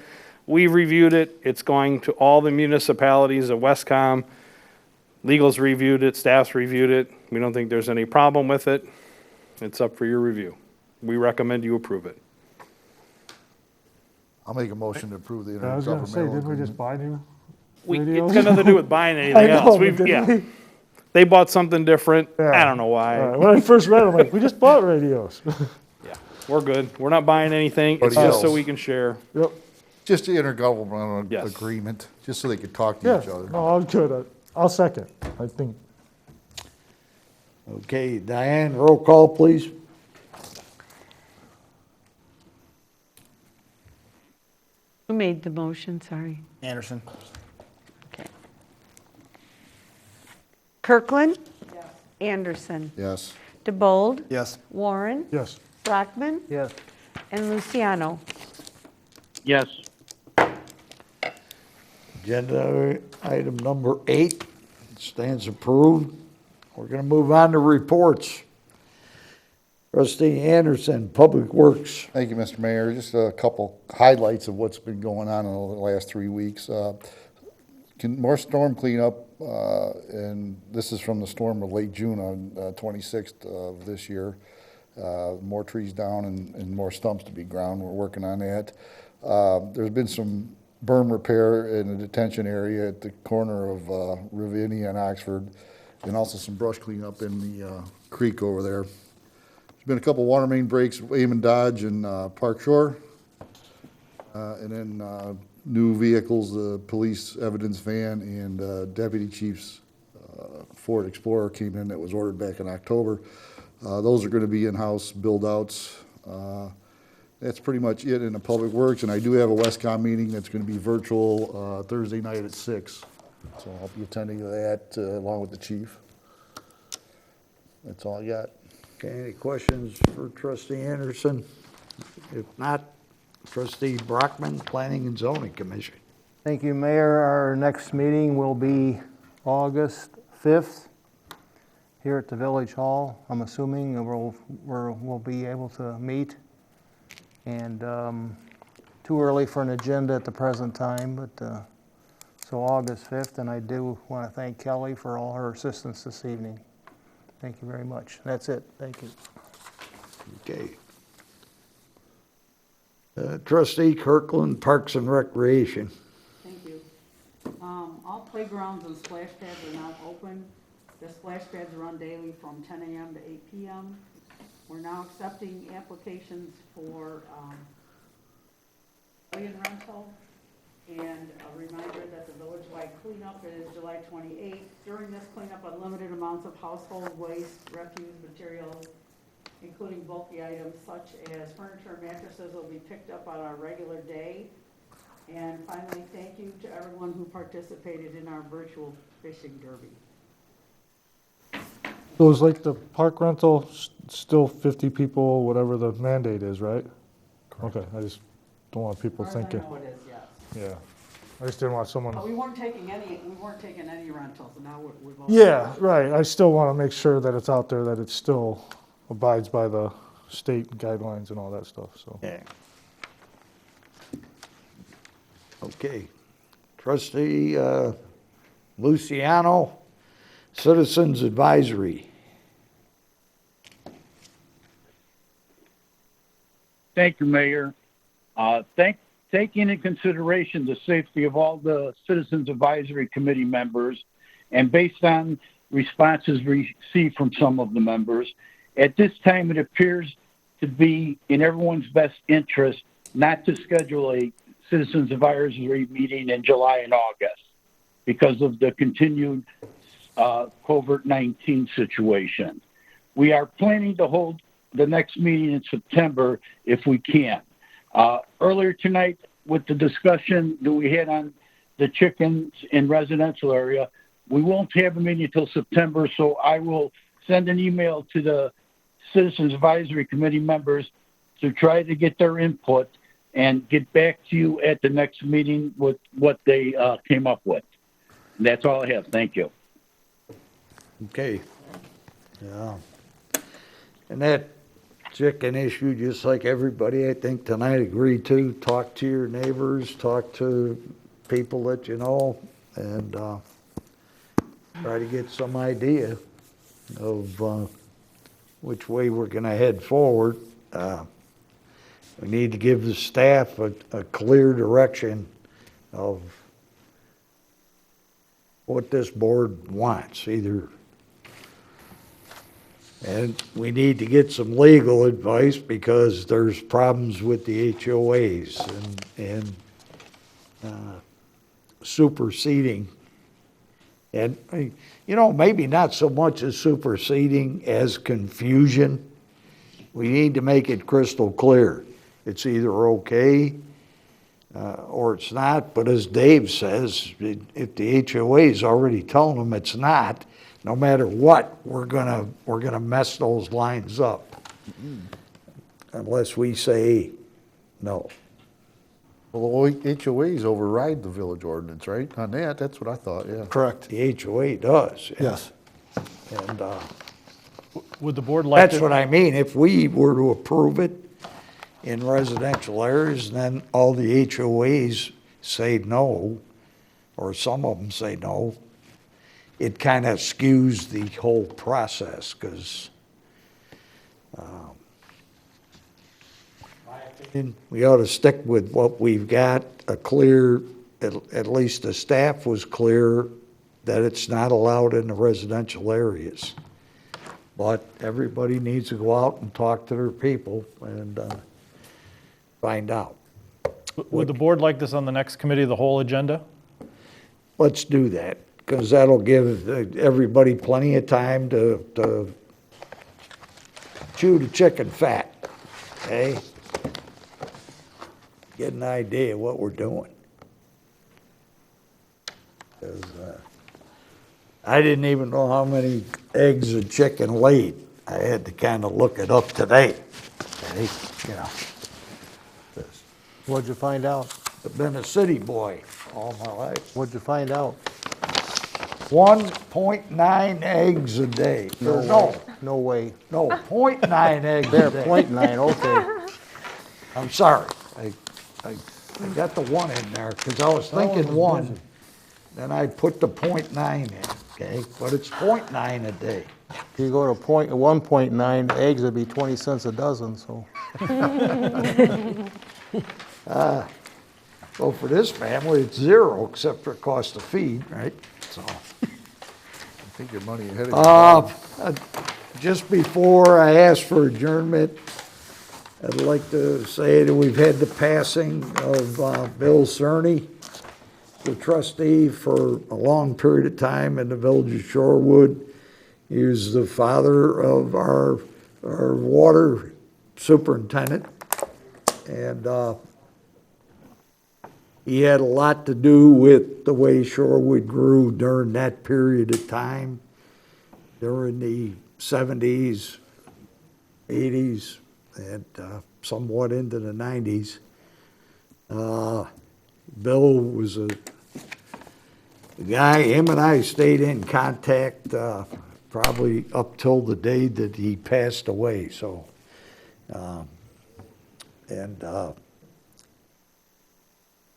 We've reviewed it. It's going to all the municipalities of Westcom. Legal's reviewed it, staff's reviewed it. We don't think there's any problem with it. It's up for your review. We recommend you approve it. I'll make a motion to approve the intergovernmental I was gonna say, didn't we just agreement. buy new It's radios? got nothing to do with buying anything I know, else. but didn't we? They bought something different. Yeah. I don't know why. All right, when I first read it, I'm like, we just bought radios. Yeah, we're good. We're not buying anything. It's Anybody just so else? we can share. Yep, Just the intergovernmental Yes. agreement, just so they could talk to yeah, each other. no, I'm good. I'll second, I think. Okay, Diane, roll call, please. who made the motion, sorry. Anderson. Kirkland. Anderson. Yes. DeBold. Yes. Warren. Yes. Brockman. Yes. And Luciano. Yes. Agenda item number 8 stands approved. We're going to move on to reports. Trustee Anderson, Public Works. Thank you, Mr. Mayor. Just a couple highlights of what's been going on in the last 3 weeks. More storm cleanup, and this is from the storm of late June on 26th of this year. More trees down and more stumps to be ground. We're working on that. There's been some berm repair in the detention area at the corner of Ravinia and Oxford, and also some brush cleanup in the creek over there. There's been a couple water main breaks, Amon Dodge and Park Shore, and then new vehicles, the police evidence van and Deputy Chief's Ford Explorer came in that was ordered back in October. Those are going to be in-house build-outs. That's pretty much it in the Public Works, and I do have a Westcom meeting that's going to be virtual Thursday night at 6. So I'll be attending to that along with the chief. That's all I got. Okay, any questions for Trustee Anderson? If not, Trustee Brockman, Planning and Zoning Commission. Thank you, Mayor. Our next meeting will be August 5th here at the Village Hall. I'm assuming we'll be able to meet. And too early for an agenda at the present time, but so August 5th, and I do want to thank Kelly for all her assistance this evening. Thank you very much. That's it. Thank you. Okay. Trustee Kirkland, Parks and Recreation. Thank you. All playgrounds and splash pads are now open. The splash pads run daily from 10 a.m. to 8 p.m. We're now accepting applications for alien rental. And a reminder that the village-wide cleanup is July 28th. During this cleanup, unlimited amounts of household waste, refuse materials, including bulky items such as furniture and mattresses, will be picked up on our regular day. And finally, thank you to everyone who participated in our virtual fishing derby. So it's like the park rental, still 50 people, whatever the mandate is, right? Okay, I just don't want people As far as thinking. I know it is, yes. Yeah, I just didn't want someone. But we weren't taking any rentals, and now we've all. Yeah, right, I still want to make sure that it's out there, that it still abides by the state guidelines and all that stuff, so. Yeah. Okay. Trustee Luciano, Citizens Advisory. Thank you, Mayor. Taking into consideration the safety of all the Citizens Advisory Committee members, and based on responses received from some of the members, at this time it appears to be in everyone's best interest not to schedule a Citizens Advisory meeting in July and August because of the continued COVID-19 situation. We are planning to hold the next meeting in September if we can. Earlier tonight, with the discussion that we had on the chickens in residential area, we won't have a meeting until September, so I will send an email to the Citizens Advisory Committee members to try to get their input and get back to you at the next meeting with what they came up with. And that's all I have. Thank you. Okay. Yeah. And that chicken issue, just like everybody, I think tonight agreed to, talk to your neighbors, talk to people that you know, and try to get some idea of which way we're gonna head forward. We need to give the staff a clear direction of what this board wants, either. And we need to get some legal advice because there's problems with the HOAs and superseding. And, you know, maybe not so much as superseding as confusion. We need to make it crystal clear. It's either okay or it's not. But as Dave says, if the HOA is already telling them it's not, no matter what, we're gonna mess those lines up. Unless we say no. Well, HOAs override the village ordinance, right? On that, that's what I thought, yeah. Correct. The HOA does. Yes. And, Would the board like that's what I mean, if we were to approve it in residential areas, then all the HOAs say no, or some of them say no, it kind of skews the whole process, because we ought to stick with what we've got, a clear, at least the staff was clear that it's not allowed in the residential areas. But everybody needs to go out and talk to their people and find out. Would the board like this on the next committee of the whole agenda? Let's do that, because that'll give everybody plenty of time to chew the chicken fat, okay? Get an idea of what we're doing. 'Cause, I didn't even know how many eggs a chicken laid. I had to kind of look it up today, okay? You know. What'd you find out? I've been a city boy all my life. What'd you find out? 1.9 eggs a day. No way. No, 0.9 eggs There, a day. 0.9, okay. I'm sorry. I got the 1 in there because I was thinking 1. Then I put the 0.9 in, okay? But it's 0.9 a day. If you go to 1.9, eggs would be 20 cents a dozen, so. So for this family, it's 0 except for cost of feed, right? So. I think your money ahead of you. Just before I ask for adjournment, I'd like to say that we've had the passing of Bill Cerny, the trustee for a long period of time in the village of Shorewood. He was the father of our water superintendent, and he had a lot to do with the way Shorewood grew during that period of time, during the 70s, 80s, and somewhat into the 90s. Bill was a guy, him and I stayed in contact probably up till the day that he passed away, so.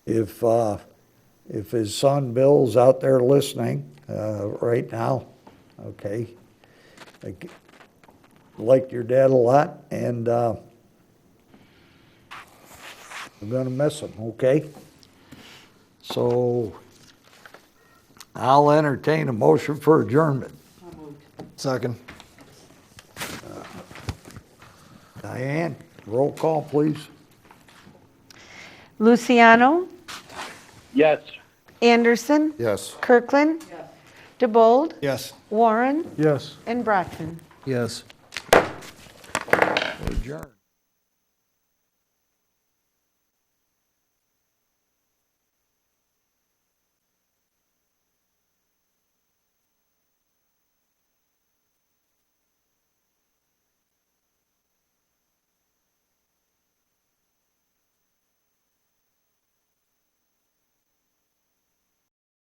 If his son Bill's out there listening right now, okay, I liked your dad a lot, and I'm gonna miss him, okay? So I'll entertain a motion for adjournment. Second. Diane, roll call, please. Luciano, Yes. Anderson, Yes. Kirkland, DeBold, Yes. Warren, Yes. and Brockton. Yes. Adjourn.